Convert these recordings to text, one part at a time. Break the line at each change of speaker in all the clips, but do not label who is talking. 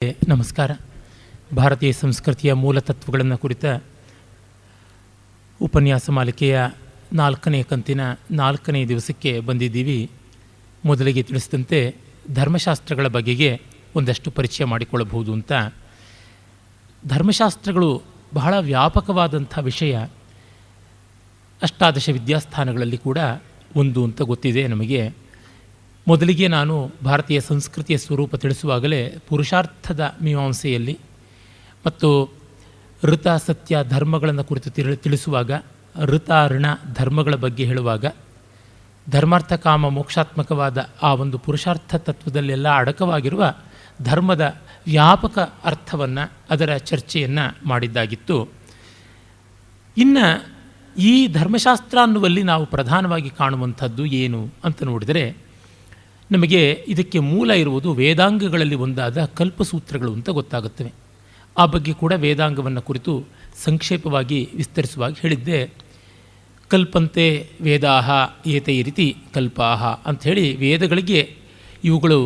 ನಮಸ್ಕಾರ. ಭಾರತೀಯ ಸಂಸ್ಕೃತಿಯ ಮೂಲತತ್ವಗಳನ್ನು ಕುರಿತ ಉಪನ್ಯಾಸ ಮಾಲಿಕೆಯ 4ನೇ ಕಂತಿನ 4ನೇ ದಿವಸಕ್ಕೆ ಬಂದಿದ್ದೀವಿ. ಮೊದಲಿಗೆ ತಿಳಿಸಿದಂತೆ ಧರ್ಮಶಾಸ್ತ್ರಗಳ ಬಗೆಗೆ ಒಂದಷ್ಟು ಪರಿಚಯ ಮಾಡಿಕೊಳ್ಳಬಹುದು ಅಂತ. ಧರ್ಮಶಾಸ್ತ್ರಗಳು ಬಹಳ ವ್ಯಾಪಕವಾದಂಥ ವಿಷಯ. ಅಷ್ಟಾದಶ ವಿದ್ಯಾಸ್ಥಾನಗಳಲ್ಲಿ ಕೂಡ ಒಂದು ಅಂತ ಗೊತ್ತಿದೆ ನಮಗೆ. ಮೊದಲಿಗೆ ನಾನು ಭಾರತೀಯ ಸಂಸ್ಕೃತಿಯ ಸ್ವರೂಪ ತಿಳಿಸುವಾಗಲೇ ಪುರುಷಾರ್ಥದ ಮೀಮಾಂಸೆಯಲ್ಲಿ ಮತ್ತು ಋತ ಸತ್ಯ ಧರ್ಮಗಳನ್ನು ಕುರಿತು ತಿಳಿಸುವಾಗ ಋತ ಋಣ ಧರ್ಮಗಳ ಬಗ್ಗೆ ಹೇಳುವಾಗ ಧರ್ಮಾರ್ಥ ಕಾಮ ಮೋಕ್ಷಾತ್ಮಕವಾದ ಆ ಒಂದು ಪುರುಷಾರ್ಥ ತತ್ವದಲ್ಲೆಲ್ಲ ಅಡಕವಾಗಿರುವ ಧರ್ಮದ ವ್ಯಾಪಕ ಅರ್ಥವನ್ನು ಅದರ ಚರ್ಚೆಯನ್ನು ಮಾಡಿದ್ದಾಗಿತ್ತು. ಇನ್ನು ಈ ಧರ್ಮಶಾಸ್ತ್ರ ಅನ್ನುವಲ್ಲಿ ನಾವು ಪ್ರಧಾನವಾಗಿ ಕಾಣುವಂಥದ್ದು ಏನು ಅಂತ ನೋಡಿದರೆ ನಮಗೆ ಇದಕ್ಕೆ ಮೂಲ ಇರುವುದು ವೇದಾಂಗಗಳಲ್ಲಿ ಒಂದಾದ ಕಲ್ಪಸೂತ್ರಗಳು ಅಂತ ಗೊತ್ತಾಗುತ್ತವೆ. ಆ ಬಗ್ಗೆ ಕೂಡ ವೇದಾಂಗವನ್ನು ಕುರಿತು ಸಂಕ್ಷೇಪವಾಗಿ ವಿಸ್ತರಿಸುವಾಗಿ ಹೇಳಿದ್ದೆ. ಕಲ್ಪಂತೆ ವೇದಾಹ ಏತೈ ರೀತಿ ಕಲ್ಪಾಹ ಅಂಥೇಳಿ ವೇದಗಳಿಗೆ ಇವುಗಳು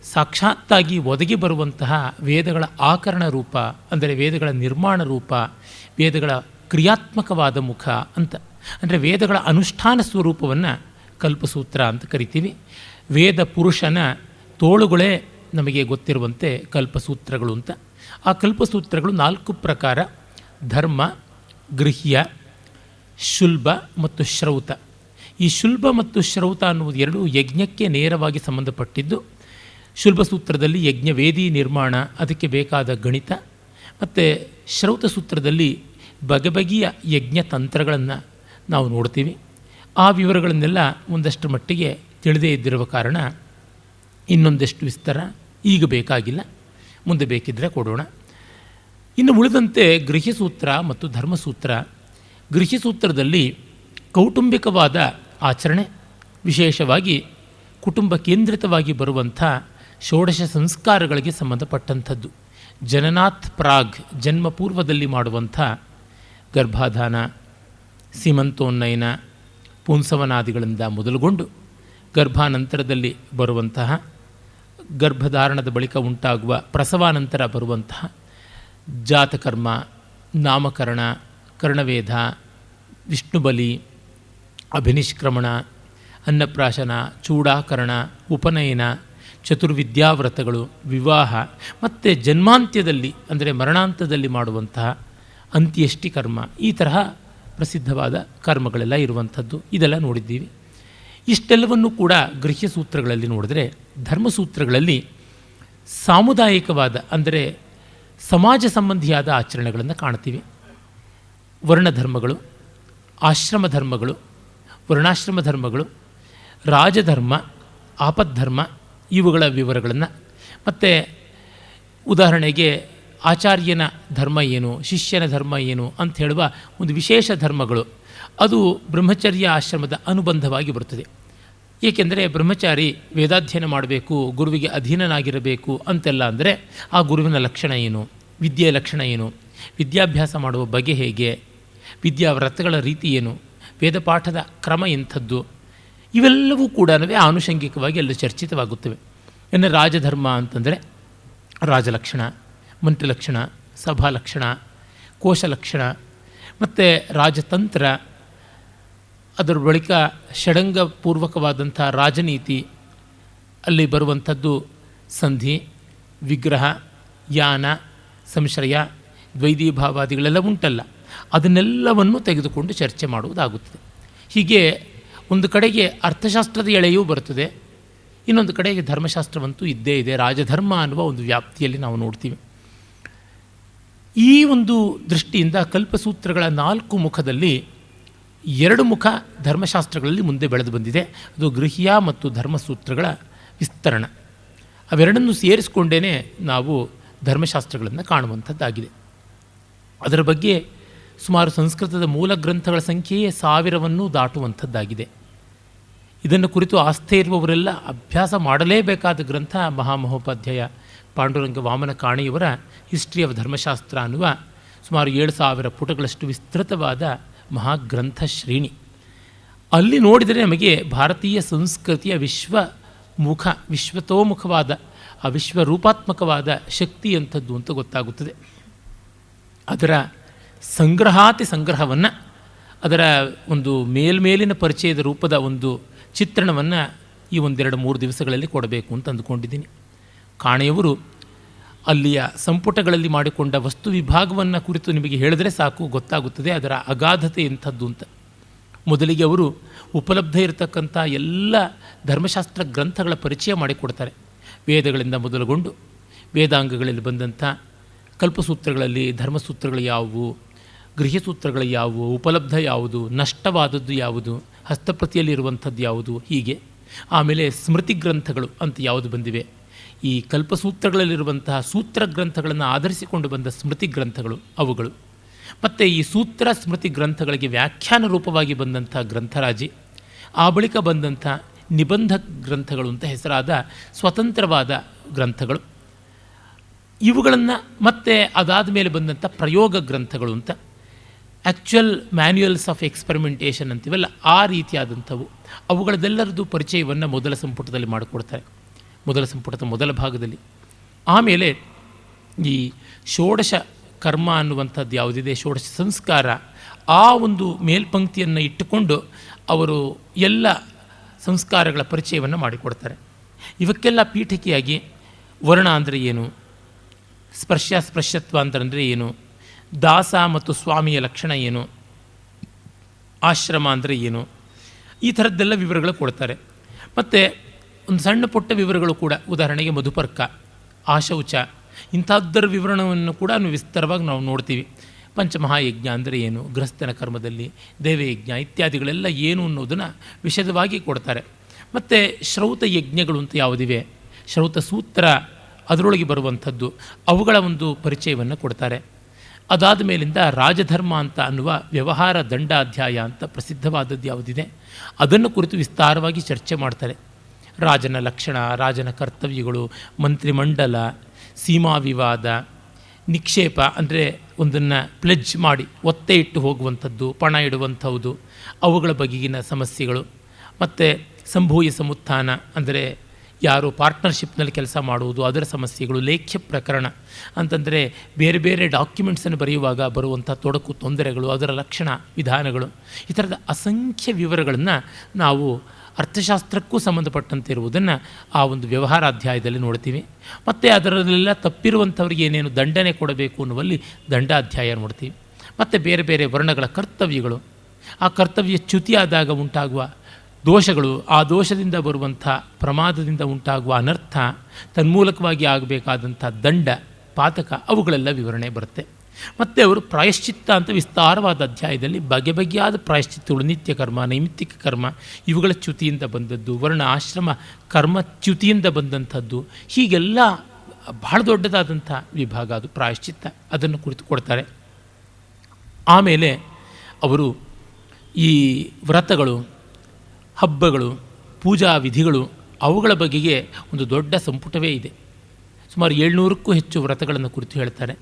ಸಾಕ್ಷಾತ್ತಾಗಿ ಒದಗಿ ಬರುವಂತಹ ವೇದಗಳ ಆಕರಣ ರೂಪ, ಅಂದರೆ ವೇದಗಳ ನಿರ್ಮಾಣ ರೂಪ, ವೇದಗಳ ಕ್ರಿಯಾತ್ಮಕವಾದ ಮುಖ ಅಂತ, ಅಂದರೆ ವೇದಗಳ ಅನುಷ್ಠಾನ ಸ್ವರೂಪವನ್ನು ಕಲ್ಪಸೂತ್ರ ಅಂತ ಕರಿತೀವಿ. ವೇದ ಪುರುಷನ ತೋಳುಗಳೇ ನಮಗೆ ಗೊತ್ತಿರುವಂತೆ ಕಲ್ಪಸೂತ್ರಗಳು ಅಂತ. ಆ ಕಲ್ಪಸೂತ್ರಗಳು 4 ಪ್ರಕಾರ: ಧರ್ಮ, ಗೃಹ್ಯ, ಶುಲ್ಬ ಮತ್ತು ಶ್ರೌತ. ಈ ಶುಲ್ಬ ಮತ್ತು ಶ್ರೌತ ಅನ್ನುವುದು ಎರಡೂ ಯಜ್ಞಕ್ಕೆ ನೇರವಾಗಿ ಸಂಬಂಧಪಟ್ಟಿದ್ದು. ಶುಲ್ಬ ಸೂತ್ರದಲ್ಲಿ ಯಜ್ಞವೇದಿ ನಿರ್ಮಾಣ, ಅದಕ್ಕೆ ಬೇಕಾದ ಗಣಿತ, ಮತ್ತು ಶ್ರೌತ ಸೂತ್ರದಲ್ಲಿ ಬಗೆಬಗೆಯ ಯಜ್ಞ ತಂತ್ರಗಳನ್ನು ನಾವು ನೋಡ್ತೀವಿ. ಆ ವಿವರಗಳನ್ನೆಲ್ಲ ಒಂದಷ್ಟು ಮಟ್ಟಿಗೆ ತಿಳಿದೇ ಇದ್ದಿರುವ ಕಾರಣ ಇನ್ನೊಂದಷ್ಟು ವಿಸ್ತಾರ ಈಗ ಬೇಕಾಗಿಲ್ಲ, ಮುಂದೆ ಬೇಕಿದ್ದರೆ ಕೊಡೋಣ. ಇನ್ನು ಉಳಿದಂತೆ ಗೃಹ್ಯಸೂತ್ರ ಮತ್ತು ಧರ್ಮಸೂತ್ರ. ಗೃಹ್ಯಸೂತ್ರದಲ್ಲಿ ಕೌಟುಂಬಿಕವಾದ ಆಚರಣೆ, ವಿಶೇಷವಾಗಿ ಕುಟುಂಬ ಕೇಂದ್ರಿತವಾಗಿ ಬರುವಂಥ ಷೋಡಶ ಸಂಸ್ಕಾರಗಳಿಗೆ ಸಂಬಂಧಪಟ್ಟಂಥದ್ದು. ಜನನಾಥ್ ಪ್ರಾಗ್, ಜನ್ಮಪೂರ್ವದಲ್ಲಿ ಮಾಡುವಂಥ ಗರ್ಭಾಧಾನ, ಸೀಮಂತೋನ್ನಯನ, ಪುಂಸವನಾದಿಗಳಿಂದ ಮೊದಲುಗೊಂಡು ಗರ್ಭಾನಂತರದಲ್ಲಿ ಬರುವಂತಹ, ಗರ್ಭಧಾರಣದ ಬಳಿಕ ಉಂಟಾಗುವ ಪ್ರಸವಾನಂತರ ಬರುವಂತಹ ಜಾತಕರ್ಮ, ನಾಮಕರಣ, ಕರ್ಣವೇಧ, ವಿಷ್ಣುಬಲಿ, ಅಭಿನಿಷ್ಕ್ರಮಣ, ಅನ್ನಪ್ರಾಶನ, ಚೂಡಾಕರಣ, ಉಪನಯನ, ಚತುರ್ವಿದ್ಯಾವ್ರತಗಳು, ವಿವಾಹ, ಮತ್ತು ಜನ್ಮಾಂತ್ಯದಲ್ಲಿ ಅಂದರೆ ಮರಣಾಂತದಲ್ಲಿ ಮಾಡುವಂತಹ ಅಂತ್ಯಷ್ಟಿ ಕರ್ಮ, ಈ ತರಹ ಪ್ರಸಿದ್ಧವಾದ ಕರ್ಮಗಳೆಲ್ಲ ಇರುವಂಥದ್ದು. ಇದೆಲ್ಲ ನೋಡಿದ್ದೀವಿ. ಇಷ್ಟೆಲ್ಲವನ್ನೂ ಕೂಡ ಗೃಹ್ಯ ಸೂತ್ರಗಳಲ್ಲಿ ನೋಡಿದ್ರೆ, ಧರ್ಮಸೂತ್ರಗಳಲ್ಲಿ ಸಾಮುದಾಯಿಕವಾದ ಅಂದರೆ ಸಮಾಜ ಸಂಬಂಧಿಯಾದ ಆಚರಣೆಗಳನ್ನು ಕಾಣ್ತೀವಿ. ವರ್ಣಧರ್ಮಗಳು, ಆಶ್ರಮ ಧರ್ಮಗಳು, ವರ್ಣಾಶ್ರಮ ಧರ್ಮಗಳು, ರಾಜಧರ್ಮ, ಆಪದ್ಧರ್ಮ, ಇವುಗಳ ವಿವರಗಳನ್ನು, ಮತ್ತು ಉದಾಹರಣೆಗೆ ಆಚಾರ್ಯನ ಧರ್ಮ ಏನು, ಶಿಷ್ಯನ ಧರ್ಮ ಏನು ಅಂತ ಹೇಳುವ ಒಂದು ವಿಶೇಷ ಧರ್ಮಗಳು, ಅದು ಬ್ರಹ್ಮಚರ್ಯ ಆಶ್ರಮದ ಅನುಬಂಧವಾಗಿ ಬರುತ್ತದೆ. ಏಕೆಂದರೆ ಬ್ರಹ್ಮಚಾರಿ ವೇದಾಧ್ಯಯನ ಮಾಡಬೇಕು, ಗುರುವಿಗೆ ಅಧೀನನಾಗಿರಬೇಕು ಅಂತೆಲ್ಲ ಅಂದರೆ ಆ ಗುರುವಿನ ಲಕ್ಷಣ ಏನು, ವಿದ್ಯೆಯ ಲಕ್ಷಣ ಏನು, ವಿದ್ಯಾಭ್ಯಾಸ ಮಾಡುವ ಬಗೆ ಹೇಗೆ, ವಿದ್ಯಾವ್ರತಗಳ ರೀತಿ ಏನು, ವೇದಪಾಠದ ಕ್ರಮ ಎಂಥದ್ದು, ಇವೆಲ್ಲವೂ ಕೂಡ ಆನುಷಂಗಿಕವಾಗಿ ಎಲ್ಲ ಚರ್ಚಿತವಾಗುತ್ತವೆ. ಇನ್ನು ರಾಜಧರ್ಮ ಅಂತಂದರೆ ರಾಜಲಕ್ಷಣ, ಮಂತ್ರಿಲಕ್ಷಣ, ಸಭಾಲಕ್ಷಣ, ಕೋಶಲಕ್ಷಣ, ಮತ್ತು ರಾಜತಂತ್ರ, ಅದರ ಬಳಿಕ ಷಡಂಗಪೂರ್ವಕವಾದಂಥ ರಾಜನೀತಿ, ಅಲ್ಲಿ ಬರುವಂಥದ್ದು ಸಂಧಿ, ವಿಗ್ರಹ, ಯಾನ, ಸಂಶ್ರಯ, ದ್ವೈದೀಭಾವಾದಿಗಳೆಲ್ಲ ಉಂಟಲ್ಲ, ಅದನ್ನೆಲ್ಲವನ್ನು ತೆಗೆದುಕೊಂಡು ಚರ್ಚೆ ಮಾಡುವುದಾಗುತ್ತದೆ. ಹೀಗೆ ಒಂದು ಕಡೆಗೆ ಅರ್ಥಶಾಸ್ತ್ರದ ಎಳೆಯೂ ಬರುತ್ತದೆ, ಇನ್ನೊಂದು ಕಡೆಗೆ ಧರ್ಮಶಾಸ್ತ್ರವಂತೂ ಇದ್ದೇ ಇದೆ. ರಾಜಧರ್ಮ ಅನ್ನುವ ಒಂದು ವ್ಯಾಪ್ತಿಯಲ್ಲಿ ನಾವು ನೋಡ್ತೀವಿ. ಈ ಒಂದು ದೃಷ್ಟಿಯಿಂದ ಕಲ್ಪಸೂತ್ರಗಳ 4 ಮುಖದಲ್ಲಿ 2 ಮುಖ ಧರ್ಮಶಾಸ್ತ್ರಗಳಲ್ಲಿ ಮುಂದೆ ಬೆಳೆದು ಬಂದಿದೆ. ಅದು ಗೃಹ್ಯ ಮತ್ತು ಧರ್ಮಸೂತ್ರಗಳ ವಿಸ್ತರಣ. ಅವೆರಡನ್ನೂ ಸೇರಿಸಿಕೊಂಡೇ ನಾವು ಧರ್ಮಶಾಸ್ತ್ರಗಳನ್ನು ಕಾಣುವಂಥದ್ದಾಗಿದೆ. ಅದರ ಬಗ್ಗೆ ಸುಮಾರು ಸಂಸ್ಕೃತದ ಮೂಲ ಗ್ರಂಥಗಳ ಸಂಖ್ಯೆಯೇ 1000ನ್ನು ದಾಟುವಂಥದ್ದಾಗಿದೆ. ಇದನ್ನು ಕುರಿತು ಆಸ್ಥೆ ಇರುವವರೆಲ್ಲ ಅಭ್ಯಾಸ ಮಾಡಲೇಬೇಕಾದ ಗ್ರಂಥ ಮಹಾಮಹೋಪಾಧ್ಯಾಯ ಪಾಂಡುರಂಗ ವಾಮನ ಕಾಣಿಯವರ ಹಿಸ್ಟ್ರಿ ಆಫ್ ಧರ್ಮಶಾಸ್ತ್ರ ಅನ್ನುವ ಸುಮಾರು 7000 ಪುಟಗಳಷ್ಟು ವಿಸ್ತೃತವಾದ ಮಹಾಗ್ರಂಥ ಶ್ರೇಣಿ. ಅಲ್ಲಿ ನೋಡಿದರೆ ನಮಗೆ ಭಾರತೀಯ ಸಂಸ್ಕೃತಿಯ ವಿಶ್ವತೋಮುಖವಾದ ಆ ವಿಶ್ವರೂಪಾತ್ಮಕವಾದ ಶಕ್ತಿ ಅಂಥದ್ದು ಅಂತ ಗೊತ್ತಾಗುತ್ತದೆ. ಅದರ ಸಂಗ್ರಹವನ್ನು, ಅದರ ಒಂದು ಮೇಲ್ಮೇಲಿನ ಪರಿಚಯದ ರೂಪದ ಒಂದು ಚಿತ್ರಣವನ್ನು ಈ 1-2-3 ದಿವಸಗಳಲ್ಲಿ ಕೊಡಬೇಕು ಅಂತ ಅಂದುಕೊಂಡಿದ್ದೀನಿ. ಕಾಣೆಯವರು ಅಲ್ಲಿಯ ಸಂಪುಟಗಳಲ್ಲಿ ಮಾಡಿಕೊಂಡ ವಸ್ತು ವಿಭಾಗವನ್ನು ಕುರಿತು ನಿಮಗೆ ಹೇಳಿದ್ರೆ ಸಾಕು, ಗೊತ್ತಾಗುತ್ತದೆ ಅದರ ಅಗಾಧತೆ ಎಂಥದ್ದು ಅಂತ. ಮೊದಲಿಗೆ ಅವರು ಉಪಲಬ್ಧ ಇರತಕ್ಕಂಥ ಎಲ್ಲ ಧರ್ಮಶಾಸ್ತ್ರ ಗ್ರಂಥಗಳ ಪರಿಚಯ ಮಾಡಿಕೊಡ್ತಾರೆ. ವೇದಗಳಿಂದ ಮೊದಲುಗೊಂಡು ವೇದಾಂಗಗಳಲ್ಲಿ ಬಂದಂಥ ಕಲ್ಪಸೂತ್ರಗಳಲ್ಲಿ ಧರ್ಮಸೂತ್ರಗಳು ಯಾವುವು, ಗೃಹ್ಯಸೂತ್ರಗಳು ಯಾವುವು, ಉಪಲಬ್ಧ ಯಾವುದು, ನಷ್ಟವಾದದ್ದು ಯಾವುದು, ಹಸ್ತಪ್ರತಿಯಲ್ಲಿರುವಂಥದ್ದು ಯಾವುದು, ಹೀಗೆ. ಆಮೇಲೆ ಸ್ಮೃತಿ ಗ್ರಂಥಗಳು ಅಂತ ಯಾವುದು ಬಂದಿವೆ, ಈ ಕಲ್ಪಸೂತ್ರಗಳಲ್ಲಿರುವಂತಹ ಸೂತ್ರ ಗ್ರಂಥಗಳನ್ನು ಆಧರಿಸಿಕೊಂಡು ಬಂದ ಸ್ಮೃತಿ ಗ್ರಂಥಗಳು ಅವುಗಳು, ಮತ್ತು ಈ ಸೂತ್ರ ಸ್ಮೃತಿ ಗ್ರಂಥಗಳಿಗೆ ವ್ಯಾಖ್ಯಾನ ರೂಪವಾಗಿ ಬಂದಂಥ ಗ್ರಂಥರಾಜಿ, ಆ ಬಳಿಕ ಬಂದಂಥ ನಿಬಂಧ ಗ್ರಂಥಗಳು ಅಂತ ಹೆಸರಾದ ಸ್ವತಂತ್ರವಾದ ಗ್ರಂಥಗಳು, ಇವುಗಳನ್ನು ಮತ್ತೆ ಅದಾದ ಮೇಲೆ ಬಂದಂಥ ಪ್ರಯೋಗ ಗ್ರಂಥಗಳು ಅಂತ, ಆ್ಯಕ್ಚುಯಲ್ ಮ್ಯಾನ್ಯುಯಲ್ಸ್ ಆಫ್ ಎಕ್ಸ್ಪರಿಮೆಂಟೇಷನ್ ಅಂತೀವಲ್ಲ, ಆ ರೀತಿಯಾದಂಥವು. ಅವುಗಳದೆಲ್ಲರದ್ದು ಪರಿಚಯವನ್ನು ಮೊದಲ ಸಂಪುಟದಲ್ಲಿ ಮಾಡಿಕೊಡ್ತಾರೆ, ಮೊದಲ ಸಂಪುಟದ ಮೊದಲ ಭಾಗದಲ್ಲಿ. ಆಮೇಲೆ ಈ ಷೋಡಶ ಕರ್ಮ ಅನ್ನುವಂಥದ್ದು ಯಾವುದಿದೆ, ಷೋಡಶ ಸಂಸ್ಕಾರ, ಆ ಒಂದು ಮೇಲ್ಪಂಕ್ತಿಯನ್ನು ಇಟ್ಟುಕೊಂಡು ಅವರು ಎಲ್ಲ ಸಂಸ್ಕಾರಗಳ ಪರಿಚಯವನ್ನು ಮಾಡಿಕೊಡ್ತಾರೆ. ಇವಕ್ಕೆಲ್ಲ ಪೀಠಿಕೆಯಾಗಿ ವರ್ಣ ಅಂದರೆ ಏನು, ಸ್ಪರ್ಶತ್ವ ಅಂತಂದರೆ ಏನು, ದಾಸ ಮತ್ತು ಸ್ವಾಮಿಯ ಲಕ್ಷಣ ಏನು, ಆಶ್ರಮ ಅಂದರೆ ಏನು, ಈ ಥರದ್ದೆಲ್ಲ ವಿವರಗಳು ಕೊಡ್ತಾರೆ. ಮತ್ತು ಒಂದು ಸಣ್ಣ ಪುಟ್ಟ ವಿವರಗಳು ಕೂಡ, ಉದಾಹರಣೆಗೆ ಮಧುಪರ್ಕ, ಆಶೌಚ, ಇಂಥದ್ದರ ವಿವರಣವನ್ನು ಕೂಡ ವಿಸ್ತಾರವಾಗಿ ನಾವು ನೋಡ್ತೀವಿ. ಪಂಚಮಹಾಯಜ್ಞ ಅಂದರೆ ಏನು, ಗೃಹಸ್ಥನ ಕರ್ಮದಲ್ಲಿ ದೇವಯಜ್ಞ ಇತ್ಯಾದಿಗಳೆಲ್ಲ ಏನು ಅನ್ನೋದನ್ನು ವಿಶದವಾಗಿ ಕೊಡ್ತಾರೆ. ಮತ್ತು ಶ್ರೌತ ಯಜ್ಞಗಳು ಅಂತ ಯಾವುದಿವೆ, ಶ್ರೌತ ಸೂತ್ರ ಅದರೊಳಗೆ ಬರುವಂಥದ್ದು, ಅವುಗಳ ಒಂದು ಪರಿಚಯವನ್ನು ಕೊಡ್ತಾರೆ. ಅದಾದ ಮೇಲಿಂದ ರಾಜಧರ್ಮ ಅಂತ ಅನ್ನುವ ವ್ಯವಹಾರ ದಂಡಾಧ್ಯಾಯ ಅಂತ ಪ್ರಸಿದ್ಧವಾದದ್ದು ಯಾವುದಿದೆ ಅದನ್ನು ಕುರಿತು ವಿಸ್ತಾರವಾಗಿ ಚರ್ಚೆ ಮಾಡ್ತಾರೆ. ರಾಜನ ಲಕ್ಷಣ, ರಾಜನ ಕರ್ತವ್ಯಗಳು, ಮಂತ್ರಿಮಂಡಲ, ಸೀಮಾ ವಿವಾದ, ನಿಕ್ಷೇಪ ಅಂದರೆ ಒಂದನ್ನು ಪ್ಲೆಜ್ ಮಾಡಿ ಒತ್ತೆ ಇಟ್ಟು ಹೋಗುವಂಥದ್ದು, ಪಣ ಇಡುವಂಥದ್ದು, ಅವುಗಳ ಬಗೆಗಿನ ಸಮಸ್ಯೆಗಳು, ಮತ್ತು ಸಂಭೂಯ ಸಮುತ್ಥಾನ ಅಂದರೆ ಯಾರು ಪಾರ್ಟ್ನರ್ಶಿಪ್ನಲ್ಲಿ ಕೆಲಸ ಮಾಡುವುದು, ಅದರ ಸಮಸ್ಯೆಗಳು, ಲೇಖ್ಯ ಪ್ರಕರಣ ಅಂತಂದರೆ ಬೇರೆ ಬೇರೆ ಡಾಕ್ಯುಮೆಂಟ್ಸನ್ನು ಬರೆಯುವಾಗ ಬರುವಂಥ ತೊಡಕು ತೊಂದರೆಗಳು, ಅದರ ಲಕ್ಷಣ ವಿಧಾನಗಳು, ಈ ಥರದ ಅಸಂಖ್ಯ ವಿವರಗಳನ್ನು ನಾವು ಅರ್ಥಶಾಸ್ತ್ರಕ್ಕೂ ಸಂಬಂಧಪಟ್ಟಂತೆ ಇರುವುದನ್ನು ಆ ಒಂದು ವ್ಯವಹಾರಾಧ್ಯಾಯದಲ್ಲಿ ನೋಡ್ತೀವಿ. ಮತ್ತು ಅದರಲ್ಲೆಲ್ಲ ತಪ್ಪಿರುವಂಥವ್ರಿಗೆ ಏನೇನು ದಂಡನೆ ಕೊಡಬೇಕು ಅನ್ನುವಲ್ಲಿ ದಂಡಾಧ್ಯಾಯ ನೋಡ್ತೀವಿ. ಮತ್ತು ಬೇರೆ ಬೇರೆ ವರ್ಣಗಳ ಕರ್ತವ್ಯಗಳು, ಆ ಕರ್ತವ್ಯ ಚ್ಯುತಿಯಾದಾಗ ಉಂಟಾಗುವ ದೋಷಗಳು, ಆ ದೋಷದಿಂದ ಬರುವಂಥ ಪ್ರಮಾದದಿಂದ ಉಂಟಾಗುವ ಅನರ್ಥ, ತನ್ಮೂಲಕವಾಗಿ ಆಗಬೇಕಾದಂಥ ದಂಡ ಪಾತಕ, ಅವುಗಳೆಲ್ಲ ವಿವರಣೆ ಬರುತ್ತೆ. ಮತ್ತು ಅವರು ಪ್ರಾಯಶ್ಚಿತ್ತ ಅಂತ ವಿಸ್ತಾರವಾದ ಅಧ್ಯಾಯದಲ್ಲಿ ಬಗೆ ಬಗೆಯಾದ ಪ್ರಾಯಶ್ಚಿತ್ತಗಳು, ನಿತ್ಯ ಕರ್ಮ, ನೈಮಿತ್ತಿಕ ಕರ್ಮ, ಇವುಗಳ ಚ್ಯುತಿಯಿಂದ ಬಂದದ್ದು, ವರ್ಣ ಆಶ್ರಮ ಕರ್ಮ ಚ್ಯುತಿಯಿಂದ ಬಂದಂಥದ್ದು, ಹೀಗೆಲ್ಲ ಬಹಳ ದೊಡ್ಡದಾದಂಥ ವಿಭಾಗ ಅದು ಪ್ರಾಯಶ್ಚಿತ್ತ, ಅದನ್ನು ಕುರಿತು ಕೊಡ್ತಾರೆ. ಆಮೇಲೆ ಅವರು ಈ ವ್ರತಗಳು, ಹಬ್ಬಗಳು, ಪೂಜಾ ವಿಧಿಗಳು, ಅವುಗಳ ಬಗೆಗೆ ಒಂದು ದೊಡ್ಡ ಸಂಪುಟವೇ ಇದೆ. ಸುಮಾರು 700ಕ್ಕೂ ಹೆಚ್ಚು ವ್ರತಗಳನ್ನು ಕುರಿತು ಹೇಳ್ತಾರೆ.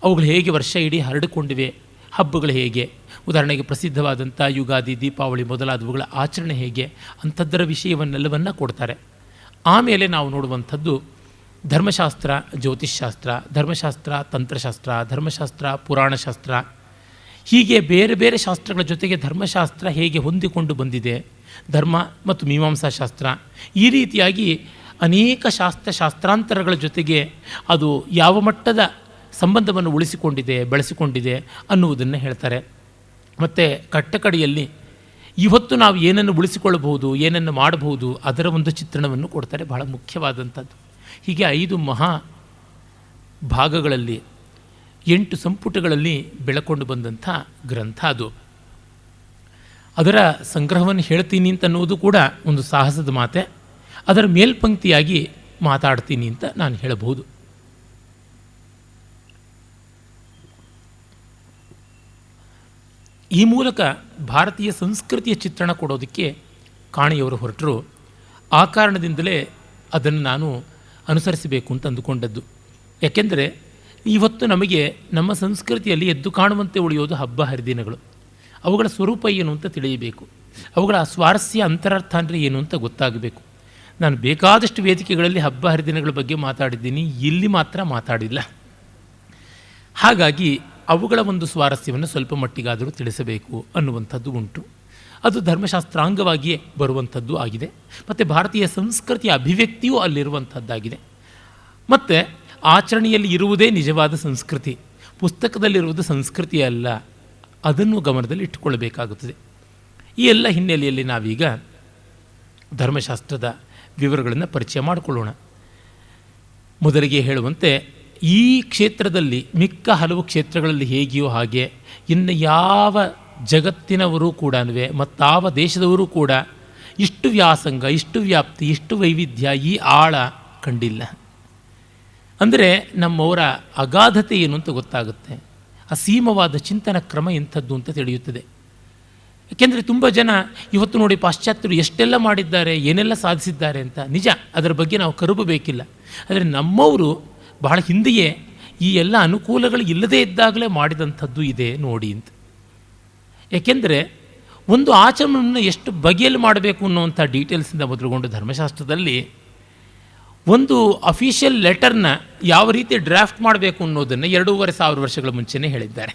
ಅವುಗಳು ಹೇಗೆ ವರ್ಷ ಇಡೀ ಹರಡಿಕೊಂಡಿವೆ, ಹಬ್ಬಗಳು ಹೇಗೆ, ಉದಾಹರಣೆಗೆ ಪ್ರಸಿದ್ಧವಾದಂಥ ಯುಗಾದಿ, ದೀಪಾವಳಿ ಮೊದಲಾದವುಗಳ ಆಚರಣೆ ಹೇಗೆ, ಅಂಥದ್ದರ ವಿಷಯವನ್ನೆಲ್ಲವನ್ನು ಕೊಡ್ತಾರೆ. ಆಮೇಲೆ ನಾವು ನೋಡುವಂಥದ್ದು ಧರ್ಮಶಾಸ್ತ್ರ, ಜ್ಯೋತಿಷ್ಶಾಸ್ತ್ರ, ಧರ್ಮಶಾಸ್ತ್ರ, ತಂತ್ರಶಾಸ್ತ್ರ, ಧರ್ಮಶಾಸ್ತ್ರ, ಪುರಾಣಶಾಸ್ತ್ರ, ಹೀಗೆ ಬೇರೆ ಬೇರೆ ಶಾಸ್ತ್ರಗಳ ಜೊತೆಗೆ ಧರ್ಮಶಾಸ್ತ್ರ ಹೇಗೆ ಹೊಂದಿಕೊಂಡು ಬಂದಿದೆ, ಧರ್ಮ ಮತ್ತು ಮೀಮಾಂಸಾಶಾಸ್ತ್ರ, ಈ ರೀತಿಯಾಗಿ ಅನೇಕ ಶಾಸ್ತ್ರಾಂತರಗಳ ಜೊತೆಗೆ ಅದು ಯಾವ ಮಟ್ಟದ ಸಂಬಂಧವನ್ನು ಉಳಿಸಿಕೊಂಡಿದೆ, ಬೆಳೆಸಿಕೊಂಡಿದೆ ಅನ್ನುವುದನ್ನು ಹೇಳ್ತಾರೆ. ಮತ್ತು ಕಟ್ಟಕಡೆಯಲ್ಲಿ ಇವತ್ತು ನಾವು ಏನನ್ನು ಉಳಿಸಿಕೊಳ್ಳಬಹುದು, ಏನನ್ನು ಮಾಡಬಹುದು, ಅದರ ಒಂದು ಚಿತ್ರಣವನ್ನು ಕೊಡ್ತಾರೆ, ಬಹಳ ಮುಖ್ಯವಾದಂಥದ್ದು. ಹೀಗೆ 5 ಮಹಾ ಭಾಗಗಳಲ್ಲಿ 8 ಸಂಪುಟಗಳಲ್ಲಿ ಬೆಳಕೊಂಡು ಬಂದಂಥ ಗ್ರಂಥ ಅದು. ಅದರ ಸಂಗ್ರಹವನ್ನು ಹೇಳ್ತೀನಿ ಅಂತ ಅನ್ನೋದು ಕೂಡ ಒಂದು ಸಾಹಸದ ಮಾತೆ. ಅದರ ಮೇಲ್ಪಂಕ್ತಿಯಾಗಿ ಮಾತಾಡ್ತೀನಿ ಅಂತ ನಾನು ಹೇಳಬಹುದು. ಈ ಮೂಲಕ ಭಾರತೀಯ ಸಂಸ್ಕೃತಿಯ ಚಿತ್ರಣ ಕೊಡೋದಕ್ಕೆ ಕಾಣೆಯವರು ಹೊರಟರು. ಆ ಕಾರಣದಿಂದಲೇ ಅದನ್ನು ನಾನು ಅನುಸರಿಸಬೇಕು ಅಂತ ಅಂದುಕೊಂಡದ್ದು. ಯಾಕೆಂದರೆ ಇವತ್ತು ನಮಗೆ ನಮ್ಮ ಸಂಸ್ಕೃತಿಯಲ್ಲಿ ಎದ್ದು ಕಾಣುವಂತೆ ಉಳಿಯೋದು ಹಬ್ಬ ಹರಿದಿನಗಳು. ಅವುಗಳ ಸ್ವರೂಪ ಏನು ಅಂತ ತಿಳಿಯಬೇಕು, ಅವುಗಳ ಸ್ವಾರಸ್ಯ ಅಂತರಾರ್ಥ ಅಂದರೆ ಏನು ಅಂತ ಗೊತ್ತಾಗಬೇಕು. ನಾನು ಬೇಕಾದಷ್ಟು ವೇದಿಕೆಗಳಲ್ಲಿ ಹಬ್ಬ ಹರಿದಿನಗಳ ಬಗ್ಗೆ ಮಾತಾಡಿದ್ದೀನಿ, ಇಲ್ಲಿ ಮಾತ್ರ ಮಾತಾಡಿಲ್ಲ. ಹಾಗಾಗಿ ಅವುಗಳ ಒಂದು ಸ್ವಾರಸ್ಯವನ್ನು ಸ್ವಲ್ಪ ಮಟ್ಟಿಗಾದರೂ ತಿಳಿಸಬೇಕು ಅನ್ನುವಂಥದ್ದು ಉಂಟು. ಅದು ಧರ್ಮಶಾಸ್ತ್ರಾಂಗವಾಗಿಯೇ ಬರುವಂಥದ್ದು ಆಗಿದೆ. ಮತ್ತು ಭಾರತೀಯ ಸಂಸ್ಕೃತಿಯ ಅಭಿವ್ಯಕ್ತಿಯೂ ಅಲ್ಲಿರುವಂಥದ್ದಾಗಿದೆ. ಮತ್ತು ಆಚರಣೆಯಲ್ಲಿ ಇರುವುದೇ ನಿಜವಾದ ಸಂಸ್ಕೃತಿ, ಪುಸ್ತಕದಲ್ಲಿರುವುದು ಸಂಸ್ಕೃತಿ ಅಲ್ಲ. ಅದನ್ನು ಗಮನದಲ್ಲಿ ಇಟ್ಟುಕೊಳ್ಳಬೇಕಾಗುತ್ತದೆ. ಈ ಎಲ್ಲ ಹಿನ್ನೆಲೆಯಲ್ಲಿ ನಾವೀಗ ಧರ್ಮಶಾಸ್ತ್ರದ ವಿವರಗಳನ್ನು ಪರಿಚಯ ಮಾಡಿಕೊಳ್ಳೋಣ. ಮೊದಲಿಗೆ ಹೇಳುವಂತೆ ಈ ಕ್ಷೇತ್ರದಲ್ಲಿ ಮಿಕ್ಕ ಹಲವು ಕ್ಷೇತ್ರಗಳಲ್ಲಿ ಹೇಗೆಯೋ ಹಾಗೆ ಇನ್ನು ಯಾವ ಜಗತ್ತಿನವರು ಕೂಡ ಮತ್ತಾವ ದೇಶದವರು ಕೂಡ ಇಷ್ಟು ವ್ಯಾಸಂಗ, ಇಷ್ಟು ವ್ಯಾಪ್ತಿ, ಇಷ್ಟು ವೈವಿಧ್ಯ, ಈ ಆಳ ಕಂಡಿಲ್ಲ. ಅಂದರೆ ನಮ್ಮವರ ಅಗಾಧತೆ ಏನು ಅಂತ ಗೊತ್ತಾಗುತ್ತೆ. ಅಸೀಮವಾದ ಚಿಂತನ ಕ್ರಮ ಎಂಥದ್ದು ಅಂತ ತಿಳಿಯುತ್ತದೆ. ಏಕೆಂದರೆ ತುಂಬ ಜನ ಇವತ್ತು ನೋಡಿ ಪಾಶ್ಚಾತ್ಯರು ಎಷ್ಟೆಲ್ಲ ಮಾಡಿದ್ದಾರೆ, ಏನೆಲ್ಲ ಸಾಧಿಸಿದ್ದಾರೆ ಅಂತ. ನಿಜ, ಅದರ ಬಗ್ಗೆ ನಾವು ಕರುಬಬೇಕಿಲ್ಲ. ಆದರೆ ನಮ್ಮವರು ಬಹಳ ಹಿಂದೆಯೇ ಈ ಎಲ್ಲ ಅನುಕೂಲಗಳು ಇಲ್ಲದೇ ಇದ್ದಾಗಲೇ ಮಾಡಿದಂಥದ್ದು ಇದೆ ನೋಡಿ ಅಂತ. ಏಕೆಂದರೆ ಒಂದು ಆಚರಣೆಯನ್ನು ಎಷ್ಟು ಬಗೆಯಲ್ಲಿ ಮಾಡಬೇಕು ಅನ್ನುವಂಥ ಡೀಟೇಲ್ಸಿಂದ ಮೊದಲುಗೊಂಡು ಧರ್ಮಶಾಸ್ತ್ರದಲ್ಲಿ ಒಂದು ಅಫಿಷಿಯಲ್ ಲೆಟರ್ನ ಯಾವ ರೀತಿ ಡ್ರಾಫ್ಟ್ ಮಾಡಬೇಕು ಅನ್ನೋದನ್ನು 2500 ವರ್ಷಗಳ ಮುಂಚೆನೇ ಹೇಳಿದ್ದಾರೆ.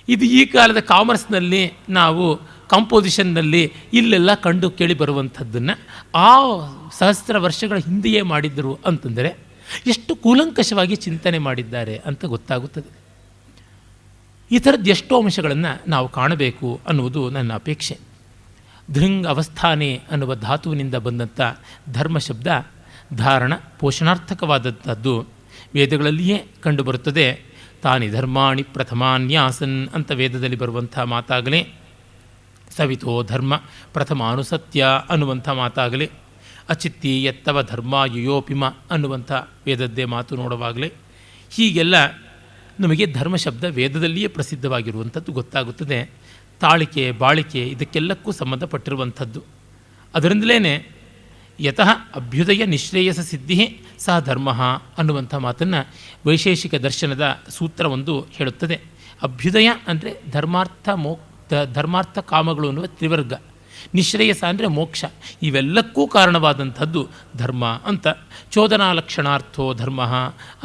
ಇದು ಈ ಕಾಲದ ಕಾಮರ್ಸ್ನಲ್ಲಿ ನಾವು ಕಾಂಪೋಸಿಷನ್ನಲ್ಲಿ ಇಲ್ಲೆಲ್ಲ ಕಂಡು ಕೇಳಿ ಬರುವಂಥದ್ದನ್ನು ಆ ಸಹಸ್ರ ವರ್ಷಗಳ ಹಿಂದೆಯೇ ಮಾಡಿದ್ದರು ಅಂತಂದರೆ ಎಷ್ಟು ಕೂಲಂಕಷವಾಗಿ ಚಿಂತನೆ ಮಾಡಿದ್ದಾರೆ ಅಂತ ಗೊತ್ತಾಗುತ್ತದೆ. ಈ ಥರದ್ದು ಎಷ್ಟೋ ಅಂಶಗಳನ್ನು ನಾವು ಕಾಣಬೇಕು ಅನ್ನುವುದು ನನ್ನ ಅಪೇಕ್ಷೆ. ಧೃಂಗ್ ಅವಸ್ಥಾನೆ ಅನ್ನುವ ಧಾತುವಿನಿಂದ ಬಂದಂಥ ಧರ್ಮ ಶಬ್ದ ಧಾರಣ ಪೋಷಣಾರ್ಥಕವಾದಂಥದ್ದು ವೇದಗಳಲ್ಲಿಯೇ ಕಂಡುಬರುತ್ತದೆ. ತಾನಿ ಧರ್ಮಾಣಿ ಪ್ರಥಮಾನ್ಯಾಸನ್ ಅಂತ ವೇದದಲ್ಲಿ ಬರುವಂಥ ಮಾತಾಗಲೇ, ಸವಿತೋ ಧರ್ಮ ಪ್ರಥಮಾನುಸತ್ಯ ಅನ್ನುವಂಥ ಮಾತಾಗಲೇ, ಅಚಿತ್ತಿ ಎತ್ತವ ಧರ್ಮ ಯುಯೋಪಿಮ ಅನ್ನುವಂಥ ವೇದದ್ದೇ ಮಾತು ನೋಡುವಾಗಲೇ, ಹೀಗೆಲ್ಲ ನಮಗೆ ಧರ್ಮ ಶಬ್ದ ವೇದದಲ್ಲಿಯೇ ಪ್ರಸಿದ್ಧವಾಗಿರುವಂಥದ್ದು ಗೊತ್ತಾಗುತ್ತದೆ. ತಾಳಿಕೆ, ಬಾಳಿಕೆ ಇದಕ್ಕೆಲ್ಲಕ್ಕೂ ಸಂಬಂಧಪಟ್ಟಿರುವಂಥದ್ದು. ಅದರಿಂದಲೇ ಯತಃ ಅಭ್ಯುದಯ ನಿಶ್ರೇಯಸ ಸಿದ್ಧಿ ಸಹ ಧರ್ಮ ಅನ್ನುವಂಥ ಮಾತನ್ನು ವೈಶೇಷಿಕ ದರ್ಶನದ ಸೂತ್ರವೊಂದು ಹೇಳುತ್ತದೆ. ಅಭ್ಯುದಯ ಅಂದರೆ ಧರ್ಮಾರ್ಥ ಕಾಮಗಳು ಅನ್ನುವ ತ್ರಿವರ್ಗ, ನಿಶ್ರೇಯಸ ಅಂದರೆ ಮೋಕ್ಷ, ಇವೆಲ್ಲಕ್ಕೂ ಕಾರಣವಾದಂಥದ್ದು ಧರ್ಮ ಅಂತ. ಚೋದನಾ ಲಕ್ಷಣಾರ್ಥೋ ಧರ್ಮ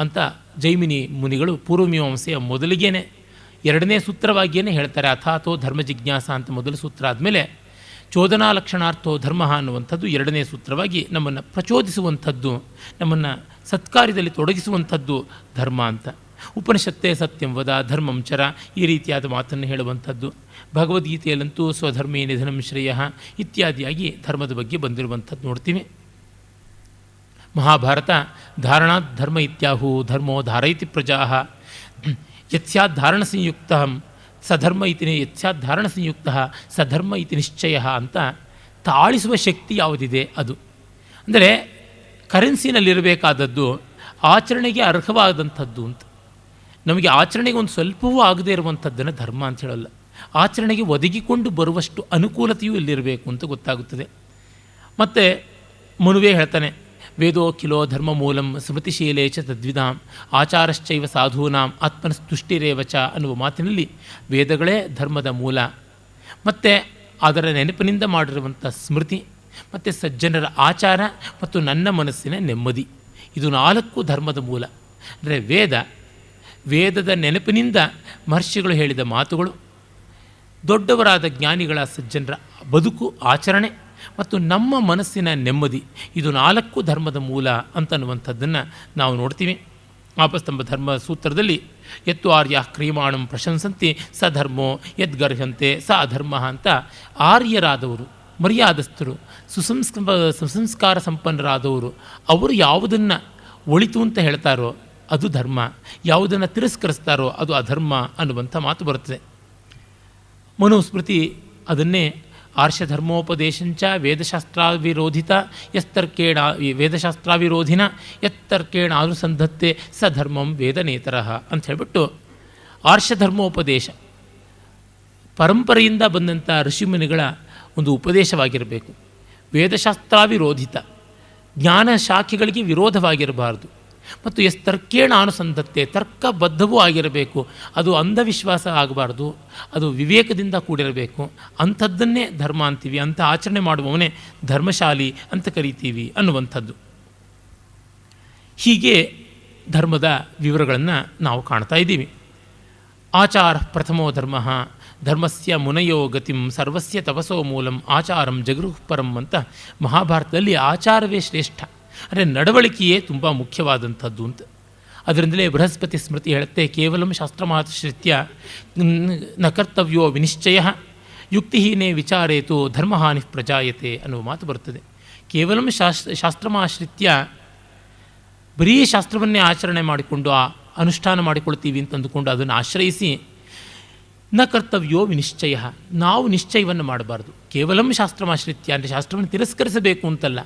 ಅಂತ ಜೈಮಿನಿ ಮುನಿಗಳು ಪೂರ್ವಮೀಮಾಂಸೆಯ ಮೊದಲಿಗೇನೆ 2ನೇ ಸೂತ್ರವಾಗಿಯೇ ಹೇಳ್ತಾರೆ. ಅಥಾತೋ ಧರ್ಮ ಜಿಜ್ಞಾಸ ಅಂತ ಮೊದಲ ಸೂತ್ರ ಆದಮೇಲೆ ಚೋದನಾ ಲಕ್ಷಣಾರ್ಥೋ ಧರ್ಮ ಅನ್ನುವಂಥದ್ದು 2ನೇ ಸೂತ್ರವಾಗಿ ನಮ್ಮನ್ನು ಪ್ರಚೋದಿಸುವಂಥದ್ದು, ನಮ್ಮನ್ನು ಸತ್ಕಾರ್ಯದಲ್ಲಿ ತೊಡಗಿಸುವಂಥದ್ದು ಧರ್ಮ ಅಂತ. ಉಪನಿಷತ್ತೇ ಸತ್ಯಂ ವದ ಧರ್ಮಂ ಚರ ಈ ರೀತಿಯಾದ ಮಾತನ್ನು ಹೇಳುವಂಥದ್ದು. ಭಗವದ್ಗೀತೆಯಲ್ಲಂತೂ ಸ್ವಧರ್ಮೇ ನಿಧನಂ ಶ್ರೇಯ ಇತ್ಯಾದಿಯಾಗಿ ಧರ್ಮದ ಬಗ್ಗೆ ಬಂದಿರುವಂಥದ್ದು ನೋಡ್ತೀವಿ. ಮಹಾಭಾರತ ಧಾರಣಾತ್ ಧರ್ಮ ಇತ್ಯಾಹು ಧರ್ಮೋ ಧಾರಯತಿ ಪ್ರಜಾ ಯತ್ಸ್ಯಾದ್ಧಾರಣ ಸಂಯುಕ್ತ ಸಧರ್ಮ ಇತಿ ಯತ್ಸ್ಯಾದ್ಧಾರಣ ಸಂಯುಕ್ತ ಸಧರ್ಮ ಇತಿ ನಿಶ್ಚಯ ಅಂತ ತಾಳಿಸುವ ಶಕ್ತಿ ಯಾವುದಿದೆ ಅದು. ಅಂದರೆ ಕರೆನ್ಸಿನಲ್ಲಿರಬೇಕಾದದ್ದು ಆಚರಣೆಗೆ ಅರ್ಹವಾದಂಥದ್ದು ಅಂತ. ನಮಗೆ ಆಚರಣೆಗೆ ಒಂದು ಸ್ವಲ್ಪವೂ ಆಗದೇ ಇರುವಂಥದ್ದನ್ನು ಧರ್ಮ ಅಂತ ಹೇಳಲ್ಲ. ಆಚರಣೆಗೆ ಒದಗಿಕೊಂಡು ಬರುವಷ್ಟು ಅನುಕೂಲತೆಯೂ ಇಲ್ಲಿರಬೇಕು ಅಂತ ಗೊತ್ತಾಗುತ್ತದೆ. ಮತ್ತು ಮನುವೇ ಹೇಳ್ತಾನೆ, ವೇದೋಖಿಲೋ ಧರ್ಮ ಮೂಲಂ ಸ್ಮೃತಿಶೀಲೇ ಚ ತದ್ವಿಧಾಂ ಆಚಾರಶ್ಚೈವ ಸಾಧೂನಾಂ ಆತ್ಮನಸ್ತುಷ್ಟಿರೇವಚ ಅನ್ನುವ ಮಾತಿನಲ್ಲಿ ವೇದಗಳೇ ಧರ್ಮದ ಮೂಲ, ಮತ್ತು ಅದರ ನೆನಪಿನಿಂದ ಮಾಡಿರುವಂಥ ಸ್ಮೃತಿ, ಮತ್ತು ಸಜ್ಜನರ ಆಚಾರ ಮತ್ತು ನನ್ನ ಮನಸ್ಸಿನ ನೆಮ್ಮದಿ, ಇದು 4 ಧರ್ಮದ ಮೂಲ. ಅಂದರೆ ವೇದದ ನೆನಪಿನಿಂದ ಮಹರ್ಷಿಗಳು ಹೇಳಿದ ಮಾತುಗಳು, ದೊಡ್ಡವರಾದ ಜ್ಞಾನಿಗಳ ಸಜ್ಜನರ ಬದುಕು ಆಚರಣೆ ಮತ್ತು ನಮ್ಮ ಮನಸ್ಸಿನ ನೆಮ್ಮದಿ, ಇದು 4 ಧರ್ಮದ ಮೂಲ ಅಂತನ್ನುವಂಥದ್ದನ್ನು ನಾವು ನೋಡ್ತೀವಿ. ಆಪಸ್ತಂಭ ಧರ್ಮ ಸೂತ್ರದಲ್ಲಿ ಯತ್ತು ಆರ್ಯ ಕ್ರಿಯಮಾಣಂ ಪ್ರಶಂಸಂತಿ ಸ ಧರ್ಮೋ ಯದ್ಗರ್ಹಂತೆ ಸ ಅಧರ್ಮ ಅಂತ ಆರ್ಯರಾದವರು, ಮರ್ಯಾದಸ್ಥರು, ಸುಸಂಸ್ಕಾರ ಸಂಪನ್ನರಾದವರು ಅವರು ಯಾವುದನ್ನು ಒಳಿತು ಅಂತ ಹೇಳ್ತಾರೋ ಅದು ಧರ್ಮ, ಯಾವುದನ್ನು ತಿರಸ್ಕರಿಸ್ತಾರೋ ಅದು ಅಧರ್ಮ ಅನ್ನುವಂಥ ಮಾತು ಬರುತ್ತದೆ. ಮನುಸ್ಮೃತಿ ಅದನ್ನೇ ಆರ್ಷಧರ್ಮೋಪದೇಶಂಚ ವೇದಶಾಸ್ತ್ರಾವಿರೋಧಿತ ಯಸ್ತರ್ಕೇಣ ವೇದಶಾಸ್ತ್ರಾವಿರೋಧಿನ ಯತ್ತರ್ಕೇಣ ಅನುಸಂಧತ್ತೆ ಸ ಧರ್ಮಂ ವೇದನೇತರಃ ಅಂತ ಹೇಳಿಬಿಟ್ಟು, ಆರ್ಷಧರ್ಮೋಪದೇಶ ಪರಂಪರೆಯಿಂದ ಬಂದಂಥ ಋಷಿಮುನಿಗಳ ಒಂದು ಉಪದೇಶವಾಗಿರಬೇಕು. ವೇದಶಾಸ್ತ್ರಾವಿರೋಧಿತ ಜ್ಞಾನ ಶಾಖೆಗಳಿಗೆ ವಿರೋಧವಾಗಿರಬಾರ್ದು. ಮತ್ತು ತರ್ಕೇಣ ಅನುಸಂಧತ್ತೆ, ತರ್ಕಬದ್ಧವೂ ಆಗಿರಬೇಕು. ಅದು ಅಂಧವಿಶ್ವಾಸ ಆಗಬಾರ್ದು, ಅದು ವಿವೇಕದಿಂದ ಕೂಡಿರಬೇಕು. ಅಂಥದ್ದನ್ನೇ ಧರ್ಮ ಅಂತೀವಿ, ಅಂಥ ಆಚರಣೆ ಮಾಡುವವನೇ ಧರ್ಮಶಾಲಿ ಅಂತ ಕರಿತೀವಿ ಅನ್ನುವಂಥದ್ದು. ಹೀಗೆ ಧರ್ಮದ ವಿವರಗಳನ್ನು ನಾವು ಕಾಣ್ತಾ ಇದ್ದೀವಿ. ಆಚಾರ ಪ್ರಥಮೋ ಧರ್ಮ, ಧರ್ಮಸ್ಯ ಮುನಯೋ ಗತಿಂ, ಸರ್ವಸ್ಯ ತಪಸೋ ಮೂಲಂ, ಆಚಾರಂ ಜಗೃಹ್ ಪರಂ ಅಂತ ಮಹಾಭಾರತದಲ್ಲಿ ಆಚಾರವೇ ಶ್ರೇಷ್ಠ, ಅಂದರೆ ನಡವಳಿಕೆಯೇ ತುಂಬ ಮುಖ್ಯವಾದಂಥದ್ದು ಅಂತ. ಅದರಿಂದಲೇ ಬೃಹಸ್ಪತಿ ಸ್ಮೃತಿ ಹೇಳುತ್ತೆ, ಕೇವಲಂ ಶಾಸ್ತ್ರಮಾಶ್ರಿತ್ಯ ನ ಕರ್ತವ್ಯೋ ವಿನಿಶ್ಚಯ ಯುಕ್ತಿಹೀನೇ ವಿಚಾರೇತು ಧರ್ಮಹಾನಿ ಪ್ರಜಾಯತೆ ಅನ್ನುವ ಮಾತು ಬರ್ತದೆ. ಕೇವಲಂ ಶಾಸ್ತ್ರಮಾಶ್ರಿತ್ಯ ಬರೀ ಶಾಸ್ತ್ರವನ್ನೇ ಆಚರಣೆ ಮಾಡಿಕೊಂಡು ಅನುಷ್ಠಾನ ಮಾಡಿಕೊಳ್ತೀವಿ ಅಂತಂದುಕೊಂಡು ಅದನ್ನು ಆಶ್ರಯಿಸಿ ನ ಕರ್ತವ್ಯೋ ವಿನಿಶ್ಚಯ, ನಾವು ನಿಶ್ಚಯವನ್ನು ಮಾಡಬಾರ್ದು. ಕೇವಲಂ ಶಾಸ್ತ್ರಮಾಶ್ರಿತ್ಯ ಅಂದರೆ ಶಾಸ್ತ್ರವನ್ನು ತಿರಸ್ಕರಿಸಬೇಕು ಅಂತಲ್ಲ,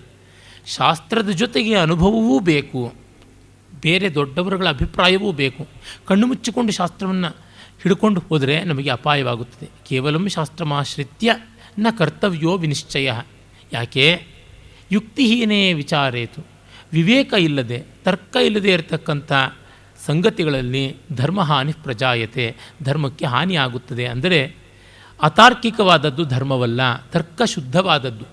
ಶಾಸ್ತ್ರದ ಜೊತೆಗೆ ಅನುಭವವೂ ಬೇಕು, ಬೇರೆ ದೊಡ್ಡವರುಗಳ ಅಭಿಪ್ರಾಯವೂ ಬೇಕು. ಕಣ್ಣು ಮುಚ್ಚಿಕೊಂಡು ಶಾಸ್ತ್ರವನ್ನು ಹಿಡ್ಕೊಂಡು ಹೋದರೆ ನಮಗೆ ಅಪಾಯವಾಗುತ್ತದೆ. ಕೇವಲಂ ಶಾಸ್ತ್ರಮಾಶ್ರಿತ್ಯ ನ ಕರ್ತವ್ಯೋ ವಿನಿಶ್ಚಯ. ಯಾಕೆ? ಯುಕ್ತಿಹೀನೇ ವಿಚಾರೇತು, ವಿವೇಕ ಇಲ್ಲದೆ ತರ್ಕ ಇಲ್ಲದೆ ಇರತಕ್ಕಂಥ ಸಂಗತಿಗಳಲ್ಲಿ ಧರ್ಮಹಾನಿ ಪ್ರಜಾಯತೆ, ಧರ್ಮಕ್ಕೆ ಹಾನಿಯಾಗುತ್ತದೆ. ಅಂದರೆ ಅತಾರ್ಕಿಕವಾದದ್ದು ಧರ್ಮವಲ್ಲ, ತರ್ಕ ಶುದ್ಧವಾದದ್ದು.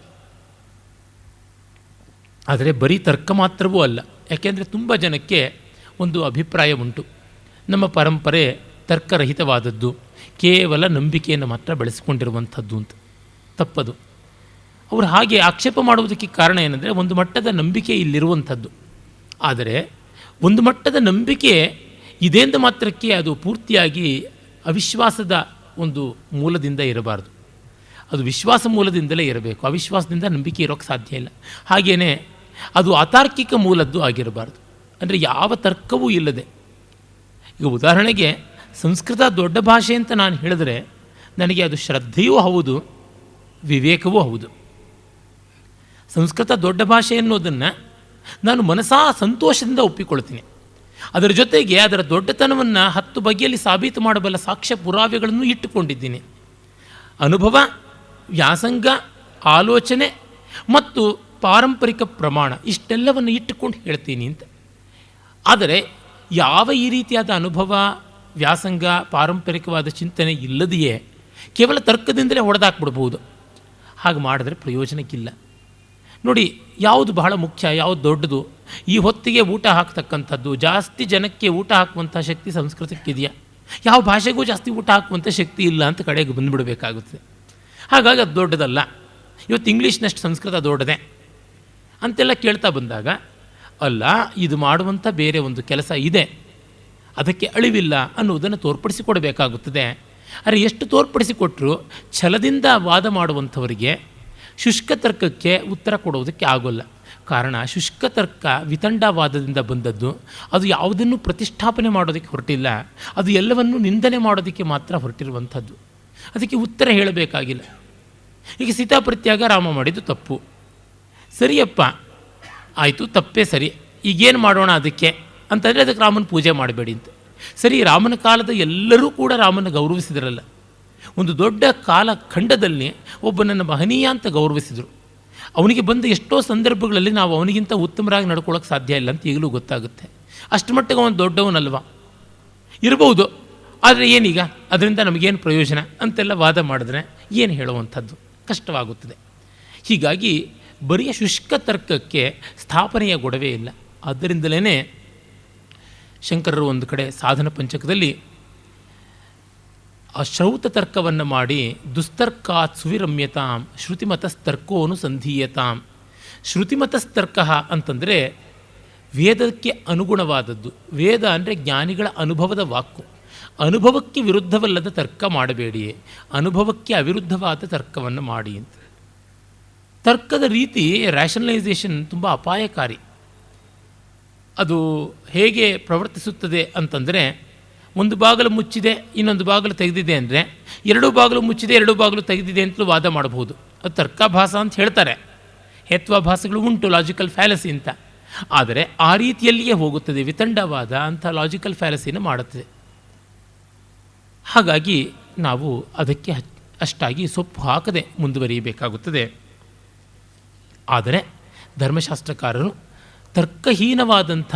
ಆದರೆ ಬರೀ ತರ್ಕ ಮಾತ್ರವೂ ಅಲ್ಲ. ಯಾಕೆಂದರೆ ತುಂಬ ಜನಕ್ಕೆ ಒಂದು ಅಭಿಪ್ರಾಯ ಉಂಟು, ನಮ್ಮ ಪರಂಪರೆ ತರ್ಕರಹಿತವಾದದ್ದು, ಕೇವಲ ನಂಬಿಕೆಯನ್ನು ಮಾತ್ರ ಬೆಳೆಸಿಕೊಂಡಿರುವಂಥದ್ದು ಅಂತ. ತಪ್ಪದು. ಅವರು ಹಾಗೆ ಆಕ್ಷೇಪ ಮಾಡುವುದಕ್ಕೆ ಕಾರಣ ಏನಂದರೆ, ಒಂದು ಮಟ್ಟದ ನಂಬಿಕೆ ಇಲ್ಲಿರುವಂಥದ್ದು. ಆದರೆ ಒಂದು ಮಟ್ಟದ ನಂಬಿಕೆ ಇದೆಂದ ಮಾತ್ರಕ್ಕೆ ಅದು ಪೂರ್ತಿಯಾಗಿ ಅವಿಶ್ವಾಸದ ಒಂದು ಮೂಲದಿಂದ ಇರಬಾರ್ದು, ಅದು ವಿಶ್ವಾಸ ಮೂಲದಿಂದಲೇ ಇರಬೇಕು. ಅವಿಶ್ವಾಸದಿಂದ ನಂಬಿಕೆ ಇರೋಕ್ಕೆ ಸಾಧ್ಯ ಇಲ್ಲ. ಹಾಗೆಯೇ ಅದು ಅತಾರ್ಕಿಕ ಮೂಲದ್ದು ಆಗಿರಬಾರ್ದು, ಅಂದರೆ ಯಾವ ತರ್ಕವೂ ಇಲ್ಲದೆ. ಈಗ ಉದಾಹರಣೆಗೆ ಸಂಸ್ಕೃತ ದೊಡ್ಡ ಭಾಷೆ ಅಂತ ನಾನು ಹೇಳಿದ್ರೆ ನನಗೆ ಅದು ಶ್ರದ್ಧೆಯೂ ಹೌದು, ವಿವೇಕವೂ ಹೌದು. ಸಂಸ್ಕೃತ ದೊಡ್ಡ ಭಾಷೆ ಎನ್ನುವುದನ್ನು ನಾನು ಮನಸಾ ಸಂತೋಷದಿಂದ ಒಪ್ಪಿಕೊಳ್ತೀನಿ. ಅದರ ಜೊತೆಗೆ ಅದರ ದೊಡ್ಡತನವನ್ನು 10 ಬಗೆಯಲ್ಲಿ ಸಾಬೀತು ಮಾಡಬಲ್ಲ ಸಾಕ್ಷ್ಯ ಪುರಾವೆಗಳನ್ನು ಇಟ್ಟುಕೊಂಡಿದ್ದೀನಿ. ಅನುಭವ, ವ್ಯಾಸಂಗ, ಆಲೋಚನೆ ಮತ್ತು ಪಾರಂಪರಿಕ ಪ್ರಮಾಣ ಇಷ್ಟೆಲ್ಲವನ್ನು ಇಟ್ಟುಕೊಂಡು ಹೇಳ್ತೀನಿ ಅಂತ. ಆದರೆ ಯಾವ ಈ ರೀತಿಯಾದ ಅನುಭವ, ವ್ಯಾಸಂಗ, ಪಾರಂಪರಿಕವಾದ ಚಿಂತನೆ ಇಲ್ಲದೆಯೇ ಕೇವಲ ತರ್ಕದಿಂದಲೇ ಹೊಡೆದಾಕ್ಬಿಡ್ಬೋದು. ಹಾಗೆ ಮಾಡಿದ್ರೆ ಪ್ರಯೋಜನಕ್ಕಿಲ್ಲ. ನೋಡಿ, ಯಾವುದು ಬಹಳ ಮುಖ್ಯ, ಯಾವುದು ದೊಡ್ಡದು, ಈ ಹೊತ್ತಿಗೆ ಊಟ ಹಾಕ್ತಕ್ಕಂಥದ್ದು, ಜಾಸ್ತಿ ಜನಕ್ಕೆ ಊಟ ಹಾಕುವಂಥ ಶಕ್ತಿ ಸಂಸ್ಕೃತಕ್ಕಿದೆಯಾ? ಯಾವ ಭಾಷೆಗೂ ಜಾಸ್ತಿ ಊಟ ಹಾಕುವಂಥ ಶಕ್ತಿ ಇಲ್ಲ ಅಂತ ಕಡೆಗೆ ಬಂದುಬಿಡಬೇಕಾಗುತ್ತೆ. ಹಾಗಾಗಿ ಅದು ದೊಡ್ಡದಲ್ಲ. ಇವತ್ತು ಇಂಗ್ಲೀಷ್ನಷ್ಟು ಸಂಸ್ಕೃತ ದೊಡ್ಡದೆ ಅಂತೆಲ್ಲ ಕೇಳ್ತಾ ಬಂದಾಗ, ಅಲ್ಲ, ಇದು ಮಾಡುವಂಥ ಬೇರೆ ಒಂದು ಕೆಲಸ ಇದೆ, ಅದಕ್ಕೆ ಅಳಿವಿಲ್ಲ ಅನ್ನುವುದನ್ನು ತೋರ್ಪಡಿಸಿಕೊಡಬೇಕಾಗುತ್ತದೆ. ಆದರೆ ಎಷ್ಟು ತೋರ್ಪಡಿಸಿಕೊಟ್ಟರೂ ಛಲದಿಂದ ವಾದ ಮಾಡುವಂಥವರಿಗೆ ಶುಷ್ಕ ತರ್ಕಕ್ಕೆ ಉತ್ತರ ಕೊಡುವುದಕ್ಕೆ ಆಗೋಲ್ಲ. ಕಾರಣ, ಶುಷ್ಕ ತರ್ಕ ವಿತಂಡವಾದದಿಂದ ಬಂದದ್ದು. ಅದು ಯಾವುದನ್ನು ಪ್ರತಿಷ್ಠಾಪನೆ ಮಾಡೋದಕ್ಕೆ ಹೊರಟಿಲ್ಲ, ಅದು ಎಲ್ಲವನ್ನೂ ನಿಂದನೆ ಮಾಡೋದಕ್ಕೆ ಮಾತ್ರ ಹೊರಟಿರುವಂಥದ್ದು. ಅದಕ್ಕೆ ಉತ್ತರ ಹೇಳಬೇಕಾಗಿಲ್ಲ. ಈಗ ಸೀತಾಪ್ರತ್ಯಾಗ ರಾಮ ಮಾಡಿದ್ದು ತಪ್ಪು, ಸರಿಯಪ್ಪ, ಆಯಿತು, ತಪ್ಪೇ ಸರಿ, ಈಗೇನು ಮಾಡೋಣ ಅದಕ್ಕೆ ಅಂತಂದರೆ ಅದಕ್ಕೆ ರಾಮನ ಪೂಜೆ ಮಾಡಬೇಡಿ ಅಂತ. ಸರಿ, ರಾಮನ ಕಾಲದ ಎಲ್ಲರೂ ಕೂಡ ರಾಮನ ಗೌರವಿಸಿದ್ರಲ್ಲ. ಒಂದು ದೊಡ್ಡ ಕಾಲಖಂಡದಲ್ಲಿ ಒಬ್ಬನನ್ನು ಮಹನೀಯ ಅಂತ ಗೌರವಿಸಿದರು. ಅವನಿಗೆ ಬಂದ ಎಷ್ಟೋ ಸಂದರ್ಭಗಳಲ್ಲಿ ನಾವು ಅವನಿಗಿಂತ ಉತ್ತಮರಾಗಿ ನಡ್ಕೊಳ್ಳೋಕ್ಕೆ ಸಾಧ್ಯ ಇಲ್ಲ ಅಂತ ಈಗಲೂ ಗೊತ್ತಾಗುತ್ತೆ. ಅಷ್ಟು ಮಟ್ಟಿಗೆ ಅವನು ದೊಡ್ಡವನಲ್ವ, ಇರ್ಬೋದು, ಆದರೆ ಏನೀಗ ಅದರಿಂದ ನಮಗೇನು ಪ್ರಯೋಜನ ಅಂತೆಲ್ಲ ವಾದ ಮಾಡಿದ್ರೆ ಏನು ಹೇಳುವಂಥದ್ದು, ಕಷ್ಟವಾಗುತ್ತದೆ. ಹೀಗಾಗಿ ಬರಿಯ ಶುಷ್ಕ ತರ್ಕಕ್ಕೆ ಸ್ಥಾಪನೆಯ ಗೊಡವೆ ಇಲ್ಲ. ಆದ್ದರಿಂದಲೇ ಶಂಕರರು ಒಂದು ಕಡೆ ಸಾಧನ ಪಂಚಕದಲ್ಲಿ ಅಶ್ರೌತ ತರ್ಕವನ್ನು ಮಾಡಿ ದುಸ್ತರ್ಕಾತ್ ಸುವಿರಮ್ಯತಾಂ ಶ್ರುತಿಮತಸ್ತರ್ಕೋನುಸಂಧೀಯತಾಂ. ಶ್ರುತಿಮತಸ್ತರ್ಕ ಅಂತಂದರೆ ವೇದಕ್ಕೆ ಅನುಗುಣವಾದದ್ದು. ವೇದ ಅಂದರೆ ಜ್ಞಾನಿಗಳ ಅನುಭವದ ವಾಕ್ಕು. ಅನುಭವಕ್ಕೆ ವಿರುದ್ಧವಲ್ಲದ ತರ್ಕ ಮಾಡಬೇಡಿಯೇ, ಅನುಭವಕ್ಕೆ ಅವಿರುದ್ಧವಾದ ತರ್ಕವನ್ನು ಮಾಡಿ ಅಂತ. ತರ್ಕದ ರೀತಿ ರ್ಯಾಷನಲೈಸೇಷನ್ ತುಂಬ ಅಪಾಯಕಾರಿ. ಅದು ಹೇಗೆ ಪ್ರವರ್ತಿಸುತ್ತದೆ ಅಂತಂದರೆ, ಒಂದು ಬಾಗಿಲು ಮುಚ್ಚಿದೆ, ಇನ್ನೊಂದು ಬಾಗಿಲು ತೆಗೆದಿದೆ ಅಂದರೆ 2 ಬಾಗಿಲು ಮುಚ್ಚಿದೆ, 2 ಬಾಗಿಲು ತೆಗೆದಿದೆ ಅಂತಲೂ ವಾದ ಮಾಡಬಹುದು. ಅದು ತರ್ಕಾಭಾಸ ಅಂತ ಹೇಳ್ತಾರೆ. ಹೇತ್ವಾಭಾಸಗಳು ಉಂಟು, ಲಾಜಿಕಲ್ ಫ್ಯಾಲಸಿ ಅಂತ. ಆದರೆ ಆ ರೀತಿಯಲ್ಲಿಯೇ ಹೋಗುತ್ತದೆ ವಿತಂಡವಾದ, ಅಂಥ ಲಾಜಿಕಲ್ ಫ್ಯಾಲಸಿನ ಮಾಡುತ್ತದೆ. ಹಾಗಾಗಿ ನಾವು ಅದಕ್ಕೆ ಅಷ್ಟಾಗಿ ಸೊಪ್ಪು ಹಾಕದೆ ಮುಂದುವರಿಯಬೇಕಾಗುತ್ತದೆ. ಆದರೆ ಧರ್ಮಶಾಸ್ತ್ರಕಾರರು ತರ್ಕಹೀನವಾದಂಥ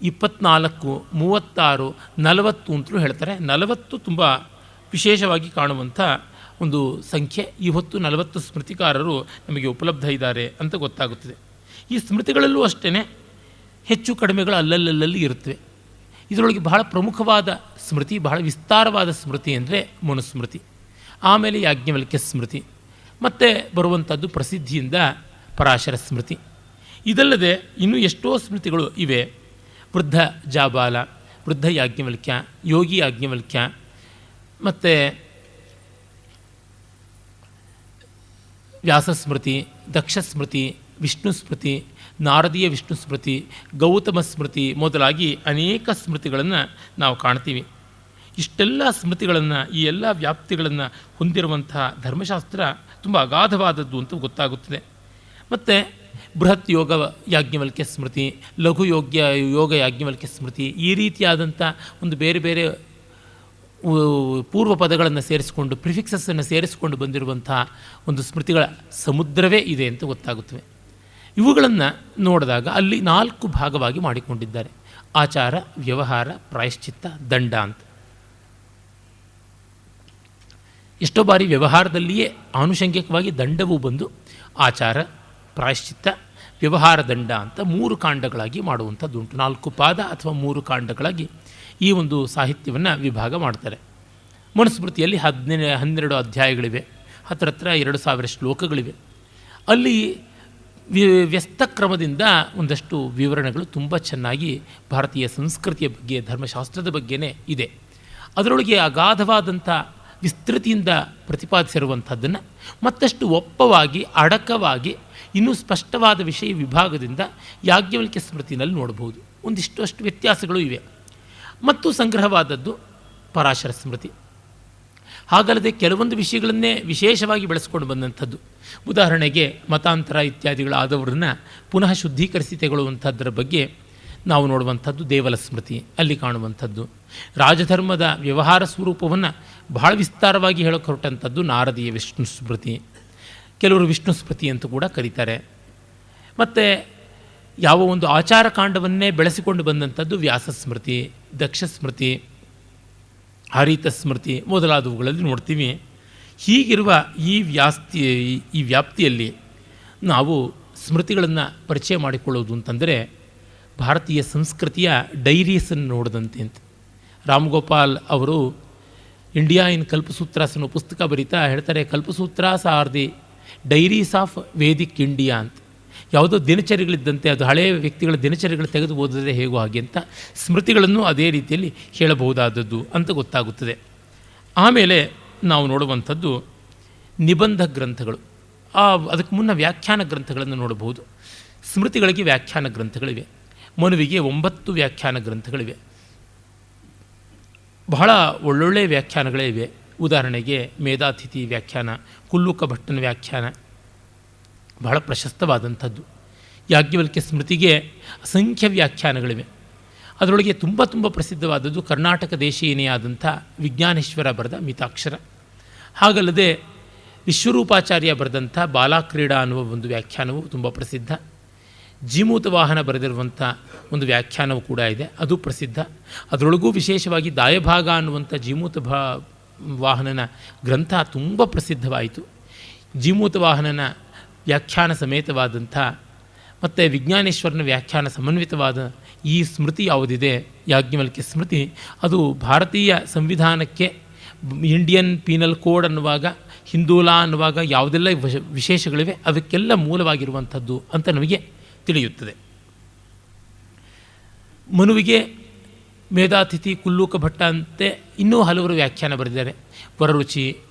24, 36, 40 ಅಂತಲೂ ಹೇಳ್ತಾರೆ. 40 ತುಂಬ ವಿಶೇಷವಾಗಿ ಕಾಣುವಂಥ ಒಂದು ಸಂಖ್ಯೆ. ಈ ಹೊತ್ತು 40 ಸ್ಮೃತಿಕಾರರು ನಮಗೆ ಉಪಲಬ್ಧ ಇದ್ದಾರೆ ಅಂತ ಗೊತ್ತಾಗುತ್ತದೆ. ಈ ಸ್ಮೃತಿಗಳಲ್ಲೂ ಅಷ್ಟೇ ಹೆಚ್ಚು ಕಡಿಮೆಗಳು ಅಲ್ಲಲ್ಲಿ ಇರುತ್ತವೆ. ಇದರೊಳಗೆ ಬಹಳ ಪ್ರಮುಖವಾದ ಸ್ಮೃತಿ, ಬಹಳ ವಿಸ್ತಾರವಾದ ಸ್ಮೃತಿ ಅಂದರೆ ಮನುಸ್ಮೃತಿ, ಆಮೇಲೆ ಯಾಜ್ಞವಲ್ಕ್ಯ ಸ್ಮೃತಿ, ಮತ್ತು ಬರುವಂಥದ್ದು ಪ್ರಸಿದ್ಧಿಯಿಂದ ಪರಾಶರ ಸ್ಮೃತಿ. ಇದಲ್ಲದೆ ಇನ್ನೂ ಎಷ್ಟೋ ಸ್ಮೃತಿಗಳು ಇವೆ. ವೃದ್ಧ ಜಾಬಾಲ, ವೃದ್ಧ ಯಾಜ್ಞವಲ್ಕ್ಯ, ಯೋಗಿ ಯಾಜ್ಞವಲ್ಕ್ಯ, ಮತ್ತು ವ್ಯಾಸಸ್ಮೃತಿ, ದಕ್ಷಸ್ಮೃತಿ, ವಿಷ್ಣು ಸ್ಮೃತಿ, ನಾರದೀಯ ವಿಷ್ಣು ಸ್ಮೃತಿ, ಗೌತಮ ಸ್ಮೃತಿ ಮೊದಲಾಗಿ ಅನೇಕ ಸ್ಮೃತಿಗಳನ್ನು ನಾವು ಕಾಣ್ತೀವಿ. ಇಷ್ಟೆಲ್ಲ ಸ್ಮೃತಿಗಳನ್ನು, ಈ ಎಲ್ಲ ವ್ಯಾಪ್ತಿಗಳನ್ನು ಹೊಂದಿರುವಂಥ ಧರ್ಮಶಾಸ್ತ್ರ ತುಂಬ ಅಗಾಧವಾದದ್ದು ಅಂತ ಗೊತ್ತಾಗುತ್ತದೆ. ಮತ್ತು ಬೃಹತ್ ಯೋಗ ಯಾಜ್ಞವಲ್ಕ್ಯ ಸ್ಮೃತಿ, ಲಘು ಯೋಗ ಯಾಜ್ಞವಲ್ಕ್ಯ ಸ್ಮೃತಿ, ಈ ರೀತಿಯಾದಂಥ ಒಂದು ಬೇರೆ ಬೇರೆ ಪೂರ್ವ ಪದಗಳನ್ನು ಸೇರಿಸಿಕೊಂಡು, ಪ್ರಿಫಿಕ್ಸಸ್ಸನ್ನು ಸೇರಿಸಿಕೊಂಡು ಬಂದಿರುವಂಥ ಒಂದು ಸ್ಮೃತಿಗಳ ಸಮುದ್ರವೇ ಇದೆ ಅಂತ ಗೊತ್ತಾಗುತ್ತವೆ. ಇವುಗಳನ್ನು ನೋಡಿದಾಗ ಅಲ್ಲಿ 4 ಭಾಗವಾಗಿ ಮಾಡಿಕೊಂಡಿದ್ದಾರೆ: ಆಚಾರ, ವ್ಯವಹಾರ, ಪ್ರಾಯಶ್ಚಿತ್ತ, ದಂಡ ಅಂತ. ಎಷ್ಟೋ ಬಾರಿ ವ್ಯವಹಾರದಲ್ಲಿಯೇ ಆನುಷಂಗಿಕವಾಗಿ ದಂಡವೂ ಬಂದು ಆಚಾರ, ಪ್ರಾಯಶ್ಚಿತ್ತ, ವ್ಯವಹಾರ, ದಂಡ ಅಂತ 3 ಕಾಂಡಗಳಾಗಿ ಮಾಡುವಂಥದ್ದುಂಟು. 4 ಪಾದ ಅಥವಾ 3 ಕಾಂಡಗಳಾಗಿ ಈ ಒಂದು ಸಾಹಿತ್ಯವನ್ನು ವಿಭಾಗ ಮಾಡ್ತಾರೆ. ಮನುಸ್ಮೃತಿಯಲ್ಲಿ 12 ಅಧ್ಯಾಯಗಳಿವೆ, ಹತ್ರ 2000 ಶ್ಲೋಕಗಳಿವೆ. ಅಲ್ಲಿ ವ್ಯಸ್ತ ಕ್ರಮದಿಂದ ಒಂದಷ್ಟು ವಿವರಣೆಗಳು ತುಂಬ ಚೆನ್ನಾಗಿ ಭಾರತೀಯ ಸಂಸ್ಕೃತಿಯ ಬಗ್ಗೆ, ಧರ್ಮಶಾಸ್ತ್ರದ ಬಗ್ಗೆನೇ ಇದೆ. ಅದರೊಳಗೆ ಅಗಾಧವಾದಂಥ ವಿಸ್ತೃತಿಯಿಂದ ಪ್ರತಿಪಾದಿಸಿರುವಂಥದ್ದನ್ನು ಮತ್ತಷ್ಟು ಒಪ್ಪವಾಗಿ, ಅಡಕವಾಗಿ, ಇನ್ನೂ ಸ್ಪಷ್ಟವಾದ ವಿಷಯ ವಿಭಾಗದಿಂದ ಯಾಜ್ಞವಲ್ಕ್ಯ ಸ್ಮೃತಿನಲ್ಲಿ ನೋಡಬಹುದು. ಅಷ್ಟು ವ್ಯತ್ಯಾಸಗಳು ಇವೆ. ಮತ್ತು ಸಂಗ್ರಹವಾದದ್ದು ಪರಾಶರ ಸ್ಮೃತಿ. ಹಾಗಲ್ಲದೆ ಕೆಲವೊಂದು ವಿಷಯಗಳನ್ನೇ ವಿಶೇಷವಾಗಿ ಬೆಳೆಸ್ಕೊಂಡು ಬಂದಂಥದ್ದು. ಉದಾಹರಣೆಗೆ ಮತಾಂತರ ಇತ್ಯಾದಿಗಳಾದವರನ್ನು ಪುನಃ ಶುದ್ಧೀಕರಿಸಿ ತೆಗೊಳ್ಳುವಂಥದ್ದರ ಬಗ್ಗೆ ನಾವು ನೋಡುವಂಥದ್ದು ದೇವಲ ಸ್ಮೃತಿ. ಅಲ್ಲಿ ಕಾಣುವಂಥದ್ದು ರಾಜಧರ್ಮದ ವ್ಯವಹಾರ ಸ್ವರೂಪವನ್ನು ಬಹಳ ವಿಸ್ತಾರವಾಗಿ ಹೇಳೋಕೆ ಹೊರಟಂಥದ್ದು ನಾರದೀಯ ವಿಷ್ಣು ಸ್ಮೃತಿ. ಕೆಲವರು ವಿಷ್ಣು ಸ್ಮೃತಿ ಅಂತ ಕೂಡ ಕರೀತಾರೆ. ಮತ್ತು ಯಾವ ಒಂದು ಆಚಾರ ಕಾಂಡವನ್ನೇ ಬೆಳೆಸಿಕೊಂಡು ಬಂದಂಥದ್ದು ವ್ಯಾಸ ಸ್ಮೃತಿ, ದಕ್ಷ ಸ್ಮೃತಿ, ಹರಿತ ಸ್ಮೃತಿ ಮೊದಲಾದವುಗಳಲ್ಲಿ ನೋಡ್ತೀವಿ. ಹೀಗಿರುವ ಈ ವ್ಯಾಪ್ತಿಯಲ್ಲಿ ನಾವು ಸ್ಮೃತಿಗಳನ್ನು ಪರಿಚಯ ಮಾಡಿಕೊಳ್ಳೋದು ಅಂತಂದರೆ ಭಾರತೀಯ ಸಂಸ್ಕೃತಿಯ ಡೈರೀಸನ್ನು ನೋಡಿದಂತೆ ಅಂತ. ರಾಮ್ಗೋಪಾಲ್ ಅವರು ಇಂಡಿಯಾ ಇನ್ ಕಲ್ಪಸೂತ್ರಾಸ್ ಅನ್ನೋ ಪುಸ್ತಕ ಬರೀತಾ ಹೇಳ್ತಾರೆ, Kalpasutras are the diaries of Vedic India ಅಂತ. ಯಾವುದೋ ದಿನಚರಿಗಳಿದ್ದಂತೆ, ಅದು ಹಳೆಯ ವ್ಯಕ್ತಿಗಳ ದಿನಚರಿಗಳು ತೆಗೆದು ಓದಿದ್ರೆ ಹೇಗೋ ಹಾಗೆ ಅಂತ ಸ್ಮೃತಿಗಳನ್ನು ಅದೇ ರೀತಿಯಲ್ಲಿ ಹೇಳಬಹುದಾದದ್ದು ಅಂತ ಗೊತ್ತಾಗುತ್ತದೆ. ಆಮೇಲೆ ನಾವು ನೋಡುವಂಥದ್ದು ನಿಬಂಧ ಗ್ರಂಥಗಳು. ಅದಕ್ಕೆ ಮುನ್ನ ವ್ಯಾಖ್ಯಾನ ಗ್ರಂಥಗಳನ್ನು ನೋಡಬಹುದು. ಸ್ಮೃತಿಗಳಿಗೆ ವ್ಯಾಖ್ಯಾನ ಗ್ರಂಥಗಳಿವೆ. ಮನುವಿಗೆ 9 ವ್ಯಾಖ್ಯಾನ ಗ್ರಂಥಗಳಿವೆ. ಬಹಳ ಒಳ್ಳೊಳ್ಳೆಯ ವ್ಯಾಖ್ಯಾನಗಳೇ ಇವೆ. ಉದಾಹರಣೆಗೆ ಮೇಧಾತಿಥಿ ವ್ಯಾಖ್ಯಾನ, ಕುಲ್ಲುಕ ಭಟ್ಟನ ವ್ಯಾಖ್ಯಾನ ಬಹಳ ಪ್ರಶಸ್ತವಾದಂಥದ್ದು. ಯಾಜ್ಞವಲ್ಕ್ಯ ಸ್ಮೃತಿಗೆ ಅಸಂಖ್ಯ ವ್ಯಾಖ್ಯಾನಗಳಿವೆ. ಅದರೊಳಗೆ ತುಂಬ ಪ್ರಸಿದ್ಧವಾದದ್ದು ಕರ್ನಾಟಕ ದೇಶೀಯನೆಯಾದಂಥ ವಿಜ್ಞಾನೇಶ್ವರ ಬರೆದ ಮಿತಾಕ್ಷರ. ಹಾಗಲ್ಲದೆ ವಿಶ್ವರೂಪಾಚಾರ್ಯ ಬರೆದಂಥ ಬಾಲಾಕ್ರೀಡಾ ಅನ್ನುವ ಒಂದು ವ್ಯಾಖ್ಯಾನವು ತುಂಬ ಪ್ರಸಿದ್ಧ. ಜೀಮೂತ ವಾಹನ ಬರೆದಿರುವಂಥ ಒಂದು ವ್ಯಾಖ್ಯಾನವೂ ಕೂಡ ಇದೆ, ಅದು ಪ್ರಸಿದ್ಧ. ಅದರೊಳಗೂ ವಿಶೇಷವಾಗಿ ದಾಯಭಾಗ ಅನ್ನುವಂಥ ಜೀಮೂತ ವಾಹನನ ಗ್ರಂಥ ತುಂಬ ಪ್ರಸಿದ್ಧವಾಯಿತು. ಜೀಮೂತ ವಾಹನನ ವ್ಯಾಖ್ಯಾನ ಸಮೇತವಾದಂಥ ಮತ್ತು ವಿಜ್ಞಾನೇಶ್ವರನ ವ್ಯಾಖ್ಯಾನ ಸಮನ್ವಿತವಾದ ಈ ಸ್ಮೃತಿ ಯಾವುದಿದೆ, ಯಾಜ್ಞವಲ್ಕ್ಯ ಸ್ಮೃತಿ, ಅದು ಭಾರತೀಯ ಸಂವಿಧಾನಕ್ಕೆ ಇಂಡಿಯನ್ ಪೀನಲ್ ಕೋಡ್ ಅನ್ನುವಾಗ, ಹಿಂದೂ ಲಾ ಅನ್ನುವಾಗ ಯಾವುದೆಲ್ಲ ವಿಶೇಷಗಳಿವೆ ಅದಕ್ಕೆಲ್ಲ ಮೂಲವಾಗಿರುವಂಥದ್ದು ಅಂತ ನಮಗೆ ತಿಳಿಯುತ್ತದೆ. ಮನುವಿಗೆ ಮೇಧಾತಿಥಿ, ಕುಲ್ಲೂಕ ಭಟ್ಟ ಅಂತೆ ಇನ್ನೂ ಹಲವರು ವ್ಯಾಖ್ಯಾನ ಬರೆದಿದ್ದಾರೆ. ವರರುಚಿ,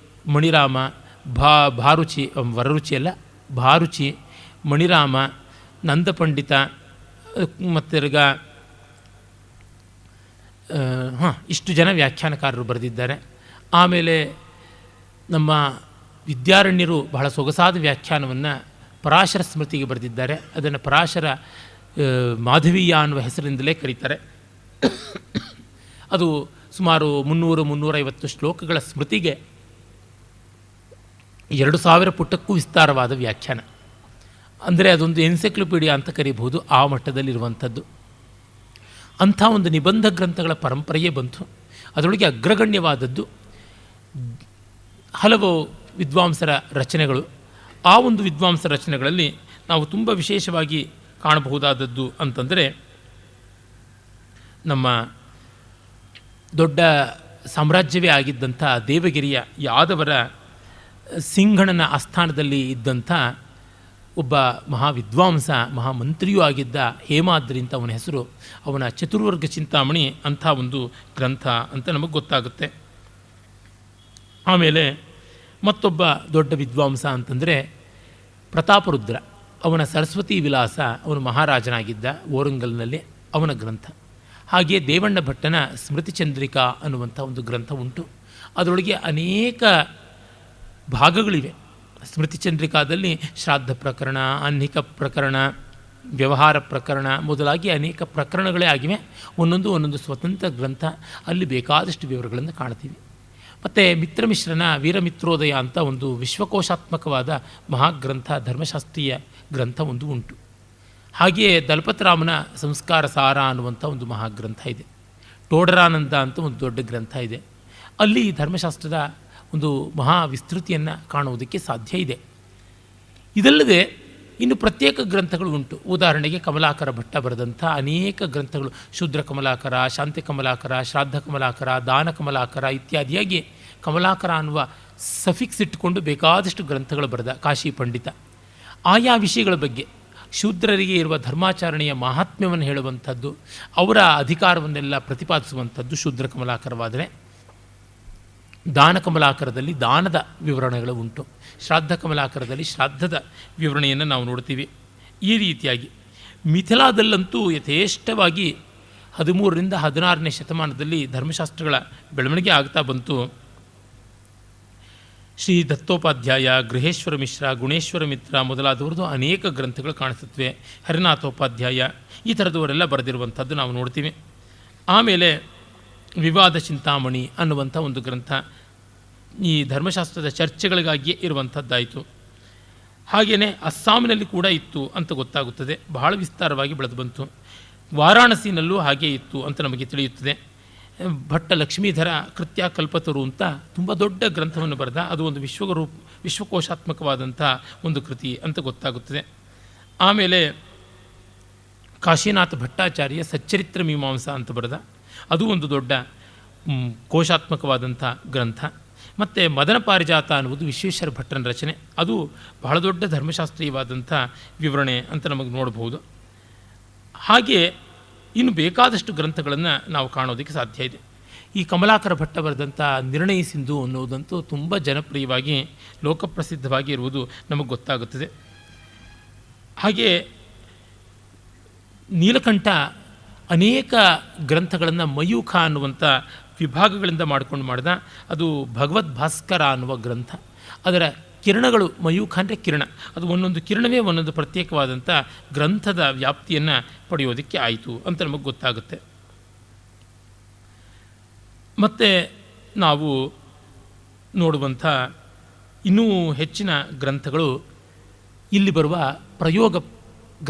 ಮಣಿರಾಮ, ಭಾರುಚಿ, ವರರುಚಿ ಅಲ್ಲ ಭಾರುಚಿ, ಮಣಿರಾಮ, ನಂದಪಂಡಿತ, ಮತ್ತಿರ್ಗ ಇಷ್ಟು ಜನ ವ್ಯಾಖ್ಯಾನಕಾರರು ಬರೆದಿದ್ದಾರೆ. ಆಮೇಲೆ ನಮ್ಮ ವಿದ್ಯಾರಣ್ಯರು ಬಹಳ ಸೊಗಸಾದ ವ್ಯಾಖ್ಯಾನವನ್ನು ಪರಾಶರ ಸ್ಮೃತಿಗೆ ಬರೆದಿದ್ದಾರೆ. ಅದನ್ನು ಪರಾಶರ ಮಾಧವೀಯ ಅನ್ನುವ ಹೆಸರಿನಿಂದಲೇ ಕರೀತಾರೆ. ಅದು ಸುಮಾರು 300-350 ಶ್ಲೋಕಗಳ ಸ್ಮೃತಿಗೆ 2000 ಪುಟಕ್ಕೂ ವಿಸ್ತಾರವಾದ ವ್ಯಾಖ್ಯಾನ. ಅಂದರೆ ಅದೊಂದು ಎನ್ಸೈಕ್ಲೋಪೀಡಿಯಾ ಅಂತ ಕರೀಬಹುದು, ಆ ಮಟ್ಟದಲ್ಲಿರುವಂಥದ್ದು. ಅಂಥ ಒಂದು ನಿಬಂಧ ಗ್ರಂಥಗಳ ಪರಂಪರೆಯೇ ಬಂತು. ಅದರೊಳಗೆ ಅಗ್ರಗಣ್ಯವಾದದ್ದು ಹಲವು ವಿದ್ವಾಂಸರ ರಚನೆಗಳು. ಆ ಒಂದು ವಿದ್ವಾಂಸರ ರಚನೆಗಳಲ್ಲಿ ನಾವು ತುಂಬ ವಿಶೇಷವಾಗಿ ಕಾಣಬಹುದಾದದ್ದು ಅಂತಂದರೆ, ನಮ್ಮ ದೊಡ್ಡ ಸಾಮ್ರಾಜ್ಯವೇ ಆಗಿದ್ದಂಥ ದೇವಗಿರಿಯ ಯಾದವರ ಸಿಂಘಣನ ಆಸ್ಥಾನದಲ್ಲಿ ಇದ್ದಂಥ ಒಬ್ಬ ಮಹಾವಿದ್ವಾಂಸ, ಮಹಾಮಂತ್ರಿಯೂ ಆಗಿದ್ದ ಹೇಮಾದ್ರಿ ಅಂತ ಅವನ ಹೆಸರು. ಅವನ ಚತುರ್ವರ್ಗ ಚಿಂತಾಮಣಿ ಅಂಥ ಒಂದು ಗ್ರಂಥ ಅಂತ ನಮಗೆ ಗೊತ್ತಾಗುತ್ತೆ. ಆಮೇಲೆ ಮತ್ತೊಬ್ಬ ದೊಡ್ಡ ವಿದ್ವಾಂಸ ಅಂತಂದರೆ ಪ್ರತಾಪರುದ್ರ. ಅವನ ಸರಸ್ವತಿ ವಿಲಾಸ, ಅವನು ಮಹಾರಾಜನಾಗಿದ್ದ ಓರಂಗಲ್ನಲ್ಲಿ, ಅವನ ಗ್ರಂಥ. ಹಾಗೆಯೇ ದೇವಣ್ಣ ಭಟ್ಟನ ಸ್ಮೃತಿ ಚಂದ್ರಿಕಾ ಅನ್ನುವಂಥ ಒಂದು ಗ್ರಂಥ ಉಂಟು. ಅದರೊಳಗೆ ಅನೇಕ ಭಾಗಗಳಿವೆ. ಸ್ಮೃತಿ ಚಂದ್ರಿಕಾದಲ್ಲಿ ಶ್ರಾದ್ದ ಪ್ರಕರಣ, ಆಹ್ನಿಕ ಪ್ರಕರಣ, ವ್ಯವಹಾರ ಪ್ರಕರಣ ಮೊದಲಾಗಿ ಅನೇಕ ಪ್ರಕರಣಗಳೇ ಆಗಿವೆ. ಒಂದೊಂದು ಸ್ವತಂತ್ರ ಗ್ರಂಥ. ಅಲ್ಲಿ ಬೇಕಾದಷ್ಟು ವಿವರಗಳನ್ನು ಕಾಣ್ತೀವಿ. ಮತ್ತು ಮಿತ್ರಮಿಶ್ರನ ವೀರಮಿತ್ರೋದಯ ಅಂತ ಒಂದು ವಿಶ್ವಕೋಶಾತ್ಮಕವಾದ ಮಹಾಗ್ರಂಥ, ಧರ್ಮಶಾಸ್ತ್ರೀಯ ಗ್ರಂಥ ಒಂದು ಉಂಟು. ಹಾಗೆಯೇ ದಲಪತರಾಮನ ಸಂಸ್ಕಾರ ಸಾರ ಅನ್ನುವಂಥ ಒಂದು ಮಹಾಗ್ರಂಥ ಇದೆ. ಟೋಡರಾನಂದ ಅಂತ ಒಂದು ದೊಡ್ಡ ಗ್ರಂಥ ಇದೆ. ಅಲ್ಲಿ ಧರ್ಮಶಾಸ್ತ್ರದ ಒಂದು ಮಹಾ ವಿಸ್ತೃತಿಯನ್ನು ಕಾಣುವುದಕ್ಕೆ ಸಾಧ್ಯ ಇದೆ. ಇದಲ್ಲದೆ ಇನ್ನು ಪ್ರತ್ಯೇಕ ಗ್ರಂಥಗಳು ಉಂಟು. ಉದಾಹರಣೆಗೆ ಕಮಲಾಕರ ಭಟ್ಟ ಬರೆದಂಥ ಅನೇಕ ಗ್ರಂಥಗಳು, ಶೂದ್ರ ಕಮಲಾಕರ, ಶಾಂತಿ ಕಮಲಾಕರ, ಶ್ರಾದ್ದ ಕಮಲಾಕರ, ದಾನ ಕಮಲಾಕರ ಇತ್ಯಾದಿಯಾಗಿ ಕಮಲಾಕರ ಅನ್ನುವ ಸಫಿಕ್ಸ್ ಇಟ್ಟುಕೊಂಡು ಬೇಕಾದಷ್ಟು ಗ್ರಂಥಗಳು ಬರೆದ ಕಾಶಿ ಪಂಡಿತ. ಆಯಾ ವಿಷಯಗಳ ಬಗ್ಗೆ ಶೂದ್ರರಿಗೆ ಇರುವ ಧರ್ಮಾಚರಣೆಯ ಮಹಾತ್ಮ್ಯವನ್ನು ಹೇಳುವಂಥದ್ದು, ಅವರ ಅಧಿಕಾರವನ್ನೆಲ್ಲ ಪ್ರತಿಪಾದಿಸುವಂಥದ್ದು ಶೂದ್ರ ಕಮಲಾಕರವಾದರೆ, ದಾನ ಕಮಲಾಕರದಲ್ಲಿ ದಾನದ ವಿವರಣೆಗಳು ಉಂಟು, ಶ್ರಾದ್ದ ಕಮಲಾಕರದಲ್ಲಿ ಶ್ರಾದ್ದದ ವಿವರಣೆಯನ್ನು ನಾವು ನೋಡ್ತೀವಿ. ಈ ರೀತಿಯಾಗಿ ಮಿಥಿಲಾದಲ್ಲಂತೂ ಯಥೇಷ್ಟವಾಗಿ 13ರಿಂದ 16ನೇ ಶತಮಾನದಲ್ಲಿ ಧರ್ಮಶಾಸ್ತ್ರಗಳ ಬೆಳವಣಿಗೆ ಆಗ್ತಾ ಬಂತು. ಶ್ರೀ ದತ್ತೋಪಾಧ್ಯಾಯ, ಗೃಹೇಶ್ವರ ಮಿಶ್ರ, ಗುಣೇಶ್ವರ ಮಿತ್ರ ಮೊದಲಾದವ್ರದ್ದು ಅನೇಕ ಗ್ರಂಥಗಳು ಕಾಣಿಸುತ್ತವೆ. ಹರಿನಾಥೋಪಾಧ್ಯಾಯ ಈ ಥರದವರೆಲ್ಲ ಬರೆದಿರುವಂಥದ್ದು ನಾವು ನೋಡ್ತೀವಿ. ಆಮೇಲೆ ವಿವಾದ ಚಿಂತಾಮಣಿ ಅನ್ನುವಂಥ ಒಂದು ಗ್ರಂಥ ಈ ಧರ್ಮಶಾಸ್ತ್ರದ ಚರ್ಚೆಗಳಿಗಾಗಿಯೇ ಇರುವಂಥದ್ದಾಯಿತು. ಹಾಗೆಯೇ ಅಸ್ಸಾಮಿನಲ್ಲಿ ಕೂಡ ಇತ್ತು ಅಂತ ಗೊತ್ತಾಗುತ್ತದೆ. ಬಹಳ ವಿಸ್ತಾರವಾಗಿ ಬೆಳೆದು ಬಂತು. ವಾರಾಣಸಿನಲ್ಲೂ ಹಾಗೇ ಇತ್ತು ಅಂತ ನಮಗೆ ತಿಳಿಯುತ್ತದೆ. ಭಟ್ಟ ಲಕ್ಷ್ಮೀಧರ ಕೃತ್ಯ ಕಲ್ಪತರು ಅಂತ ತುಂಬ ದೊಡ್ಡ ಗ್ರಂಥವನ್ನು ಬರೆದ. ಅದು ಒಂದು ವಿಶ್ವಕೋಶಾತ್ಮಕವಾದಂಥ ಒಂದು ಕೃತಿ ಅಂತ ಗೊತ್ತಾಗುತ್ತದೆ. ಆಮೇಲೆ ಕಾಶಿನಾಥ ಭಟ್ಟಾಚಾರ್ಯ ಸಚ್ಚರಿತ್ರ ಮೀಮಾಂಸಾ ಅಂತ ಬರೆದ. ಅದು ಒಂದು ದೊಡ್ಡ ಕೋಶಾತ್ಮಕವಾದಂಥ ಗ್ರಂಥ. ಮತ್ತು ಮದನ ಪಾರಿಜಾತ ಅನ್ನುವುದು ವಿಶ್ವೇಶ್ವರ ಭಟ್ಟನ ರಚನೆ. ಅದು ಬಹಳ ದೊಡ್ಡ ಧರ್ಮಶಾಸ್ತ್ರೀಯವಾದಂಥ ವಿವರಣೆ ಅಂತ ನಮಗೆ ನೋಡಬಹುದು. ಹಾಗೆ ಇನ್ನು ಬೇಕಾದಷ್ಟು ಗ್ರಂಥಗಳನ್ನು ನಾವು ಕಾಣೋದಕ್ಕೆ ಸಾಧ್ಯ ಇದೆ. ಈ ಕಮಲಾಕರ ಭಟ್ಟ ಬರೆದಂಥ ನಿರ್ಣಯ ಸಿಂಧು ಅನ್ನೋದಂತೂ ತುಂಬ ಜನಪ್ರಿಯವಾಗಿ ಲೋಕಪ್ರಸಿದ್ಧವಾಗಿ ಇರುವುದು ನಮಗೆ ಗೊತ್ತಾಗುತ್ತದೆ. ಹಾಗೆ ನೀಲಕಂಠ ಅನೇಕ ಗ್ರಂಥಗಳನ್ನು ಮಯೂಖ ಅನ್ನುವಂಥ ವಿಭಾಗಗಳಿಂದ ಮಾಡಿಕೊಂಡು ಮಾಡಿದ. ಅದು ಭಗವದ್ ಭಾಸ್ಕರ ಅನ್ನುವ ಗ್ರಂಥ. ಅದರ ಕಿರಣಗಳು, ಮಯೂಖ ಅಂದರೆ ಕಿರಣ, ಅದು ಒಂದೊಂದು ಕಿರಣವೇ ಒಂದೊಂದು ಪ್ರತ್ಯೇಕವಾದಂಥ ಗ್ರಂಥದ ವ್ಯಾಪ್ತಿಯನ್ನು ಪಡೆಯೋದಕ್ಕೆ ಆಯಿತು ಅಂತ ನಮಗೆ ಗೊತ್ತಾಗುತ್ತೆ. ಮತ್ತು ನಾವು ನೋಡುವಂಥ ಇನ್ನೂ ಹೆಚ್ಚಿನ ಗ್ರಂಥಗಳು ಇಲ್ಲಿ ಬರುವ ಪ್ರಯೋಗ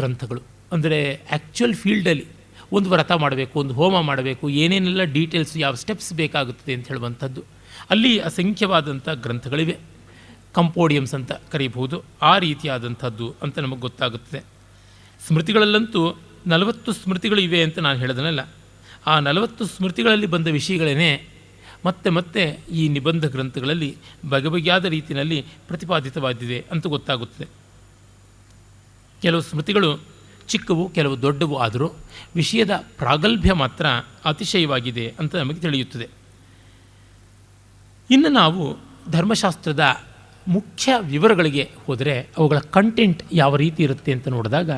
ಗ್ರಂಥಗಳು. ಅಂದರೆ ಆ್ಯಕ್ಚುಯಲ್ ಫೀಲ್ಡಲ್ಲಿ ಒಂದು ವ್ರತ ಮಾಡಬೇಕು, ಒಂದು ಹೋಮ ಮಾಡಬೇಕು, ಏನೇನೆಲ್ಲ ಡೀಟೇಲ್ಸ್, ಯಾವ ಸ್ಟೆಪ್ಸ್ ಬೇಕಾಗುತ್ತದೆ ಅಂತ ಹೇಳುವಂಥದ್ದು ಅಲ್ಲಿ ಅಸಂಖ್ಯವಾದಂಥ ಗ್ರಂಥಗಳಿವೆ. ಕಂಪೋಡಿಯಮ್ಸ್ ಅಂತ ಕರೀಬಹುದು. ಆ ರೀತಿಯಾದಂಥದ್ದು ಅಂತ ನಮಗೆ ಗೊತ್ತಾಗುತ್ತದೆ. ಸ್ಮೃತಿಗಳಲ್ಲಂತೂ 40 ಸ್ಮೃತಿಗಳು ಇವೆ ಅಂತ ನಾನು ಹೇಳಿದನಲ್ಲ, ಆ 40 ಸ್ಮೃತಿಗಳಲ್ಲಿ ಬಂದ ವಿಷಯಗಳೇ ಮತ್ತೆ ಈ ನಿಬಂಧ ಗ್ರಂಥಗಳಲ್ಲಿ ಬಗೆಬಗೆಯಾದ ರೀತಿಯಲ್ಲಿ ಪ್ರತಿಪಾದಿತವಾದಿದೆ ಅಂತ ಗೊತ್ತಾಗುತ್ತದೆ. ಕೆಲವು ಸ್ಮೃತಿಗಳು ಚಿಕ್ಕವು, ಕೆಲವು ದೊಡ್ಡವು, ಆದರೂ ವಿಷಯದ ಪ್ರಾಗಲ್ಭ್ಯ ಮಾತ್ರ ಅತಿಶಯವಾಗಿದೆ ಅಂತ ನಮಗೆ ತಿಳಿಯುತ್ತದೆ. ಇನ್ನು ನಾವು ಧರ್ಮಶಾಸ್ತ್ರದ ಮುಖ್ಯ ವಿವರಗಳಿಗೆ ಹೋದರೆ ಅವುಗಳ ಕಂಟೆಂಟ್ ಯಾವ ರೀತಿ ಇರುತ್ತೆ ಅಂತ ನೋಡಿದಾಗ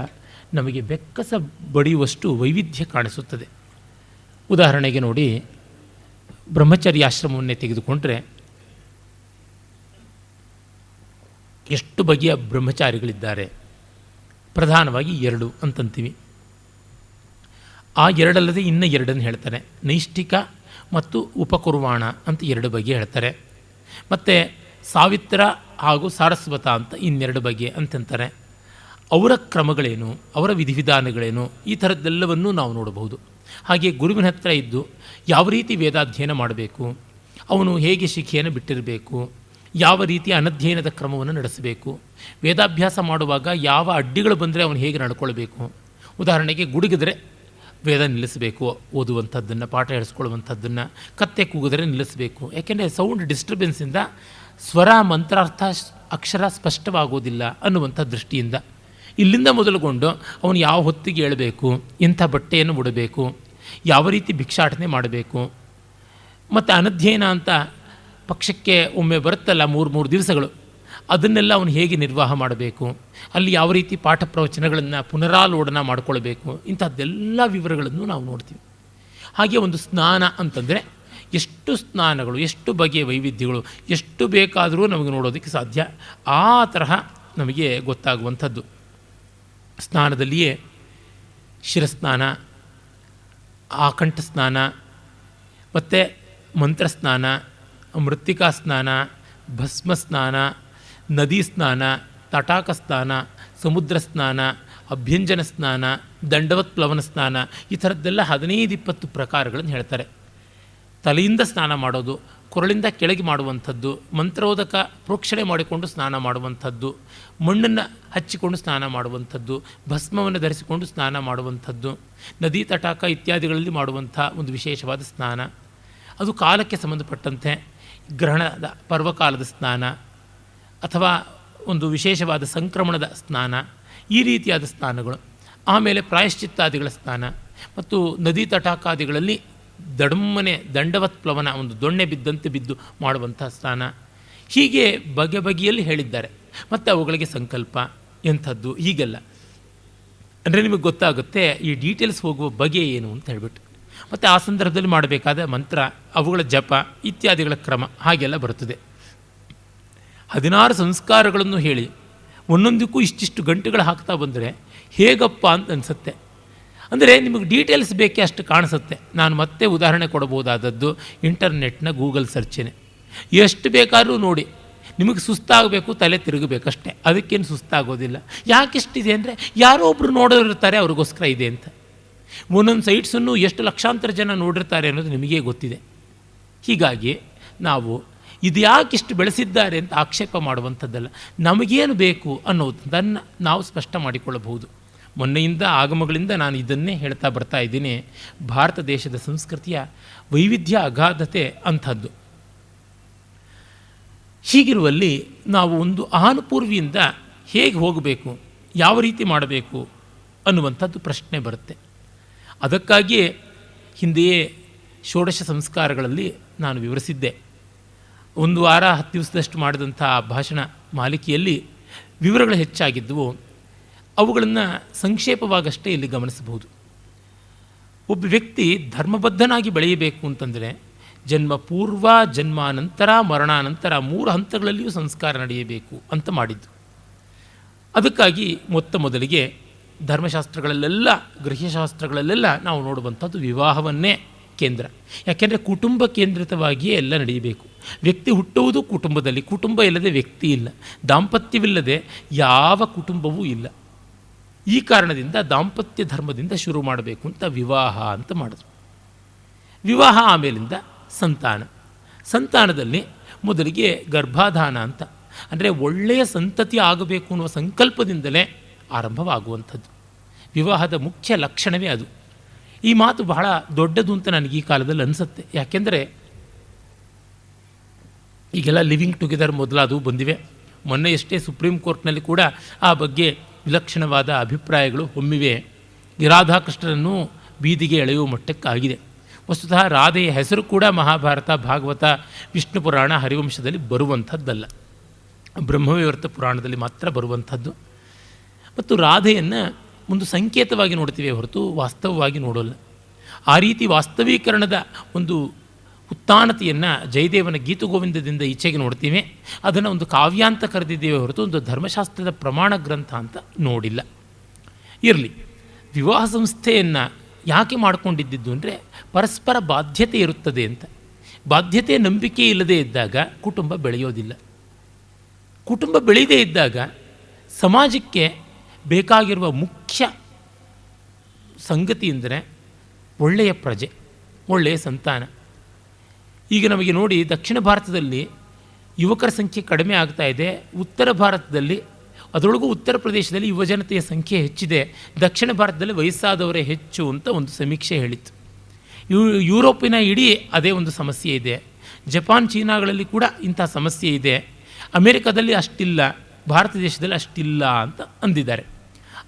ನಮಗೆ ಬೆಕ್ಕಸ ಬಡಿಯುವಷ್ಟು ವೈವಿಧ್ಯ ಕಾಣಿಸುತ್ತದೆ. ಉದಾಹರಣೆಗೆ ನೋಡಿ, ಬ್ರಹ್ಮಚರ್ಯಾಶ್ರಮವನ್ನೇ ತೆಗೆದುಕೊಂಡ್ರೆ ಎಷ್ಟು ಬಗೆಯ ಬ್ರಹ್ಮಚಾರಿಗಳಿದ್ದಾರೆ. ಪ್ರಧಾನವಾಗಿ 2 ಅಂತಂತೀವಿ. ಆ 2 ಅಲ್ಲದೆ ಇನ್ನು 2 ಹೇಳ್ತಾರೆ. ನೈಷ್ಠಿಕ ಮತ್ತು ಉಪಕುರ್ವಾಣ ಅಂತ 2 ಬಗೆ ಹೇಳ್ತಾರೆ. ಮತ್ತು ಸಾವಿತ್ರ ಹಾಗೂ ಸಾರಸ್ವತ ಅಂತ 2 ಬಗೆ ಅಂತಂತಾರೆ. ಅವರ ಕ್ರಮಗಳೇನು, ಅವರ ವಿಧಿವಿಧಾನಗಳೇನು, ಈ ಥರದ್ದೆಲ್ಲವನ್ನೂ ನಾವು ನೋಡಬಹುದು. ಹಾಗೆ ಗುರುವಿನ ಹತ್ರ ಇದ್ದು ಯಾವ ರೀತಿ ವೇದಾಧ್ಯಯನ ಮಾಡಬೇಕು, ಅವನು ಹೇಗೆ ಶಿಖೆಯನ್ನು ಬಿಟ್ಟಿರಬೇಕು, ಯಾವ ರೀತಿಯ ಅನಧ್ಯಯನದ ಕ್ರಮವನ್ನು ನಡೆಸಬೇಕು, ವೇದಾಭ್ಯಾಸ ಮಾಡುವಾಗ ಯಾವ ಅಡ್ಡಿಗಳು ಬಂದರೆ ಅವನು ಹೇಗೆ ನಡ್ಕೊಳ್ಬೇಕು. ಉದಾಹರಣೆಗೆ ಗುಡುಗಿದ್ರೆ ವೇದ ನಿಲ್ಲಿಸಬೇಕು, ಓದುವಂಥದ್ದನ್ನು, ಪಾಠ ಹೇಳಿಸ್ಕೊಳ್ಳುವಂಥದ್ದನ್ನು. ಕತ್ತೆ ಕೂಗಿದ್ರೆ ನಿಲ್ಲಿಸಬೇಕು, ಯಾಕೆಂದರೆ ಸೌಂಡ್ ಡಿಸ್ಟರ್ಬೆನ್ಸಿಂದ ಸ್ವರ, ಮಂತ್ರಾರ್ಥ, ಅಕ್ಷರ ಸ್ಪಷ್ಟವಾಗೋದಿಲ್ಲ ಅನ್ನುವಂಥ ದೃಷ್ಟಿಯಿಂದ ಇಲ್ಲಿಂದ ಮೊದಲುಗೊಂಡು ಅವನು ಯಾವ ಹೊತ್ತಿಗೆ ಹೇಳಬೇಕು, ಇಂಥ ಬಟ್ಟೆಯನ್ನು ಉಡಬೇಕು, ಯಾವ ರೀತಿ ಭಿಕ್ಷಾಟನೆ ಮಾಡಬೇಕು, ಮತ್ತು ಅನಧ್ಯಯನ ಅಂತ ಪಕ್ಷಕ್ಕೆ ಒಮ್ಮೆ ಬರುತ್ತಲ್ಲ 3 ದಿವಸಗಳು, ಅದನ್ನೆಲ್ಲ ಅವನು ಹೇಗೆ ನಿರ್ವಾಹ ಮಾಡಬೇಕು, ಅಲ್ಲಿ ಯಾವ ರೀತಿ ಪಾಠ ಪ್ರವಚನಗಳನ್ನು ಪುನರಾಲೋಡನ ಮಾಡಿಕೊಳ್ಬೇಕು, ಇಂಥದ್ದೆಲ್ಲ ವಿವರಗಳನ್ನು ನಾವು ನೋಡ್ತೀವಿ. ಹಾಗೆ ಒಂದು ಸ್ನಾನ ಅಂತಂದರೆ ಎಷ್ಟು ಸ್ನಾನಗಳು, ಎಷ್ಟು ಬಗೆಯ ವೈವಿಧ್ಯಗಳು, ಎಷ್ಟು ಬೇಕಾದರೂ ನಮಗೆ ನೋಡೋದಕ್ಕೆ ಸಾಧ್ಯ. ಆ ತರಹ ನಮಗೆ ಗೊತ್ತಾಗುವಂಥದ್ದು. ಸ್ನಾನದಲ್ಲಿಯೇ ಶಿರಸ್ನಾನ, ಆಕಂಠ ಸ್ನಾನ, ಮತ್ತು ಮಂತ್ರಸ್ನಾನ, ಮೃತ್ತಿಕಾ ಸ್ನಾನ, ಭಸ್ಮ ಸ್ನಾನ, ನದಿ ಸ್ನಾನ, ತಟಾಕ ಸ್ನಾನ, ಸಮುದ್ರ ಸ್ನಾನ, ಅಭ್ಯಂಜನ ಸ್ನಾನ, ದಂಡವತ್ ಪ್ಲವನ ಸ್ನಾನ, ಈ ಥರದ್ದೆಲ್ಲ 15-20 ಪ್ರಕಾರಗಳನ್ನು ಹೇಳ್ತಾರೆ. ತಲೆಯಿಂದ ಸ್ನಾನ ಮಾಡೋದು, ಕೊರಳಿಂದ ಕೆಳಗೆ ಮಾಡುವಂಥದ್ದು, ಮಂತ್ರೋದಕ ಪ್ರೋಕ್ಷಣೆ ಮಾಡಿಕೊಂಡು ಸ್ನಾನ ಮಾಡುವಂಥದ್ದು, ಮಣ್ಣನ್ನು ಹಚ್ಚಿಕೊಂಡು ಸ್ನಾನ ಮಾಡುವಂಥದ್ದು, ಭಸ್ಮವನ್ನು ಧರಿಸಿಕೊಂಡು ಸ್ನಾನ ಮಾಡುವಂಥದ್ದು, ನದಿ ತಟಾಕ ಇತ್ಯಾದಿಗಳಲ್ಲಿ ಮಾಡುವಂಥ ಒಂದು ವಿಶೇಷವಾದ ಸ್ನಾನ. ಅದು ಕಾಲಕ್ಕೆ ಸಂಬಂಧಪಟ್ಟಂತೆ ಗ್ರಹಣದ ಪರ್ವಕಾಲದ ಸ್ನಾನ ಅಥವಾ ಒಂದು ವಿಶೇಷವಾದ ಸಂಕ್ರಮಣದ ಸ್ನಾನ, ಈ ರೀತಿಯಾದ ಸ್ನಾನಗಳು. ಆಮೇಲೆ ಪ್ರಾಯಶ್ಚಿತ್ತಾದಿಗಳ ಸ್ನಾನ ಮತ್ತು ನದಿ ತಟಾಕಾದಿಗಳಲ್ಲಿ ದಡಮ್ಮನೆ ದಂಡವತ್ ಪ್ಲವನ, ಒಂದು ದೊಣ್ಣೆ ಬಿದ್ದಂತೆ ಬಿದ್ದು ಮಾಡುವಂಥ ಸ್ನಾನ. ಹೀಗೆ ಬಗೆ ಬಗೆಯಲ್ಲಿ ಹೇಳಿದ್ದಾರೆ. ಮತ್ತು ಅವುಗಳಿಗೆ ಸಂಕಲ್ಪ ಎಂಥದ್ದು, ಹೀಗೆಲ್ಲ ಅಂದರೆ ನಿಮಗೆ ಗೊತ್ತಾಗುತ್ತೆ ಈ ಡೀಟೇಲ್ಸ್ ಹೋಗುವ ಬಗೆ ಏನು ಅಂತ ಹೇಳ್ಬಿಟ್ಟು. ಮತ್ತು ಆ ಸಂದರ್ಭದಲ್ಲಿ ಮಾಡಬೇಕಾದ ಮಂತ್ರ, ಅವುಗಳ ಜಪ ಇತ್ಯಾದಿಗಳ ಕ್ರಮ ಹಾಗೆಲ್ಲ ಬರುತ್ತದೆ. 16 ಸಂಸ್ಕಾರಗಳನ್ನು ಹೇಳಿ ಒಂದೊಂದಕ್ಕೂ ಇಷ್ಟಿಷ್ಟು ಗಂಟೆಗಳು ಹಾಕ್ತಾ ಬಂದರೆ ಹೇಗಪ್ಪ ಅಂತ ಅನಿಸುತ್ತೆ. ಅಂದರೆ ನಿಮಗೆ ಡೀಟೇಲ್ಸ್ ಬೇಕೇ ಅಷ್ಟು ಕಾಣಿಸುತ್ತೆ. ನಾನು ಮತ್ತೆ ಉದಾಹರಣೆ ಕೊಡಬಹುದಾದದ್ದು ಇಂಟರ್ನೆಟ್ನ ಗೂಗಲ್ ಸರ್ಚೇನೆ. ಎಷ್ಟು ಬೇಕಾದ್ರೂ ನೋಡಿ, ನಿಮಗೆ ಸುಸ್ತಾಗಬೇಕು, ತಲೆ ತಿರುಗಬೇಕಷ್ಟೇ, ಅದಕ್ಕೇನು ಸುಸ್ತಾಗೋದಿಲ್ಲ. ಯಾಕೆಷ್ಟಿದೆ ಅಂದರೆ ಯಾರೋ ಒಬ್ಬರು ನೋಡೋರಿರ್ತಾರೆ, ಅವ್ರಿಗೋಸ್ಕರ ಇದೆ ಅಂತ. ಒಂದೊಂದು ಸೈಟ್ಸನ್ನು ಎಷ್ಟು ಲಕ್ಷಾಂತರ ಜನ ನೋಡಿರ್ತಾರೆ ಅನ್ನೋದು ನಿಮಗೇ ಗೊತ್ತಿದೆ. ಹೀಗಾಗಿ ನಾವು ಇದು ಯಾಕಿಷ್ಟು ಬೆಳೆಸಿದ್ದಾರೆ ಅಂತ ಆಕ್ಷೇಪ ಮಾಡುವಂಥದ್ದಲ್ಲ, ನಮಗೇನು ಬೇಕು ಅನ್ನೋದನ್ನು ನಾವು ಸ್ಪಷ್ಟ ಮಾಡಿಕೊಳ್ಳಬಹುದು. ಮೊನ್ನೆಯಿಂದ ಆಗಮಗಳಿಂದ ನಾನು ಇದನ್ನೇ ಹೇಳ್ತಾ ಬರ್ತಾ ಇದ್ದೀನಿ. ಭಾರತ ದೇಶದ ಸಂಸ್ಕೃತಿಯ ವೈವಿಧ್ಯ, ಅಗಾಧತೆ ಅಂಥದ್ದು. ಹೀಗಿರುವಲ್ಲಿ ನಾವು ಒಂದು ಆನುಪೂರ್ವಿಯಿಂದ ಹೇಗೆ ಹೋಗಬೇಕು, ಯಾವ ರೀತಿ ಮಾಡಬೇಕು ಅನ್ನುವಂಥದ್ದು ಪ್ರಶ್ನೆ ಬರುತ್ತೆ. ಅದಕ್ಕಾಗಿಯೇ ಹಿಂದೆಯೇ ಷೋಡಶ ಸಂಸ್ಕಾರಗಳಲ್ಲಿ ನಾನು ವಿವರಿಸಿದ್ದೆ. 1 ವಾರ 10 ದಿವಸದಷ್ಟು ಮಾಡಿದಂಥ ಭಾಷಣ ಮಾಲಿಕೆಯಲ್ಲಿ ವಿವರಗಳು ಹೆಚ್ಚಾಗಿದ್ದವು. ಅವುಗಳನ್ನು ಸಂಕ್ಷೇಪವಾಗಷ್ಟೇ ಇಲ್ಲಿ ಗಮನಿಸಬಹುದು. ಒಬ್ಬ ವ್ಯಕ್ತಿ ಧರ್ಮಬದ್ಧನಾಗಿ ಬೆಳೆಯಬೇಕು ಅಂತಂದರೆ ಜನ್ಮ ಪೂರ್ವ, ಜನ್ಮಾನಂತರ, ಮರಣಾನಂತರ 3 ಹಂತಗಳಲ್ಲಿಯೂ ಸಂಸ್ಕಾರ ನಡೆಯಬೇಕು ಅಂತ ಮಾಡಿದ್ದು. ಅದಕ್ಕಾಗಿ ಮೊದಲಿಗೆ ಧರ್ಮಶಾಸ್ತ್ರಗಳಲ್ಲೆಲ್ಲ, ಗೃಹಶಾಸ್ತ್ರಗಳಲ್ಲೆಲ್ಲ ನಾವು ನೋಡುವಂಥದ್ದು ವಿವಾಹವನ್ನೇ ಕೇಂದ್ರ. ಯಾಕೆಂದರೆ ಕುಟುಂಬ ಕೇಂದ್ರಿತವಾಗಿಯೇ ಎಲ್ಲ ನಡೆಯಬೇಕು. ವ್ಯಕ್ತಿ ಹುಟ್ಟುವುದು ಕುಟುಂಬದಲ್ಲಿ, ಕುಟುಂಬ ಇಲ್ಲದೆ ವ್ಯಕ್ತಿ ಇಲ್ಲ, ದಾಂಪತ್ಯವಿಲ್ಲದೆ ಯಾವ ಕುಟುಂಬವೂ ಇಲ್ಲ. ಈ ಕಾರಣದಿಂದ ದಾಂಪತ್ಯ ಧರ್ಮದಿಂದ ಶುರು ಮಾಡಬೇಕು ಅಂತ ವಿವಾಹ ಅಂತ ಮಾಡಿದ್ರು. ವಿವಾಹ ಆಮೇಲಿಂದ ಸಂತಾನ. ಸಂತಾನದಲ್ಲಿ ಮೊದಲಿಗೆ ಗರ್ಭಾಧಾನ ಅಂತ, ಅಂದರೆ ಒಳ್ಳೆಯ ಸಂತತಿ ಆಗಬೇಕು ಅನ್ನುವ ಸಂಕಲ್ಪದಿಂದಲೇ ಆರಂಭವಾಗುವಂಥದ್ದು. ವಿವಾಹದ ಮುಖ್ಯ ಲಕ್ಷಣವೇ ಅದು. ಈ ಮಾತು ಬಹಳ ದೊಡ್ಡದು ಅಂತ ನನಗೆ ಈ ಕಾಲದಲ್ಲಿ ಅನಿಸುತ್ತೆ. ಯಾಕೆಂದರೆ ಈಗೆಲ್ಲ ಲಿವಿಂಗ್ ಟುಗೆದರ್ ಮೊದಲಾದವು ಬಂದಿವೆ. ಮೊನ್ನೆಯಷ್ಟೇ ಸುಪ್ರೀಂ ಕೋರ್ಟ್ನಲ್ಲಿ ಕೂಡ ಆ ಬಗ್ಗೆ ವಿಲಕ್ಷಣವಾದ ಅಭಿಪ್ರಾಯಗಳು ಹೊಮ್ಮಿವೆ. ಈ ರಾಧಾಕೃಷ್ಣರನ್ನು ಬೀದಿಗೆ ಎಳೆಯುವ ಮಟ್ಟಕ್ಕಾಗಿದೆ. ವಸ್ತುತಃ ರಾಧೆಯ ಹೆಸರು ಕೂಡ ಮಹಾಭಾರತ, ಭಾಗವತ, ವಿಷ್ಣು ಪುರಾಣ, ಹರಿವಂಶದಲ್ಲಿ ಬರುವಂಥದ್ದಲ್ಲ, ಬ್ರಹ್ಮವೈವರ್ತ ಪುರಾಣದಲ್ಲಿ ಮಾತ್ರ ಬರುವಂಥದ್ದು. ಮತ್ತು ರಾಧೆಯನ್ನು ಒಂದು ಸಂಕೇತವಾಗಿ ನೋಡ್ತೀವಿ ಹೊರತು ವಾಸ್ತವವಾಗಿ ನೋಡೋಲ್ಲ. ಆ ರೀತಿ ವಾಸ್ತವೀಕರಣದ ಒಂದು ಉತ್ತಾನತೆಯನ್ನು ಜಯದೇವನ ಗೀತಗೋವಿಂದದಿಂದ ಈಚೆಗೆ ನೋಡ್ತೀವಿ. ಅದನ್ನು ಒಂದು ಕಾವ್ಯ ಅಂತ ಕರೆದಿದ್ದೇವೆ ಹೊರತು ಒಂದು ಧರ್ಮಶಾಸ್ತ್ರದ ಪ್ರಮಾಣ ಗ್ರಂಥ ಅಂತ ನೋಡಿಲ್ಲ. ಇರಲಿ, ವಿವಾಹ ಸಂಸ್ಥೆಯನ್ನು ಯಾಕೆ ಮಾಡಿಕೊಂಡಿದ್ದು ಅಂದರೆ ಪರಸ್ಪರ ಬಾಧ್ಯತೆ ಇರುತ್ತದೆ ಅಂತ. ಬಾಧ್ಯತೆ, ನಂಬಿಕೆ ಇಲ್ಲದೇ ಇದ್ದಾಗ ಕುಟುಂಬ ಬೆಳೆಯೋದಿಲ್ಲ. ಕುಟುಂಬ ಬೆಳೆಯದೇ ಇದ್ದಾಗ ಸಮಾಜಕ್ಕೆ ಬೇಕಾಗಿರುವ ಮುಖ್ಯ ಸಂಗತಿ ಎಂದರೆ ಒಳ್ಳೆಯ ಪ್ರಜೆ, ಒಳ್ಳೆಯ ಸಂತಾನ. ಈಗ ನಮಗೆ ನೋಡಿ ದಕ್ಷಿಣ ಭಾರತದಲ್ಲಿ ಯುವಕರ ಸಂಖ್ಯೆ ಕಡಿಮೆ ಆಗ್ತಾ ಇದೆ. ಉತ್ತರ ಭಾರತದಲ್ಲಿ, ಅದರೊಳಗೂ ಉತ್ತರ ಪ್ರದೇಶದಲ್ಲಿ ಯುವಜನತೆಯ ಸಂಖ್ಯೆ ಹೆಚ್ಚಿದೆ. ದಕ್ಷಿಣ ಭಾರತದಲ್ಲಿ ವಯಸ್ಸಾದವರೇ ಹೆಚ್ಚು ಅಂತ ಒಂದು ಸಮೀಕ್ಷೆ ಹೇಳಿತ್ತು. ಯುರೋಪಿನ ಇಡೀ ಅದೇ ಒಂದು ಸಮಸ್ಯೆ ಇದೆ. ಜಪಾನ್, ಚೀನಾಗಳಲ್ಲಿ ಕೂಡ ಇಂಥ ಸಮಸ್ಯೆ ಇದೆ. ಅಮೇರಿಕಾದಲ್ಲಿ ಅಷ್ಟಿಲ್ಲ, ಭಾರತ ದೇಶದಲ್ಲಿ ಅಷ್ಟಿಲ್ಲ ಅಂತ ಅಂದಿದ್ದಾರೆ.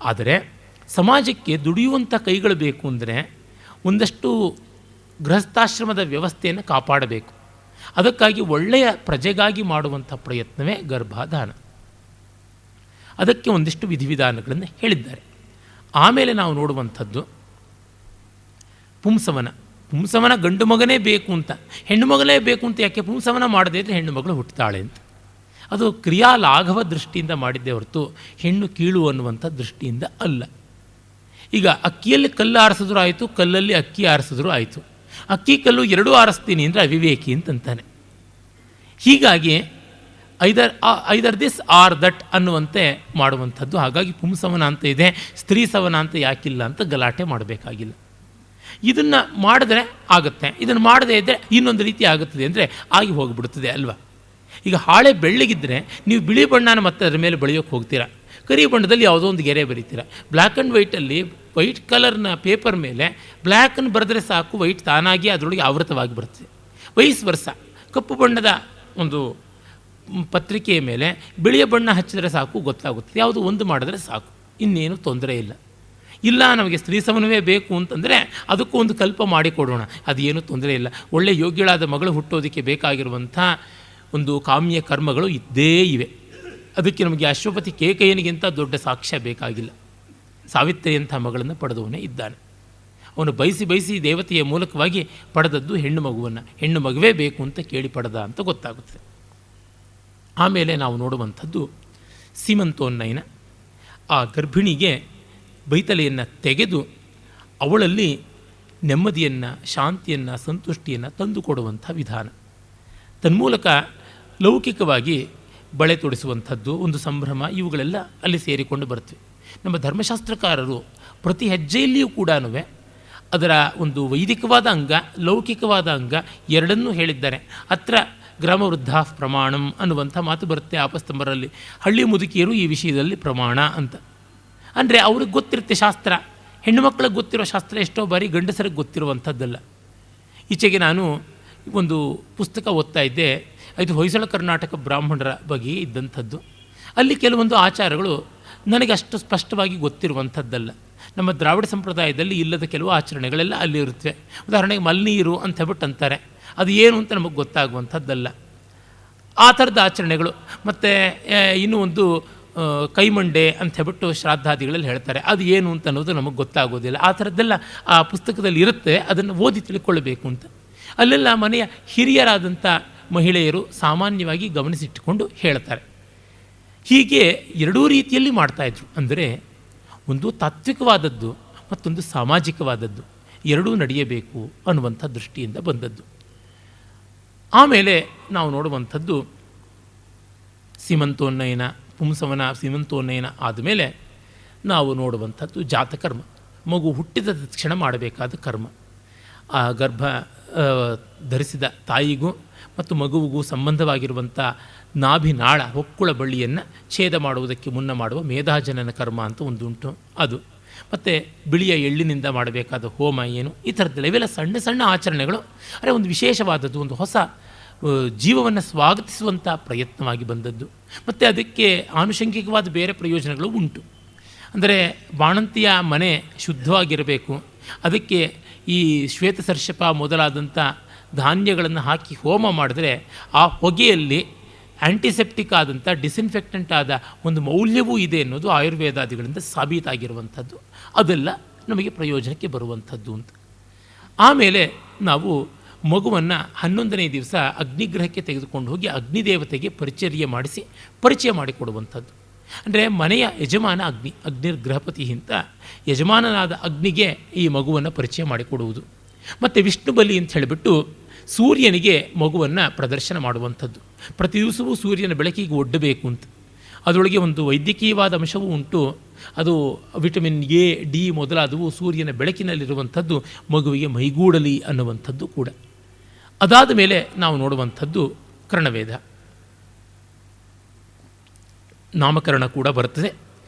ಆದರೆ ಸಮಾಜಕ್ಕೆ ದುಡಿಯುವಂಥ ಕೈಗಳು ಬೇಕು ಅಂದರೆ ಒಂದಷ್ಟು ಗೃಹಸ್ಥಾಶ್ರಮದ ವ್ಯವಸ್ಥೆಯನ್ನು ಕಾಪಾಡಬೇಕು. ಅದಕ್ಕಾಗಿ ಒಳ್ಳೆಯ ಪ್ರಜೆಗಾಗಿ ಮಾಡುವಂಥ ಪ್ರಯತ್ನವೇ ಗರ್ಭಾಧಾನ. ಅದಕ್ಕೆ ಒಂದಿಷ್ಟು ವಿಧಿವಿಧಾನಗಳನ್ನು ಹೇಳಿದ್ದಾರೆ. ಆಮೇಲೆ ನಾವು ನೋಡುವಂಥದ್ದು ಪುಂಸವನ. ಪುಂಸವನ ಗಂಡು ಮಗನೇ ಬೇಕು ಅಂತ, ಹೆಣ್ಣು ಮಗಳೇ ಬೇಕು ಅಂತ ಯಾಕೆ? ಪುಂಸವನ ಮಾಡದೇ ಇದ್ದರೆ ಹೆಣ್ಣು ಮಗಳು ಹುಟ್ಟುತ್ತಾಳೆ ಅಂತ. ಅದು ಕ್ರಿಯಾಲಾಘವ ದೃಷ್ಟಿಯಿಂದ ಮಾಡಿದ್ದೇ ಹೊರತು ಹೆಣ್ಣು ಕೀಳು ಅನ್ನುವಂಥ ದೃಷ್ಟಿಯಿಂದ ಅಲ್ಲ. ಈಗ ಅಕ್ಕಿಯಲ್ಲಿ ಕಲ್ಲು ಆರಿಸಿದ್ರೂ ಆಯಿತು, ಕಲ್ಲಲ್ಲಿ ಅಕ್ಕಿ ಆರಿಸಿದ್ರೂ ಆಯಿತು. ಅಕ್ಕಿ ಕಲ್ಲು ಎರಡೂ ಆರಿಸ್ತೀನಿ ಅಂದರೆ ಅವಿವೇಕಿ ಅಂತಂತಾನೆ. ಹೀಗಾಗಿ ಐದರ್ ದಿಸ್ ಆರ್ ದಟ್ ಅನ್ನುವಂತೆ ಮಾಡುವಂಥದ್ದು. ಹಾಗಾಗಿ ಪುಂಸವನ ಅಂತ ಇದೆ, ಸ್ತ್ರೀ ಸವನ ಅಂತ ಯಾಕಿಲ್ಲ ಅಂತ ಗಲಾಟೆ ಮಾಡಬೇಕಾಗಿಲ್ಲ. ಇದನ್ನು ಮಾಡಿದ್ರೆ ಆಗುತ್ತೆ, ಇದನ್ನು ಮಾಡದೇ ಇದ್ದರೆ ಇನ್ನೊಂದು ರೀತಿ ಆಗುತ್ತದೆ ಅಂದರೆ ಆಗಿ ಹೋಗಿಬಿಡುತ್ತದೆ ಅಲ್ವಾ. ಈಗ ಹಾಳೆ ಬೆಳ್ಳಗಿದ್ದರೆ ನೀವು ಬಿಳಿ ಬಣ್ಣನ ಮತ್ತೆ ಅದರ ಮೇಲೆ ಬಳಿಯೋಕ್ಕೆ ಹೋಗ್ತೀರಾ, ಕರಿ ಬಣ್ಣದಲ್ಲಿ ಯಾವುದೋ ಒಂದು ಗೆರೆ ಬರೀತೀರ. ಬ್ಲ್ಯಾಕ್ ಆ್ಯಂಡ್ ವೈಟಲ್ಲಿ ವೈಟ್ ಕಲರ್ನ ಪೇಪರ್ ಮೇಲೆ ಬ್ಲ್ಯಾಕನ್ನು ಬರೆದ್ರೆ ಸಾಕು, ವೈಟ್ ತಾನಾಗಿ ಅದರೊಳಗೆ ಆವೃತವಾಗಿ ಬರ್ತದೆ. ವಯಸ್ಸು ವರ್ಷ ಕಪ್ಪು ಬಣ್ಣದ ಒಂದು ಪತ್ರಿಕೆಯ ಮೇಲೆ ಬಿಳಿಯ ಬಣ್ಣ ಹಚ್ಚಿದರೆ ಸಾಕು, ಗೊತ್ತಾಗುತ್ತದೆ. ಯಾವುದು ಒಂದು ಮಾಡಿದ್ರೆ ಸಾಕು, ಇನ್ನೇನು ತೊಂದರೆ ಇಲ್ಲ. ಇಲ್ಲ ನಮಗೆ ಸ್ತ್ರೀ ಸಮನ್ವಯ ಬೇಕು ಅಂತಂದರೆ ಅದಕ್ಕೂ ಒಂದು ಕಲ್ಪ ಮಾಡಿಕೊಡೋಣ, ಅದೇನು ತೊಂದರೆ ಇಲ್ಲ. ಒಳ್ಳೆ ಯೋಗ್ಯಳಾದ ಮಗಳು ಹುಟ್ಟೋದಕ್ಕೆ ಬೇಕಾಗಿರುವಂಥ ಒಂದು ಕಾಮ್ಯ ಕರ್ಮಗಳು ಇದ್ದೇ ಇವೆ. ಅದಕ್ಕೆ ನಮಗೆ ಅಶ್ವಪತಿ ಕೇಕಯ್ಯನಿಗಿಂತ ದೊಡ್ಡ ಸಾಕ್ಷ್ಯ ಬೇಕಾಗಿಲ್ಲ. ಸಾವಿತ್ರಿಯಂಥ ಮಗಳನ್ನು ಪಡೆದವನೇ ಇದ್ದಾನೆ. ಅವನು ಬಯಸಿ ದೇವತೆಯ ಮೂಲಕವಾಗಿ ಪಡೆದದ್ದು ಹೆಣ್ಣು ಮಗುವನ್ನು, ಹೆಣ್ಣು ಮಗುವೇ ಬೇಕು ಅಂತ ಕೇಳಿ ಪಡೆದ ಅಂತ ಗೊತ್ತಾಗುತ್ತದೆ. ಆಮೇಲೆ ನಾವು ನೋಡುವಂಥದ್ದು ಸೀಮಂತೋನ್ನಯನ. ಆ ಗರ್ಭಿಣಿಗೆ ಬೈತಲೆಯನ್ನು ತೆಗೆದು ಅವಳಲ್ಲಿ ನೆಮ್ಮದಿಯನ್ನು, ಶಾಂತಿಯನ್ನು, ಸಂತುಷ್ಟಿಯನ್ನು ತಂದುಕೊಡುವಂಥ ವಿಧಾನ. ತನ್ಮೂಲಕ ಲೌಕಿಕವಾಗಿ ಬಳೆ ತೊಡಿಸುವಂಥದ್ದು, ಒಂದು ಸಂಭ್ರಮ, ಇವುಗಳೆಲ್ಲ ಅಲ್ಲಿ ಸೇರಿಕೊಂಡು ಬರ್ತವೆ. ನಮ್ಮ ಧರ್ಮಶಾಸ್ತ್ರಕಾರರು ಪ್ರತಿ ಹೆಜ್ಜೆಯಲ್ಲಿಯೂ ಕೂಡ ಅದರ ಒಂದು ವೈದಿಕವಾದ ಅಂಗ, ಲೌಕಿಕವಾದ ಅಂಗ ಎರಡನ್ನೂ ಹೇಳಿದ್ದಾರೆ. ಅತ್ರ ಗ್ರಾಮವೃದ್ಧಾ ಪ್ರಮಾಣಂ ಅನ್ನುವಂಥ ಮಾತು ಬರುತ್ತೆ ಆಪಸ್ತಂಬರಲ್ಲಿ. ಹಳ್ಳಿ ಮುದುಕಿಯರು ಈ ವಿಷಯದಲ್ಲಿ ಪ್ರಮಾಣ ಅಂತ. ಅಂದರೆ ಅವ್ರಿಗೆ ಗೊತ್ತಿರುತ್ತೆ ಶಾಸ್ತ್ರ. ಹೆಣ್ಣು ಮಕ್ಕಳಿಗೆ ಗೊತ್ತಿರೋ ಶಾಸ್ತ್ರ ಎಷ್ಟೋ ಬಾರಿ ಗಂಡಸರಿಗೆ ಗೊತ್ತಿರುವಂಥದ್ದಲ್ಲ. ಈಚೆಗೆ ನಾನು ಒಂದು ಪುಸ್ತಕ ಓದ್ತಾ ಇದ್ದೆ, ಇದು ಹೊಯ್ಸಳ ಕರ್ನಾಟಕ ಬ್ರಾಹ್ಮಣರ ಬಗ್ಗೆ ಇದ್ದಂಥದ್ದು. ಅಲ್ಲಿ ಕೆಲವೊಂದು ಆಚಾರಗಳು ನನಗೆ ಅಷ್ಟು ಸ್ಪಷ್ಟವಾಗಿ ಗೊತ್ತಿರುವಂಥದ್ದಲ್ಲ. ನಮ್ಮ ದ್ರಾವಿಡ ಸಂಪ್ರದಾಯದಲ್ಲಿ ಇಲ್ಲದ ಕೆಲವು ಆಚರಣೆಗಳೆಲ್ಲ ಅಲ್ಲಿ ಇರುತ್ತವೆ. ಉದಾಹರಣೆಗೆ ಮಲ್ನೀರು ಅಂತ ಹೇಳ್ಬಿಟ್ಟು ಅಂತಾರೆ, ಅದು ಏನು ಅಂತ ನಮಗೆ ಗೊತ್ತಾಗುವಂಥದ್ದಲ್ಲ. ಆ ಥರದ ಆಚರಣೆಗಳು. ಮತ್ತು ಇನ್ನೂ ಒಂದು ಕೈಮಂಡೆ ಅಂತ ಹೇಳ್ಬಿಟ್ಟು ಶ್ರಾದ್ದಾದಿಗಳಲ್ಲಿ ಹೇಳ್ತಾರೆ, ಅದು ಏನು ಅಂತ ಅನ್ನೋದು ನಮಗೆ ಗೊತ್ತಾಗೋದಿಲ್ಲ. ಆ ಥರದ್ದೆಲ್ಲ ಆ ಪುಸ್ತಕದಲ್ಲಿ ಇರುತ್ತೆ, ಅದನ್ನು ಓದಿ ತಿಳ್ಕೊಳ್ಬೇಕು ಅಂತ. ಅಲ್ಲೆಲ್ಲ ಮನೆಯ ಹಿರಿಯರಾದಂಥ ಮಹಿಳೆಯರು ಸಾಮಾನ್ಯವಾಗಿ ಗಮನಿಸಿಟ್ಟುಕೊಂಡು ಹೇಳ್ತಾರೆ. ಹೀಗೆ ಎರಡೂ ರೀತಿಯಲ್ಲಿ ಮಾಡ್ತಾಯಿದ್ರು. ಅಂದರೆ ಒಂದು ತಾತ್ವಿಕವಾದದ್ದು, ಮತ್ತೊಂದು ಸಾಮಾಜಿಕವಾದದ್ದು, ಎರಡೂ ನಡೆಯಬೇಕು ಅನ್ನುವಂಥ ದೃಷ್ಟಿಯಿಂದ ಬಂದದ್ದು. ಆಮೇಲೆ ನಾವು ನೋಡುವಂಥದ್ದು ಸೀಮಂತೋನ್ನಯನ, ಪುಂಸವನ, ಸೀಮಂತೋನ್ನಯನ ಆದಮೇಲೆ ನಾವು ನೋಡುವಂಥದ್ದು ಜಾತಕರ್ಮ. ಮಗು ಹುಟ್ಟಿದ ತಕ್ಷಣ ಮಾಡಬೇಕಾದ ಕರ್ಮ. ಆ ಗರ್ಭ ಧರಿಸಿದ ತಾಯಿಗೂ ಮತ್ತು ಮಗುವಿಗೂ ಸಂಬಂಧವಾಗಿರುವಂಥ ನಾಭಿನಾಳ, ಹೊಕ್ಕುಳ ಬಳ್ಳಿಯನ್ನು ಛೇದ ಮಾಡುವುದಕ್ಕೆ ಮುನ್ನ ಮಾಡುವ ಮೇಧಾಜನನ ಕರ್ಮ ಅಂತ ಒಂದುಂಟು, ಅದು. ಮತ್ತು ಬಿಳಿಯ ಎಳ್ಳಿನಿಂದ ಮಾಡಬೇಕಾದ ಹೋಮ ಏನು, ಈ ಥರದ್ದೆಲ್ಲ ಇವೆಲ್ಲ ಸಣ್ಣ ಸಣ್ಣ ಆಚರಣೆಗಳು. ಅಂದರೆ ಒಂದು ವಿಶೇಷವಾದದ್ದು, ಒಂದು ಹೊಸ ಜೀವವನ್ನು ಸ್ವಾಗತಿಸುವಂಥ ಪ್ರಯತ್ನವಾಗಿ ಬಂದದ್ದು. ಮತ್ತು ಅದಕ್ಕೆ ಆನುಷಂಗಿಕವಾದ ಬೇರೆ ಪ್ರಯೋಜನಗಳು ಉಂಟು. ಅಂದರೆ ಬಾಣಂತಿಯ ಮನೆ ಶುದ್ಧವಾಗಿರಬೇಕು. ಅದಕ್ಕೆ ಈ ಶ್ವೇತಸರ್ಷಪ ಮೊದಲಾದಂಥ ಧಾನ್ಯಗಳನ್ನು ಹಾಕಿ ಹೋಮ ಮಾಡಿದ್ರೆ ಆ ಹೊಗೆಯಲ್ಲಿ ಆ್ಯಂಟಿಸೆಪ್ಟಿಕ್ ಆದಂಥ, ಡಿಸ್ಇನ್ಫೆಕ್ಟೆಂಟ್ ಆದ ಒಂದು ಮೌಲ್ಯವೂ ಇದೆ ಅನ್ನೋದು ಆಯುರ್ವೇದಾದಿಗಳಿಂದ ಸಾಬೀತಾಗಿರುವಂಥದ್ದು. ಅದೆಲ್ಲ ನಮಗೆ ಪ್ರಯೋಜನಕ್ಕೆ ಬರುವಂಥದ್ದು ಅಂತ. ಆಮೇಲೆ ನಾವು ಮಗುವನ್ನು 11ನೇ ದಿವಸ ಅಗ್ನಿಗ್ರಹಕ್ಕೆ ತೆಗೆದುಕೊಂಡು ಹೋಗಿ ಅಗ್ನಿದೇವತೆಗೆ ಪರಿಚಯ ಮಾಡಿಕೊಡುವಂಥದ್ದು. ಅಂದರೆ ಮನೆಯ ಯಜಮಾನ ಅಗ್ನಿರ್ಗೃಹಪತಿ ಅಂತ ಯಜಮಾನನಾದ ಅಗ್ನಿಗೆ ಈ ಮಗುವನ್ನು ಪರಿಚಯ ಮಾಡಿಕೊಡುವುದು. ಮತ್ತು ವಿಷ್ಣು ಬಲಿ ಅಂತ ಹೇಳಿಬಿಟ್ಟು ಸೂರ್ಯನಿಗೆ ಮಗುವನ್ನು ಪ್ರದರ್ಶನ ಮಾಡುವಂಥದ್ದು. ಪ್ರತಿ ದಿವಸವೂ ಸೂರ್ಯನ ಬೆಳಕಿಗೆ ಒಡ್ಡಬೇಕು ಅಂತ. ಅದರೊಳಗೆ ಒಂದು ವೈದ್ಯಕೀಯವಾದ ಅಂಶವೂ ಉಂಟು. ಅದು ವಿಟಮಿನ್ ಎ ಡಿ ಮೊದಲಾದವು ಸೂರ್ಯನ ಬೆಳಕಿನಲ್ಲಿರುವಂಥದ್ದು ಮಗುವಿಗೆ ಮೈಗೂಡಲಿ ಅನ್ನುವಂಥದ್ದು ಕೂಡ. ಅದಾದ ಮೇಲೆ ನಾವು ನೋಡುವಂಥದ್ದು ಕರ್ಣವೇದ. ನಾಮಕರಣ ಕೂಡ ಬರ್ತದೆ.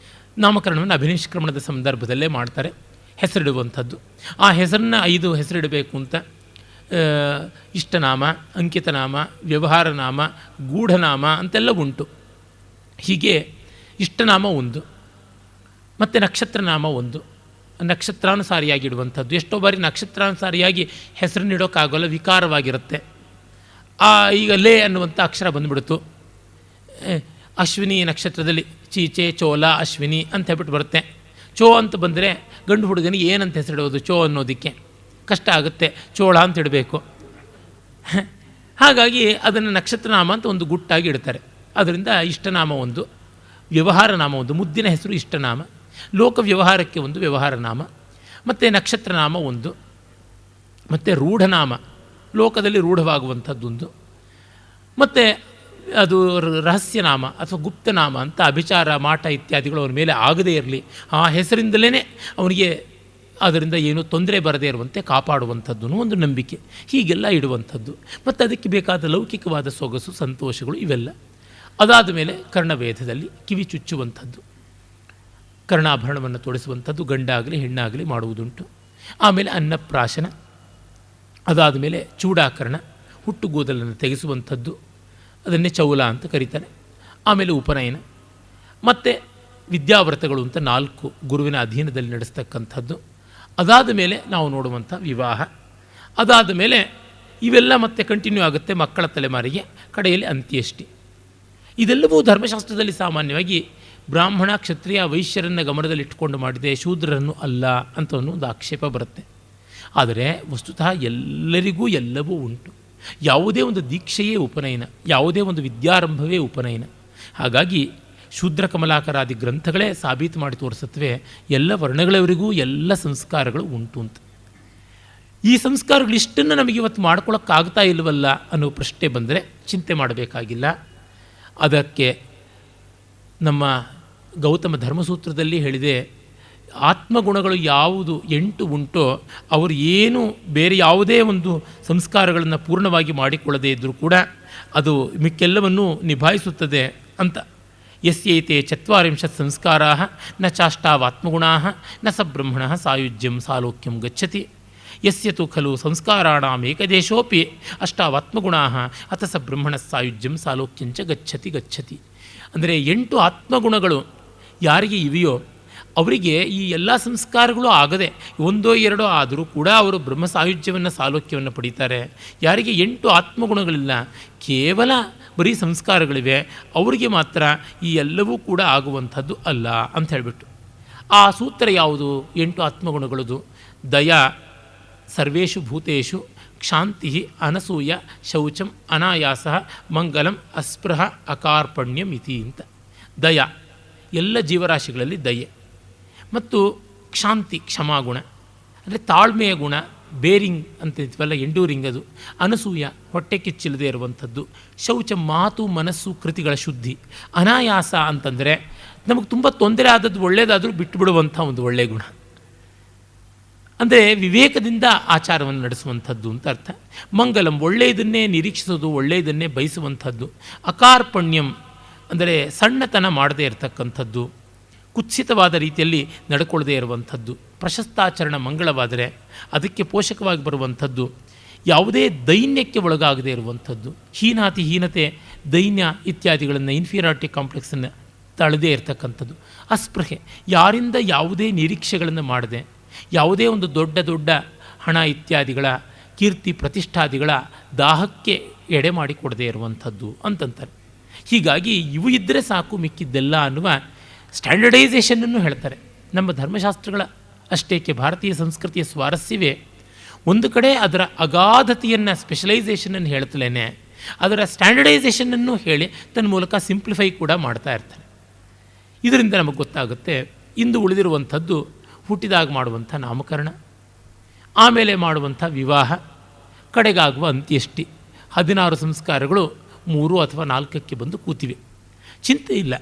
ನಾಮಕರಣವನ್ನು ಅಭಿನಿಷ್ಕ್ರಮಣದ ಸಂದರ್ಭದಲ್ಲೇ ಮಾಡ್ತಾರೆ, ಹೆಸರಿಡುವಂಥದ್ದು. ಆ ಹೆಸರನ್ನ 5 ಹೆಸರಿಡಬೇಕು ಅಂತ ಇಷ್ಟನಾಮ, ಅಂಕಿತನಾಮ, ವ್ಯವಹಾರನಾಮ, ಗೂಢನಾಮ ಅಂತೆಲ್ಲ ಉಂಟು. ಹೀಗೆ ಇಷ್ಟನಾಮ ಒಂದು, ಮತ್ತು ನಕ್ಷತ್ರನಾಮ ಒಂದು, ನಕ್ಷತ್ರಾನುಸಾರಿಯಾಗಿಡುವಂಥದ್ದು. ಎಷ್ಟೋ ಬಾರಿ ನಕ್ಷತ್ರಾನುಸಾರಿಯಾಗಿ ಹೆಸರನ್ನಿಡೋಕ್ಕಾಗೋಲ್ಲ, ವಿಕಾರವಾಗಿರುತ್ತೆ. ಈಗ ಲೇ ಅನ್ನುವಂಥ ಅಕ್ಷರ ಬಂದುಬಿಡ್ತು. ಅಶ್ವಿನಿ ನಕ್ಷತ್ರದಲ್ಲಿ ಚೀಚೆ, ಚೋಲ, ಅಶ್ವಿನಿ ಅಂತ ಹೇಳ್ಬಿಟ್ಟು ಬರುತ್ತೆ. ಚೋ ಅಂತ ಬಂದರೆ ಗಂಡು ಹುಡುಗನಿಗೆ ಏನಂತ ಹೆಸರಿಡೋದು? ಚೋ ಅನ್ನೋದಕ್ಕೆ ಕಷ್ಟ ಆಗುತ್ತೆ, ಚೋಳ ಅಂತ ಇಡಬೇಕು. ಹಾಗಾಗಿ ಅದನ್ನು ನಕ್ಷತ್ರನಾಮ ಅಂತ ಒಂದು ಗುಟ್ಟಾಗಿ ಇಡ್ತಾರೆ. ಅದರಿಂದ ಇಷ್ಟನಾಮ ಒಂದು, ವ್ಯವಹಾರ ನಾಮ ಒಂದು, ಮುದ್ದಿನ ಹೆಸರು ಇಷ್ಟನಾಮ, ಲೋಕ ವ್ಯವಹಾರಕ್ಕೆ ಒಂದು ವ್ಯವಹಾರನಾಮ, ಮತ್ತು ನಕ್ಷತ್ರನಾಮ ಒಂದು, ಮತ್ತು ರೂಢನಾಮ ಲೋಕದಲ್ಲಿ ರೂಢವಾಗುವಂಥದ್ದೊಂದು, ಮತ್ತು ಅದು ರಹಸ್ಯನಾಮ ಅಥವಾ ಗುಪ್ತನಾಮ ಅಂತ ಅಭಿಚಾರ ಮಾಟ ಇತ್ಯಾದಿಗಳು ಅವನ ಮೇಲೆ ಆಗದೇ ಇರಲಿ, ಆ ಹೆಸರಿಂದಲೇ ಅವನಿಗೆ ಅದರಿಂದ ಏನೂ ತೊಂದರೆ ಬರದೇ ಇರುವಂತೆ ಕಾಪಾಡುವಂಥದ್ದು ಒಂದು ನಂಬಿಕೆ. ಹೀಗೆಲ್ಲ ಇಡುವಂಥದ್ದು. ಮತ್ತು ಅದಕ್ಕೆ ಬೇಕಾದ ಲೌಕಿಕವಾದ ಸೊಗಸು, ಸಂತೋಷಗಳು ಇವೆಲ್ಲ. ಅದಾದ ಮೇಲೆ ಕರ್ಣವೇಧದಲ್ಲಿ ಕಿವಿ ಚುಚ್ಚುವಂಥದ್ದು, ಕರ್ಣಾಭರಣವನ್ನು ತೊಡಿಸುವಂಥದ್ದು ಗಂಡಾಗಲಿ ಹೆಣ್ಣಾಗಲಿ ಮಾಡುವುದುಂಟು. ಆಮೇಲೆ ಅನ್ನಪ್ರಾಶನ, ಅದಾದ ಮೇಲೆ ಚೂಡಾಕರಣ, ಹುಟ್ಟುಗೂದಲನ್ನು ತೆಗೆಸುವಂಥದ್ದು, ಅದನ್ನೇ ಚೌಲ ಅಂತ ಕರೀತಾರೆ. ಆಮೇಲೆ ಉಪನಯನ, ಮತ್ತು ವಿದ್ಯಾವ್ರತಗಳು ಅಂತ 4 ಗುರುವಿನ ಅಧೀನದಲ್ಲಿ ನಡೆಸ್ತಕ್ಕಂಥದ್ದು. ಅದಾದ ಮೇಲೆ ನಾವು ನೋಡುವಂಥ ವಿವಾಹ. ಅದಾದ ಮೇಲೆ ಇವೆಲ್ಲ ಮತ್ತೆ ಕಂಟಿನ್ಯೂ ಆಗುತ್ತೆ ಮಕ್ಕಳ ತಲೆಮಾರಿಗೆ. ಕಡೆಯಲ್ಲಿ ಅಂತ್ಯಷ್ಟಿ. ಇದೆಲ್ಲವೂ ಧರ್ಮಶಾಸ್ತ್ರದಲ್ಲಿ ಸಾಮಾನ್ಯವಾಗಿ ಬ್ರಾಹ್ಮಣ, ಕ್ಷತ್ರಿಯ, ವೈಶ್ಯರನ್ನು ಗಮನದಲ್ಲಿಟ್ಟುಕೊಂಡು ಮಾಡಿದೆ, ಶೂದ್ರರನ್ನು ಅಲ್ಲ ಅಂತ ಒಂದು ಆಕ್ಷೇಪ ಬರುತ್ತೆ. ಆದರೆ ವಸ್ತುತಃ ಎಲ್ಲರಿಗೂ ಎಲ್ಲವೂ ಉಂಟು. ಯಾವುದೇ ಒಂದು ದೀಕ್ಷೆಯೇ ಉಪನಯನ, ಯಾವುದೇ ಒಂದು ವಿದ್ಯಾರಂಭವೇ ಉಪನಯನ. ಹಾಗಾಗಿ ಶೂದ್ರ ಕಮಲಾಕರಾದಿ ಗ್ರಂಥಗಳೇ ಸಾಬೀತು ಮಾಡಿ ತೋರಿಸುತ್ತವೆ ಎಲ್ಲ ವರ್ಣಗಳವರಿಗೂ ಎಲ್ಲ ಸಂಸ್ಕಾರಗಳು ಉಂಟು ಅಂತ. ಈ ಸಂಸ್ಕಾರಗಳಿಷ್ಟನ್ನು ನಮಗೆ ಇವತ್ತು ಮಾಡ್ಕೊಳ್ಳೋಕ್ಕಾಗ್ತಾ ಇಲ್ಲವಲ್ಲ ಅನ್ನೋ ಪ್ರಶ್ನೆ ಬಂದರೆ ಚಿಂತೆ ಮಾಡಬೇಕಾಗಿಲ್ಲ. ಅದಕ್ಕೆ ನಮ್ಮ ಗೌತಮ ಧರ್ಮಸೂತ್ರದಲ್ಲಿ ಹೇಳಿದೆ, ಆತ್ಮಗುಣಗಳು ಯಾವುದು 8 ಉಂಟೋ ಅವರು ಏನು ಬೇರೆ ಯಾವುದೇ ಒಂದು ಸಂಸ್ಕಾರಗಳನ್ನು ಪೂರ್ಣವಾಗಿ ಮಾಡಿಕೊಳ್ಳದೇ ಇದ್ದರೂ ಕೂಡ ಅದು ಮಿಕ್ಕೆಲ್ಲವನ್ನೂ ನಿಭಾಯಿಸುತ್ತದೆ ಅಂತ. ಯಸ್ಯೈತೆ 40 ಸಂಸ್ಕಾರಾ ನ ಚಾಷ್ಟಾವಾತ್ಮಗುಣಾ ನ ಸ ಬ್ರಹ್ಮಣ ಸಾಯುಜ್ಯಂ ಸಾಲೋಕ್ಯಂ ಗಚ್ಚತಿ. ಯಸ್ಯ ತು ಖಲು ಸಂಸ್ಕಾರಾಣಾಂ ಏಕದೇಶೋಪಿ ಅಷ್ಟಾವಾತ್ಮಗುಣಾ ಅಥ ಸ ಬ್ರಹ್ಮಣ ಸಾಯುಜ್ಯಂ ಸಾಲೋಕ್ಯಂಚ ಗಚ್ಚತಿ. ಅಂದರೆ 8 ಆತ್ಮಗುಣಗಳು ಯಾರಿಗೆ ಇವೆಯೋ ಅವರಿಗೆ ಈ ಎಲ್ಲ ಸಂಸ್ಕಾರಗಳು ಆಗದೆ 1 2 ಆದರೂ ಕೂಡ ಅವರು ಬ್ರಹ್ಮ ಸಾಯುಜ್ಯವನ್ನು ಸಾಲೋಕ್ಯವನ್ನು ಪಡೀತಾರೆ. ಯಾರಿಗೆ 8 ಆತ್ಮಗುಣಗಳಿಲ್ಲ, ಕೇವಲ ಬರೀ ಸಂಸ್ಕಾರಗಳಿವೆ, ಅವರಿಗೆ ಮಾತ್ರ ಈ ಎಲ್ಲವೂ ಕೂಡ ಆಗುವಂಥದ್ದು ಅಲ್ಲ ಅಂತ ಹೇಳಿಬಿಟ್ಟು ಆ ಸೂತ್ರ ಯಾವುದು? 8 ಆತ್ಮಗುಣಗಳದು. ದಯಾ, ಸರ್ವೇಷು ಭೂತೇಷು, ಕ್ಷಾಂತಿ, ಅನಸೂಯ, ಶೌಚಂ, ಅನಾಯಾಸ, ಮಂಗಲಂ, ಅಸ್ಪೃಹ, ಅಕಾರ್ಪಣ್ಯಂ ಇತಿ ಅಂತ. ದಯಾ ಎಲ್ಲ ಜೀವರಾಶಿಗಳಲ್ಲಿ ದಯೆ, ಮತ್ತು ಕ್ಷಾಂತಿ ಕ್ಷಮಾಗುಣ ಅಂದರೆ ತಾಳ್ಮೆಯ ಗುಣ, ಬೇರಿಂಗ್ ಅಂತಿದ್ವಲ್ಲ, ಎಂಡೂರಿಂಗ್ ಅದು. ಅನಸೂಯ ಹೊಟ್ಟೆ ಕಿಚ್ಚಿಲ್ಲದೆ ಇರುವಂಥದ್ದು. ಶೌಚ ಮಾತು ಮನಸ್ಸು ಕೃತಿಗಳ ಶುದ್ಧಿ. ಅನಾಯಾಸ ಅಂತಂದರೆ ನಮಗೆ ತುಂಬ ತೊಂದರೆ ಆದದ್ದು ಒಳ್ಳೆಯದಾದರೂ ಬಿಟ್ಟುಬಿಡುವಂಥ ಒಂದು ಒಳ್ಳೆಯ ಗುಣ, ಅಂದರೆ ವಿವೇಕದಿಂದ ಆಚಾರವನ್ನು ನಡೆಸುವಂಥದ್ದು ಅಂತ ಅರ್ಥ. ಮಂಗಲಂ ಒಳ್ಳೆಯದನ್ನೇ ನಿರೀಕ್ಷಿಸೋದು, ಒಳ್ಳೆಯದನ್ನೇ ಬಯಸುವಂಥದ್ದು. ಅಕಾರ್ಪಣ್ಯಂ ಅಂದರೆ ಸಣ್ಣತನ ಮಾಡದೇ ಇರತಕ್ಕಂಥದ್ದು, ಕುತ್ಸಿತವಾದ ರೀತಿಯಲ್ಲಿ ನಡ್ಕೊಳ್ಳದೇ ಇರುವಂಥದ್ದು. ಪ್ರಶಸ್ತಾಚರಣ ಮಂಗಳವಾದರೆ ಅದಕ್ಕೆ ಪೋಷಕವಾಗಿ ಬರುವಂಥದ್ದು. ಯಾವುದೇ ದೈನ್ಯಕ್ಕೆ ಒಳಗಾಗದೇ ಇರುವಂಥದ್ದು. ಹೀನತೆ, ದೈನ್ಯ ಇತ್ಯಾದಿಗಳನ್ನು, ಇನ್ಫೀರಿಯಾರಿಟಿ ಕಾಂಪ್ಲೆಕ್ಸನ್ನು ತಳೆದೇ ಇರತಕ್ಕಂಥದ್ದು. ಅಸ್ಪೃಹೆ ಯಾರಿಂದ ಯಾವುದೇ ನಿರೀಕ್ಷೆಗಳನ್ನು ಮಾಡದೆ, ಯಾವುದೇ ಒಂದು ದೊಡ್ಡ ದೊಡ್ಡ ಹಣ ಇತ್ಯಾದಿಗಳ, ಕೀರ್ತಿ ಪ್ರತಿಷ್ಠಾದಿಗಳ ದಾಹಕ್ಕೆ ಎಡೆ ಮಾಡಿಕೊಡದೇ ಇರುವಂಥದ್ದು ಅಂತಂತಾರೆ. ಹೀಗಾಗಿ ಇವು ಇದ್ದರೆ ಸಾಕು ಮಿಕ್ಕಿದ್ದೆಲ್ಲ ಅನ್ನುವ ಸ್ಟ್ಯಾಂಡರ್ಡೈಸೇಷನನ್ನು ಹೇಳ್ತಾರೆ. ನಮ್ಮ ಧರ್ಮಶಾಸ್ತ್ರಗಳ ಅಷ್ಟೇಕೆ ಭಾರತೀಯ ಸಂಸ್ಕೃತಿಯ ಸ್ವಾರಸ್ಯವೇ ಒಂದು ಕಡೆ ಅದರ ಅಗಾಧತೆಯನ್ನು, ಸ್ಪೆಷಲೈಸೇಷನನ್ನು ಹೇಳ್ತಲೇ ಅದರ ಸ್ಟ್ಯಾಂಡರ್ಡೈಸೇಷನನ್ನು ಹೇಳಿ ತನ್ನ ಮೂಲಕ ಸಿಂಪ್ಲಿಫೈ ಕೂಡ ಮಾಡ್ತಾ ಇರ್ತಾರೆ. ಇದರಿಂದ ನಮಗೆ ಗೊತ್ತಾಗುತ್ತೆ ಇಂದು ಉಳಿದಿರುವಂಥದ್ದು ಹುಟ್ಟಿದಾಗ ಮಾಡುವಂಥ ನಾಮಕರಣ, ಆಮೇಲೆ ಮಾಡುವಂಥ ವಿವಾಹ, ಕಡೆಗಾಗುವ ಅಂತ್ಯಷ್ಟಿ. 16 ಸಂಸ್ಕಾರಗಳು 3 ಅಥವಾ 4ಕ್ಕೆ ಬಂದು ಕೂತಿವೆ. ಚಿಂತೆ ಇಲ್ಲ,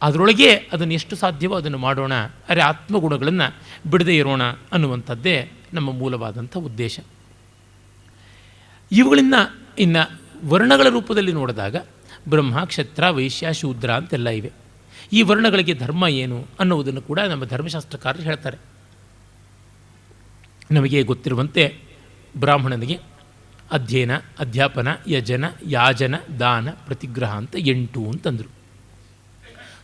ಅದರೊಳಗೆ ಅದನ್ನು ಎಷ್ಟು ಸಾಧ್ಯವೋ ಅದನ್ನು ಮಾಡೋಣ, ಅರೆ ಆತ್ಮಗುಣಗಳನ್ನು ಬಿಡದೇ ಇರೋಣ ಅನ್ನುವಂಥದ್ದೇ ನಮ್ಮ ಮೂಲವಾದಂಥ ಉದ್ದೇಶ. ಇವುಗಳಿಂದ ಇನ್ನು ವರ್ಣಗಳ ರೂಪದಲ್ಲಿ ನೋಡಿದಾಗ ಬ್ರಹ್ಮ, ಕ್ಷತ್ರ, ವೈಶ್ಯ, ಶೂದ್ರ ಅಂತೆಲ್ಲ ಇವೆ. ಈ ವರ್ಣಗಳಿಗೆ ಧರ್ಮ ಏನು ಅನ್ನುವುದನ್ನು ಕೂಡ ನಮ್ಮ ಧರ್ಮಶಾಸ್ತ್ರಕಾರರು ಹೇಳ್ತಾರೆ. ನಮಗೆ ಗೊತ್ತಿರುವಂತೆ ಬ್ರಾಹ್ಮಣನಿಗೆ ಅಧ್ಯಯನ, ಅಧ್ಯಾಪನ, ಯಜನ, ಯಾಜನ, ದಾನ, ಪ್ರತಿಗ್ರಹ ಅಂತ 8 ಅಂತಂದರು.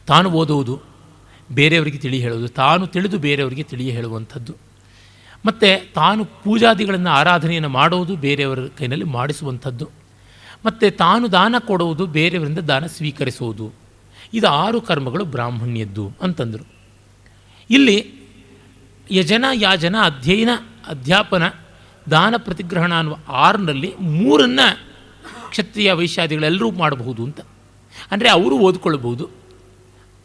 ತಾನು ಓದುವುದು, ಬೇರೆಯವರಿಗೆ ತಿಳಿ ಹೇಳುವುದು, ತಾನು ತಿಳಿದು ಬೇರೆಯವರಿಗೆ ತಿಳಿ ಹೇಳುವಂಥದ್ದು, ಮತ್ತು ತಾನು ಪೂಜಾದಿಗಳನ್ನು ಆರಾಧನೆಯನ್ನು ಮಾಡುವುದು, ಬೇರೆಯವರ ಕೈನಲ್ಲಿ ಮಾಡಿಸುವಂಥದ್ದು, ಮತ್ತು ತಾನು ದಾನ ಕೊಡುವುದು, ಬೇರೆಯವರಿಂದ ದಾನ ಸ್ವೀಕರಿಸುವುದು. ಇದು 6 ಕರ್ಮಗಳು ಬ್ರಾಹ್ಮಣ್ಯದ್ದು ಅಂತಂದರು. ಇಲ್ಲಿ ಯಜನ, ಯಾಜನ, ಅಧ್ಯಯನ, ಅಧ್ಯಾಪನ, ದಾನ, ಪ್ರತಿಗ್ರಹಣ ಅನ್ನುವ 6ರಲ್ಲಿ 3 ಕ್ಷತ್ರಿಯ ವೈಶ್ಯಾದಿಗಳೆಲ್ಲರೂ ಮಾಡಬಹುದು ಅಂತ. ಅಂದರೆ ಅವರು ಓದ್ಕೊಳ್ಬಹುದು,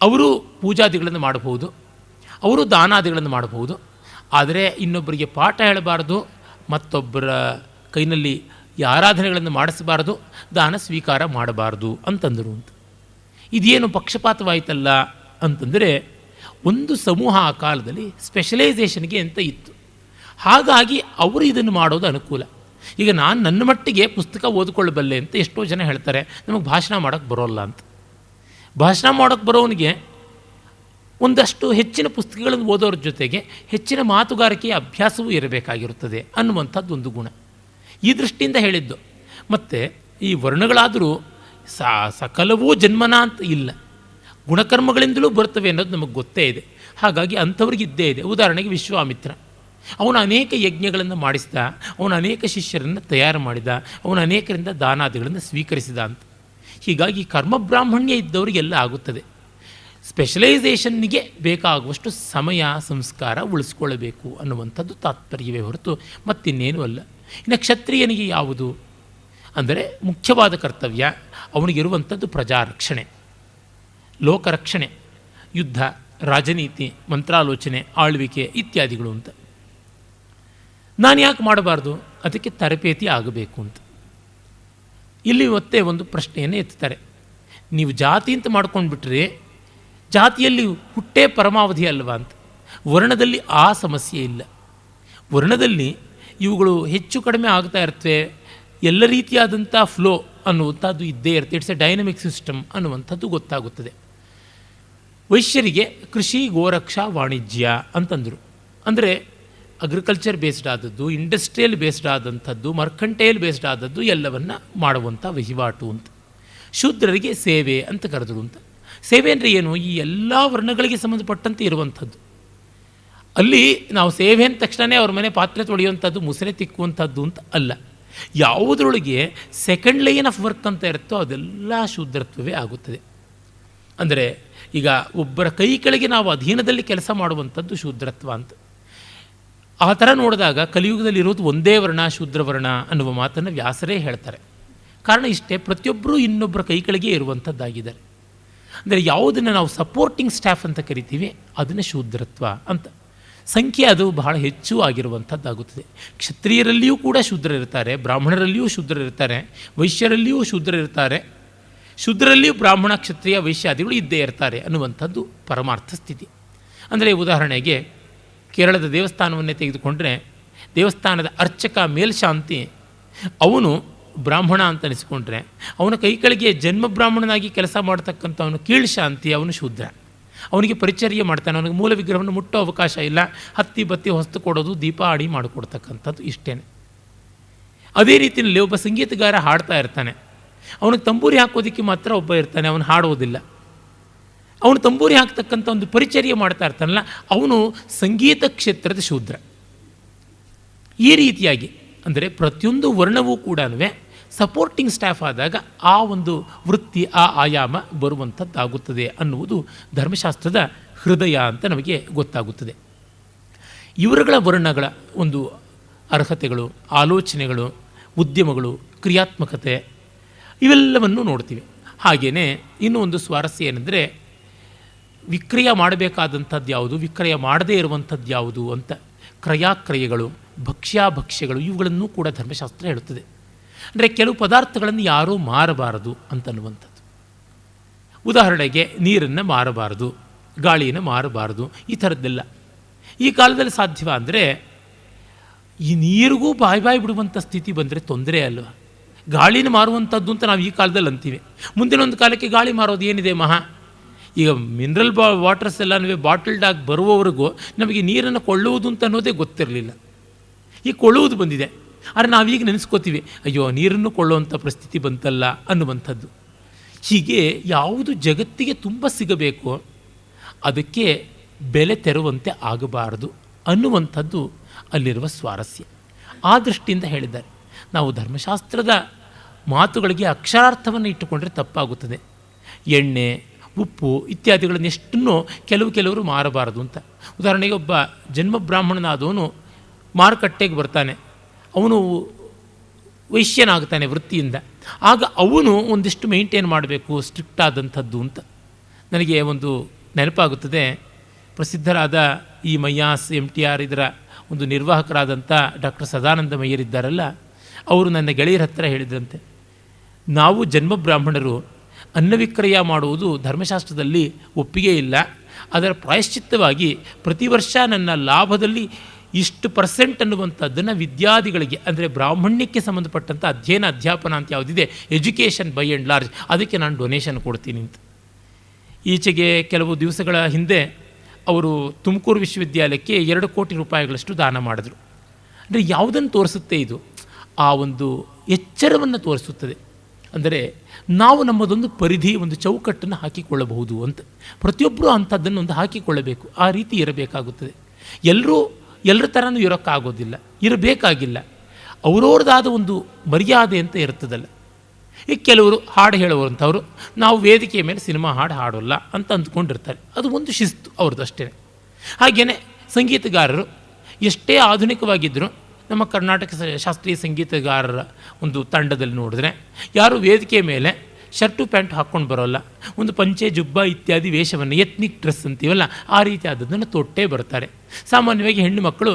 ಅವರು ಪೂಜಾದಿಗಳನ್ನು ಮಾಡಬಹುದು, ಅವರು ದಾನಾದಿಗಳನ್ನು ಮಾಡಬಹುದು. ಆದರೆ ಇನ್ನೊಬ್ಬರಿಗೆ ಪಾಠ ಹೇಳಬಾರ್ದು, ಮತ್ತೊಬ್ಬರ ಕೈನಲ್ಲಿ ಈ ಆರಾಧನೆಗಳನ್ನು ಮಾಡಿಸಬಾರ್ದು, ದಾನ ಸ್ವೀಕಾರ ಮಾಡಬಾರ್ದು ಅಂತಂದರು ಅಂತ. ಇದೇನು ಪಕ್ಷಪಾತವಾಯಿತಲ್ಲ ಅಂತಂದರೆ, ಒಂದು ಸಮೂಹ ಆ ಕಾಲದಲ್ಲಿ ಸ್ಪೆಷಲೈಸೇಷನ್ಗೆ ಅಂತ ಇತ್ತು. ಹಾಗಾಗಿ ಅವರು ಇದನ್ನು ಮಾಡೋದು ಅನುಕೂಲ. ಈಗ ನಾನು ನನ್ನ ಮಟ್ಟಿಗೆ ಪುಸ್ತಕ ಓದಿಕೊಳ್ಳಬಲ್ಲೆ ಅಂತ ಎಷ್ಟೋ ಜನ ಹೇಳ್ತಾರೆ, ನಮಗೆ ಭಾಷಣ ಮಾಡೋಕ್ಕೆ ಬರೋಲ್ಲ ಅಂತ. ಭಾಷಣ ಮಾಡೋಕ್ಕೆ ಬರೋವನಿಗೆ ಒಂದಷ್ಟು ಹೆಚ್ಚಿನ ಪುಸ್ತಕಗಳನ್ನು ಓದೋರ ಜೊತೆಗೆ ಹೆಚ್ಚಿನ ಮಾತುಗಾರಿಕೆಯ ಅಭ್ಯಾಸವೂ ಇರಬೇಕಾಗಿರುತ್ತದೆ ಅನ್ನುವಂಥದ್ದು ಒಂದು ಗುಣ. ಈ ದೃಷ್ಟಿಯಿಂದ ಹೇಳಿದ್ದು. ಮತ್ತು ಈ ವರ್ಣಗಳಾದರೂ ಸಕಲವೂ ಜನ್ಮನ ಅಂತ ಇಲ್ಲ, ಗುಣಕರ್ಮಗಳಿಂದಲೂ ಬರ್ತವೆ ಅನ್ನೋದು ನಮಗೆ ಗೊತ್ತೇ ಇದೆ. ಹಾಗಾಗಿ ಅಂಥವ್ರಿಗಿದ್ದೇ ಇದೆ. ಉದಾಹರಣೆಗೆ ವಿಶ್ವಾಮಿತ್ರ, ಅವನು ಅನೇಕ ಯಜ್ಞಗಳನ್ನು ಮಾಡಿಸಿದ, ಅವನು ಅನೇಕ ಶಿಷ್ಯರನ್ನು ತಯಾರು ಮಾಡಿದ, ಅವನು ಅನೇಕರಿಂದ ದಾನಾದಿಗಳನ್ನು ಸ್ವೀಕರಿಸಿದ ಅಂತ. ಹೀಗಾಗಿ ಕರ್ಮಬ್ರಾಹ್ಮಣ್ಯ ಇದ್ದವರಿಗೆಲ್ಲ ಆಗುತ್ತದೆ. ಸ್ಪೆಷಲೈಸೇಷನ್ನಿಗೆ ಬೇಕಾಗುವಷ್ಟು ಸಮಯ, ಸಂಸ್ಕಾರ ಉಳಿಸ್ಕೊಳ್ಳಬೇಕು ಅನ್ನುವಂಥದ್ದು ತಾತ್ಪರ್ಯವೇ ಹೊರತು ಮತ್ತಿನ್ನೇನೂ ಅಲ್ಲ. ಇನ್ನು ಕ್ಷತ್ರಿಯನಿಗೆ ಯಾವುದು ಅಂದರೆ ಮುಖ್ಯವಾದ ಕರ್ತವ್ಯ ಅವನಿಗಿರುವಂಥದ್ದು ಪ್ರಜಾರಕ್ಷಣೆ, ಲೋಕರಕ್ಷಣೆ, ಯುದ್ಧ, ರಾಜನೀತಿ, ಮಂತ್ರಾಲೋಚನೆ, ಆಳ್ವಿಕೆ ಇತ್ಯಾದಿಗಳು ಅಂತ. ನಾನು ಯಾಕೆ ಮಾಡಬಾರ್ದು? ಅದಕ್ಕೆ ತರಬೇತಿ ಆಗಬೇಕು ಅಂತ. ಇಲ್ಲಿ ಮತ್ತೆ ಒಂದು ಪ್ರಶ್ನೆಯನ್ನು ಎತ್ತುತ್ತಾರೆ. ನೀವು ಜಾತಿ ಅಂತ ಮಾಡ್ಕೊಂಡ್ಬಿಟ್ರೆ ಜಾತಿಯಲ್ಲಿ ಹುಟ್ಟೇ ಪರಮಾವಧಿ ಅಲ್ವಾ ಅಂತ. ವರ್ಣದಲ್ಲಿ ಆ ಸಮಸ್ಯೆ ಇಲ್ಲ. ವರ್ಣದಲ್ಲಿ ಇವುಗಳು ಹೆಚ್ಚು ಕಡಿಮೆ ಆಗ್ತಾ ಇರ್ತವೆ, ಎಲ್ಲ ರೀತಿಯಾದಂಥ ಫ್ಲೋ ಅನ್ನುವಂಥದ್ದು ಇದ್ದೇ ಇರುತ್ತೆ. ಇಟ್ಸ್ ಎ ಡೈನಮಿಕ್ ಸಿಸ್ಟಮ್ ಅನ್ನುವಂಥದ್ದು ಗೊತ್ತಾಗುತ್ತದೆ. ವೈಶ್ಯರಿಗೆ ಕೃಷಿ, ಗೋರಕ್ಷಾ, ವಾಣಿಜ್ಯ ಅಂತಂದರು. ಅಂದರೆ ಅಗ್ರಿಕಲ್ಚರ್ ಬೇಸ್ಡ್ ಆದದ್ದು, ಇಂಡಸ್ಟ್ರಿಯಲ್ ಬೇಸ್ಡ್ ಆದಂಥದ್ದು, ಮರ್ಕಂಟೈಲ್ ಬೇಸ್ಡ್ ಆದದ್ದು ಎಲ್ಲವನ್ನ ಮಾಡುವಂಥ ವಹಿವಾಟು ಅಂತ. ಶೂದ್ರರಿಗೆ ಸೇವೆ ಅಂತ ಕರೆದರು ಅಂತ. ಸೇವೆ ಅಂದರೆ ಏನು? ಈ ಎಲ್ಲ ವರ್ಣಗಳಿಗೆ ಸಂಬಂಧಪಟ್ಟಂತೆ ಇರುವಂಥದ್ದು. ಅಲ್ಲಿ ನಾವು ಸೇವೆ ಅಂದ ತಕ್ಷಣವೇ ಅವ್ರ ಮನೆ ಪಾತ್ರೆ ತೊಳೆಯುವಂಥದ್ದು, ಮುಸರೆ ತಿಕ್ಕುವಂಥದ್ದು ಅಂತ ಅಲ್ಲ. ಯಾವುದರೊಳಗೆ ಸೆಕೆಂಡ್ ಲೈನ್ ಆಫ್ ವರ್ಕ್ ಅಂತ ಇರುತ್ತೋ ಅದೆಲ್ಲ ಶೂದ್ರತ್ವವೇ ಆಗುತ್ತದೆ. ಅಂದರೆ ಈಗ ಒಬ್ಬರ ಕೈ ಕೆಳಗೆ ನಾವು ಅಧೀನದಲ್ಲಿ ಕೆಲಸ ಮಾಡುವಂಥದ್ದು ಶೂದ್ರತ್ವ ಅಂತ. ಆ ಥರ ನೋಡಿದಾಗ ಕಲಿಯುಗದಲ್ಲಿ ಇರೋದು ಒಂದೇ ವರ್ಣ, ಶೂದ್ರವರ್ಣ ಅನ್ನುವ ಮಾತನ್ನು ವ್ಯಾಸರೇ ಹೇಳ್ತಾರೆ. ಕಾರಣ ಇಷ್ಟೇ, ಪ್ರತಿಯೊಬ್ಬರೂ ಇನ್ನೊಬ್ಬರ ಕೈ ಕೆಳಗೆ ಇರುವಂಥದ್ದಾಗಿದ್ದಾರೆ. ಅಂದರೆ ಯಾವುದನ್ನು ನಾವು ಸಪೋರ್ಟಿಂಗ್ ಸ್ಟಾಫ್ ಅಂತ ಕರಿತೀವಿ ಅದನ್ನು ಶೂದ್ರತ್ವ ಅಂತ. ಸಂಖ್ಯೆ ಅದು ಬಹಳ ಹೆಚ್ಚು ಆಗಿರುವಂಥದ್ದಾಗುತ್ತದೆ. ಕ್ಷತ್ರಿಯರಲ್ಲಿಯೂ ಕೂಡ ಶೂದ್ರರಿರ್ತಾರೆ, ಬ್ರಾಹ್ಮಣರಲ್ಲಿಯೂ ಶೂದ್ರರಿರ್ತಾರೆ, ವೈಶ್ಯರಲ್ಲಿಯೂ ಶೂದ್ರರಿರ್ತಾರೆ, ಶೂದ್ರರಲ್ಲಿಯೂ ಬ್ರಾಹ್ಮಣ, ಕ್ಷತ್ರಿಯ, ವೈಶ್ಯಾದಿಗಳು ಇದ್ದೇ ಇರ್ತಾರೆ ಅನ್ನುವಂಥದ್ದು ಪರಮಾರ್ಥ ಸ್ಥಿತಿ. ಅಂದರೆ ಉದಾಹರಣೆಗೆ ಕೇರಳದ ದೇವಸ್ಥಾನವನ್ನೇ ತೆಗೆದುಕೊಂಡ್ರೆ, ದೇವಸ್ಥಾನದ ಅರ್ಚಕ ಮೇಲ್ಶಾಂತಿ ಅವನು ಬ್ರಾಹ್ಮಣ ಅಂತ ಅನಿಸ್ಕೊಂಡ್ರೆ, ಅವನ ಕೈ ಕೆಳಗೆ ಜನ್ಮ ಬ್ರಾಹ್ಮಣನಾಗಿ ಕೆಲಸ ಮಾಡ್ತಕ್ಕಂಥವನು ಕೀಳ್ಶಾಂತಿ, ಅವನು ಶೂದ್ರ. ಅವನಿಗೆ ಪರಿಚರ್ಯ ಮಾಡ್ತಾನೆ, ಅವನಿಗೆ ಮೂಲ ವಿಗ್ರಹವನ್ನು ಮುಟ್ಟೋ ಅವಕಾಶ ಇಲ್ಲ. ಹತ್ತಿ ಬತ್ತಿ ಹೊಸ್ತು ಕೊಡೋದು, ದೀಪ ಆಡಿ ಮಾಡಿಕೊಡ್ತಕ್ಕಂಥದ್ದು ಇಷ್ಟೇ. ಅದೇ ರೀತಿಯಲ್ಲಿ ಒಬ್ಬ ಸಂಗೀತಗಾರ ಹಾಡ್ತಾ ಇರ್ತಾನೆ, ಅವನಿಗೆ ತಂಬೂರಿ ಹಾಕೋದಕ್ಕೆ ಮಾತ್ರ ಒಬ್ಬ ಇರ್ತಾನೆ, ಅವನು ಹಾಡೋದಿಲ್ಲ. ಅವನು ತಂಬೂರಿ ಹಾಕ್ತಕ್ಕಂಥ ಒಂದು ಪರಿಚರ್ಯ ಮಾಡ್ತಾ ಇರ್ತಾನಲ್ಲ, ಅವನು ಸಂಗೀತ ಕ್ಷೇತ್ರದ ಶೂದ್ರ. ಈ ರೀತಿಯಾಗಿ ಅಂದರೆ ಪ್ರತಿಯೊಂದು ವರ್ಣವೂ ಕೂಡ ಸಪೋರ್ಟಿಂಗ್ ಸ್ಟಾಫ್ ಆದಾಗ ಆ ಒಂದು ವೃತ್ತಿ, ಆ ಆಯಾಮ ಬರುವಂಥದ್ದಾಗುತ್ತದೆ ಅನ್ನುವುದು ಧರ್ಮಶಾಸ್ತ್ರದ ಹೃದಯ ಅಂತ ನಮಗೆ ಗೊತ್ತಾಗುತ್ತದೆ. ಇವರುಗಳ ವರ್ಣಗಳ ಒಂದು ಅರ್ಹತೆಗಳು, ಆಲೋಚನೆಗಳು, ಉದ್ಯಮಗಳು, ಕ್ರಿಯಾತ್ಮಕತೆ ಇವೆಲ್ಲವನ್ನು ನೋಡ್ತೀವಿ. ಹಾಗೆಯೇ ಇನ್ನೂ ಒಂದು ಸ್ವಾರಸ್ಯ ಏನೆಂದರೆ, ವಿಕ್ರಯ ಮಾಡಬೇಕಾದಂಥದ್ದು ಯಾವುದು, ವಿಕ್ರಯ ಮಾಡದೇ ಇರುವಂಥದ್ದು ಯಾವುದು ಅಂತ ಕ್ರಯಾಕ್ರಯಗಳು, ಭಕ್ಷ್ಯಾಭಕ್ಷ್ಯಗಳು ಇವುಗಳನ್ನು ಕೂಡ ಧರ್ಮಶಾಸ್ತ್ರ ಹೇಳುತ್ತದೆ. ಅಂದರೆ ಕೆಲವು ಪದಾರ್ಥಗಳನ್ನು ಯಾರೂ ಮಾರಬಾರದು ಅಂತನ್ನುವಂಥದ್ದು. ಉದಾಹರಣೆಗೆ ನೀರನ್ನು ಮಾರಬಾರದು, ಗಾಳಿಯನ್ನು ಮಾರಬಾರದು, ಈ ಥರದ್ದೆಲ್ಲ ಈ ಕಾಲದಲ್ಲಿ ಸಾಧ್ಯವ ಅಂದರೆ ಈ ನೀರಿಗೂ ಬಾಯಿ ಬಿಡುವಂಥ ಸ್ಥಿತಿ ಬಂದರೆ ತೊಂದರೆ ಅಲ್ವ. ಗಾಳಿನ ಮಾರುವಂಥದ್ದು ಅಂತ ನಾವು ಈ ಕಾಲದಲ್ಲಿ ಅಂತೀವಿ. ಮುಂದಿನ ಒಂದು ಕಾಲಕ್ಕೆ ಗಾಳಿ ಮಾರೋದು ಏನಿದೆ ಮಹಾ. ಈಗ ಮಿನರಲ್ ವಾಟರ್ಸ್ ಎಲ್ಲನೂ ಬಾಟಲ್ಡ್ ಆಗಿ ಬರುವವರೆಗೂ ನಮಗೆ ನೀರನ್ನು ಕೊಳ್ಳುವುದು ಅಂತ ಅನ್ನೋದೇ ಗೊತ್ತಿರಲಿಲ್ಲ. ಈಗ ಕೊಳ್ಳುವುದು ಬಂದಿದೆ. ಆದರೆ ನಾವೀಗ ನೆನೆಸ್ಕೋತೀವಿ, ಅಯ್ಯೋ ನೀರನ್ನು ಕೊಳ್ಳುವಂಥ ಪರಿಸ್ಥಿತಿ ಬಂತಲ್ಲ ಅನ್ನುವಂಥದ್ದು. ಹೀಗೆ ಯಾವುದು ಜಗತ್ತಿಗೆ ತುಂಬ ಸಿಗಬೇಕು ಅದಕ್ಕೆ ಬೆಲೆ ತೆರುವಂತೆ ಆಗಬಾರದು ಅನ್ನುವಂಥದ್ದು ಅಲ್ಲಿರುವ ಸ್ವಾರಸ್ಯ. ಆ ದೃಷ್ಟಿಯಿಂದ ಹೇಳಿದ್ದಾರೆ. ನಾವು ಧರ್ಮಶಾಸ್ತ್ರದ ಮಾತುಗಳಿಗೆ ಅಕ್ಷರಾರ್ಥವನ್ನು ಇಟ್ಟುಕೊಂಡ್ರೆ ತಪ್ಪಾಗುತ್ತದೆ. ಎಣ್ಣೆ, ಉಪ್ಪು ಇತ್ಯಾದಿಗಳನ್ನೆಷ್ಟನ್ನು ಕೆಲವರು ಮಾರಬಾರದು ಅಂತ. ಉದಾಹರಣೆಗೆ ಒಬ್ಬ ಜನ್ಮ ಬ್ರಾಹ್ಮಣನಾದವನು ಮಾರುಕಟ್ಟೆಗೆ ಬರ್ತಾನೆ, ಅವನು ವೈಶ್ಯನಾಗ್ತಾನೆ ವೃತ್ತಿಯಿಂದ. ಆಗ ಅವನು ಒಂದಿಷ್ಟು ಮೇಂಟೈನ್ ಮಾಡಬೇಕು, ಸ್ಟ್ರಿಕ್ಟ್ ಆದಂಥದ್ದು ಅಂತ. ನನಗೆ ಒಂದು ನೆನಪಾಗುತ್ತದೆ. ಪ್ರಸಿದ್ಧರಾದ ಈ ಮಯ್ಯಾಸ್ MTR ಇದರ ಒಂದು ನಿರ್ವಾಹಕರಾದಂಥ ಡಾಕ್ಟರ್ ಸದಾನಂದ ಮಯ್ಯರಿದ್ದಾರಲ್ಲ, ಅವರು ನನ್ನ ಗೆಳೆಯರ ಹತ್ರ ಹೇಳಿದ್ರಂತೆ, ನಾವು ಜನ್ಮ ಬ್ರಾಹ್ಮಣರು ಅನ್ನವಿಕ್ರಯ ಮಾಡುವುದು ಧರ್ಮಶಾಸ್ತ್ರದಲ್ಲಿ ಒಪ್ಪಿಗೆ ಇಲ್ಲ. ಅದರ ಪ್ರಾಯಶ್ಚಿತ್ತವಾಗಿ ಪ್ರತಿ ವರ್ಷ ನನ್ನ ಲಾಭದಲ್ಲಿ ಇಷ್ಟು % ಅನ್ನುವಂಥದ್ದನ್ನು ವಿದ್ಯಾರ್ಥಿಗಳಿಗೆ, ಅಂದರೆ ಬ್ರಾಹ್ಮಣ್ಯಕ್ಕೆ ಸಂಬಂಧಪಟ್ಟಂಥ ಅಧ್ಯಯನ ಅಧ್ಯಾಪನ ಅಂತ ಯಾವುದಿದೆ, ಎಜುಕೇಷನ್ ಬೈ ಆ್ಯಂಡ್ ಲಾರ್ಜ್, ಅದಕ್ಕೆ ನಾನು ಡೊನೇಷನ್ ಕೊಡ್ತೀನಿ ಅಂತ. ಈಚೆಗೆ ಕೆಲವು ದಿವಸಗಳ ಹಿಂದೆ ಅವರು ತುಮಕೂರು ವಿಶ್ವವಿದ್ಯಾಲಯಕ್ಕೆ 2 ಕೋಟಿ ರೂಪಾಯಿಗಳಷ್ಟು ದಾನ ಮಾಡಿದ್ರು. ಅಂದರೆ ಯಾವುದನ್ನು ತೋರಿಸುತ್ತೆ ಇದು? ಆ ಒಂದು ಎಚ್ಚರವನ್ನು ತೋರಿಸುತ್ತದೆ. ಅಂದರೆ ನಾವು ನಮ್ಮದೊಂದು ಪರಿಧಿ, ಒಂದು ಚೌಕಟ್ಟನ್ನು ಹಾಕಿಕೊಳ್ಳಬಹುದು ಅಂತ. ಪ್ರತಿಯೊಬ್ಬರೂ ಅಂಥದ್ದನ್ನು ಒಂದು ಹಾಕಿಕೊಳ್ಳಬೇಕು, ಆ ರೀತಿ ಇರಬೇಕಾಗುತ್ತದೆ. ಎಲ್ಲರ ಥರನೂ ಇರೋಕ್ಕಾಗೋದಿಲ್ಲ, ಇರಬೇಕಾಗಿಲ್ಲ. ಅವರವ್ರದ್ದಾದ ಒಂದು ಮರ್ಯಾದೆ ಅಂತ ಇರ್ತದಲ್ಲ. ಈಗ ಕೆಲವರು ಹಾಡು ಹೇಳುವಂಥವ್ರು, ನಾವು ವೇದಿಕೆಯ ಮೇಲೆ ಸಿನಿಮಾ ಹಾಡೋಲ್ಲ ಅಂತ ಅಂದ್ಕೊಂಡಿರ್ತಾರೆ. ಅದು ಒಂದು ಶಿಸ್ತು ಅವ್ರದ್ದು ಅಷ್ಟೇ. ಹಾಗೆಯೇ ಸಂಗೀತಗಾರರು ಎಷ್ಟೇ ಆಧುನಿಕವಾಗಿದ್ದರೂ, ನಮ್ಮ ಕರ್ನಾಟಕ ಶಾಸ್ತ್ರೀಯ ಸಂಗೀತಗಾರರ ಒಂದು ತಂಡದಲ್ಲಿ ನೋಡಿದ್ರೆ ಯಾರು ವೇದಿಕೆಯ ಮೇಲೆ ಶರ್ಟು ಪ್ಯಾಂಟ್ ಹಾಕ್ಕೊಂಡು ಬರೋಲ್ಲ, ಒಂದು ಪಂಚೆ ಜುಬ್ಬ ಇತ್ಯಾದಿ ವೇಷವನ್ನು, ಎತ್ನಿಕ್ ಡ್ರೆಸ್ ಅಂತೀವಲ್ಲ ಆ ರೀತಿ ಆದದ್ದನ್ನು ತೊಟ್ಟೇ ಬರ್ತಾರೆ. ಸಾಮಾನ್ಯವಾಗಿ ಹೆಣ್ಣು ಮಕ್ಕಳು,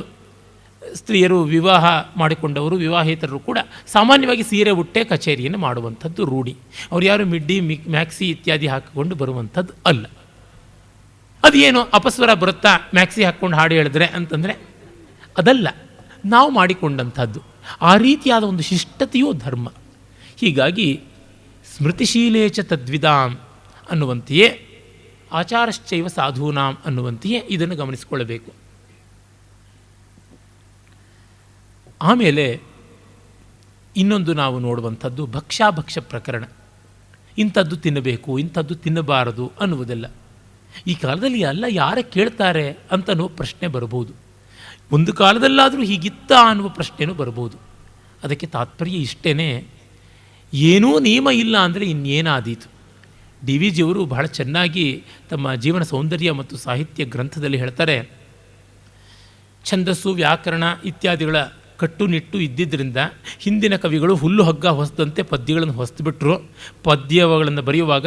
ಸ್ತ್ರೀಯರು, ವಿವಾಹ ಮಾಡಿಕೊಂಡವರು, ವಿವಾಹೇತರರು ಕೂಡ ಸಾಮಾನ್ಯವಾಗಿ ಸೀರೆ ಉಟ್ಟೆ ಕಚೇರಿಯನ್ನು ಮಾಡುವಂಥದ್ದು ರೂಢಿ. ಅವ್ರು ಯಾರು ಮಿಡ್ಡಿ ಮ್ಯಾಕ್ಸಿ ಇತ್ಯಾದಿ ಹಾಕಿಕೊಂಡು ಬರುವಂಥದ್ದು ಅಲ್ಲ. ಅದೇನು ಅಪಸ್ವರ ಬರುತ್ತಾ ಮ್ಯಾಕ್ಸಿ ಹಾಕ್ಕೊಂಡು ಹಾಡು ಹೇಳಿದ್ರೆ ಅಂತಂದರೆ ಅದಲ್ಲ, ನಾವು ಮಾಡಿಕೊಂಡಂಥದ್ದು. ಆ ರೀತಿಯಾದ ಒಂದು ಶಿಷ್ಟತೆಯೂ ಧರ್ಮ. ಹೀಗಾಗಿ ಸ್ಮೃತಿಶೀಲೇಚ ತದ್ವಿದಾಂ ಅನ್ನುವಂತೆಯೇ, ಆಚಾರಶ್ಚೈವ ಸಾಧೂನಾಂ ಅನ್ನುವಂತೆಯೇ ಇದನ್ನು ಗಮನಿಸಿಕೊಳ್ಳಬೇಕು. ಆಮೇಲೆ ಇನ್ನೊಂದು ನಾವು ನೋಡುವಂಥದ್ದು ಭಕ್ಷ್ಯಾಭಕ್ಷ್ಯ ಪ್ರಕರಣ. ಇಂಥದ್ದು ತಿನ್ನಬೇಕು, ಇಂಥದ್ದು ತಿನ್ನಬಾರದು ಅನ್ನುವುದೆಲ್ಲ ಈ ಕಾಲದಲ್ಲಿ ಎಲ್ಲ ಯಾರೇ ಕೇಳ್ತಾರೆ ಅಂತನೋ ಪ್ರಶ್ನೆ ಬರಬಹುದು. ಒಂದು ಕಾಲದಲ್ಲಾದರೂ ಹೀಗಿತ್ತ ಅನ್ನುವ ಪ್ರಶ್ನೆನೂ ಬರ್ಬೋದು. ಅದಕ್ಕೆ ತಾತ್ಪರ್ಯ ಇಷ್ಟೇ, ಏನೂ ನಿಯಮ ಇಲ್ಲ ಅಂದರೆ ಇನ್ನೇನಾದೀತು. DVG ಅವರು ಬಹಳ ಚೆನ್ನಾಗಿ ತಮ್ಮ ಜೀವನ ಸೌಂದರ್ಯ ಮತ್ತು ಸಾಹಿತ್ಯ ಗ್ರಂಥದಲ್ಲಿ ಹೇಳ್ತಾರೆ, ಛಂದಸ್ಸು, ವ್ಯಾಕರಣ ಇತ್ಯಾದಿಗಳ ಕಟ್ಟುನಿಟ್ಟು ಇದ್ದಿದ್ದರಿಂದ ಹಿಂದಿನ ಕವಿಗಳು ಹುಲ್ಲು ಹಗ್ಗ ಹೊಸದಂತೆ ಪದ್ಯಗಳನ್ನು ಹೊಸದುಬಿಟ್ರು. ಪದ್ಯಗಳನ್ನು ಬರೆಯುವಾಗ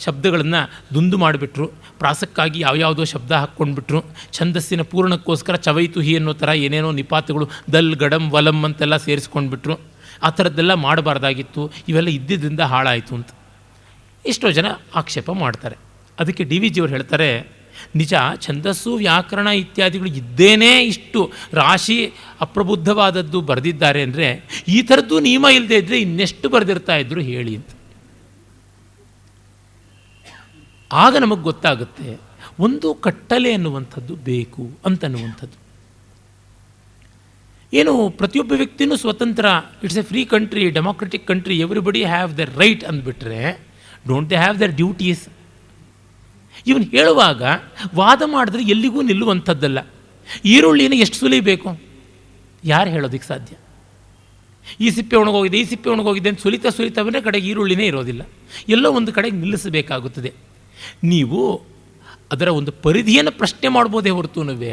ಶಬ್ದಗಳನ್ನು ದುಂದು ಮಾಡಿಬಿಟ್ರು. ಪ್ರಾಸಕ್ಕಾಗಿ ಯಾವ್ಯಾವುದೋ ಶಬ್ದ ಹಾಕ್ಕೊಂಡ್ಬಿಟ್ರು. ಛಂದಸ್ಸಿನ ಪೂರ್ಣಕ್ಕೋಸ್ಕರ ಚವೈತುಹಿ ಅನ್ನೋ ಥರ ಏನೇನೋ ನಿಪಾತಗಳು ದಲ್ ಗಡಂ ವಲಂ ಅಂತೆಲ್ಲ ಸೇರಿಸ್ಕೊಂಡ್ಬಿಟ್ರು. ಆ ಥರದ್ದೆಲ್ಲ ಮಾಡಬಾರ್ದಾಗಿತ್ತು, ಇವೆಲ್ಲ ಇದ್ದಿದ್ದರಿಂದ ಹಾಳಾಯಿತು ಅಂತ ಎಷ್ಟೋ ಜನ ಆಕ್ಷೇಪ ಮಾಡ್ತಾರೆ. ಅದಕ್ಕೆ DVG ಅವರು ಹೇಳ್ತಾರೆ, ನಿಜ ಛಂದಸ್ಸು ವ್ಯಾಕರಣ ಇತ್ಯಾದಿಗಳು ಇದ್ದೇನೇ ಇಷ್ಟು ರಾಶಿ ಅಪ್ರಬುದ್ಧವಾದದ್ದು ಬರೆದಿದ್ದಾರೆ ಅಂದರೆ ಈ ಥರದ್ದು ನಿಯಮ ಇಲ್ಲದೆ ಇದ್ದರೆ ಇನ್ನೆಷ್ಟು ಬರೆದಿರ್ತಾ ಇದ್ರು ಹೇಳಿ ಅಂತ. ಆಗ ನಮಗೆ ಗೊತ್ತಾಗುತ್ತೆ ಒಂದು ಕಟ್ಟಲೆ ಅನ್ನುವಂಥದ್ದು ಬೇಕು ಅಂತನ್ನುವಂಥದ್ದು. ಏನು ಪ್ರತಿಯೊಬ್ಬ ವ್ಯಕ್ತಿಯೂ ಸ್ವತಂತ್ರ, it's a free country, democratic country, everybody have their right ಅಂದ್ಬಿಟ್ರೆ don't they have their duties. ಇವನು ಹೇಳುವಾಗ ವಾದ ಮಾಡಿದ್ರೆ ಎಲ್ಲಿಗೂ ನಿಲ್ಲುವಂಥದ್ದಲ್ಲ. ಈರುಳ್ಳಿನ ಎಷ್ಟು ಸುಲಿಬೇಕು, ಯಾರು ಹೇಳೋದಕ್ಕೆ ಸಾಧ್ಯ? ಈ ಸಿಪ್ಪೆ ಒಣಗೋಗಿದೆ, ಈ ಸಿಪ್ಪೆ ಒಣಗೋಗಿದೆ ಅಂತ ಸುಲಿತಾವಂದರೆ ಕಡೆಗೆ ಈರುಳ್ಳಿನೇ ಇರೋದಿಲ್ಲ, ಎಲ್ಲೋ ಒಂದು ಕಡೆಗೆ ನಿಲ್ಲಿಸಬೇಕಾಗುತ್ತದೆ. ನೀವು ಅದರ ಒಂದು ಪರಿಧಿಯನ್ನು ಪ್ರಶ್ನೆ ಮಾಡ್ಬೋದೇ ಹೊರತುನುವೆ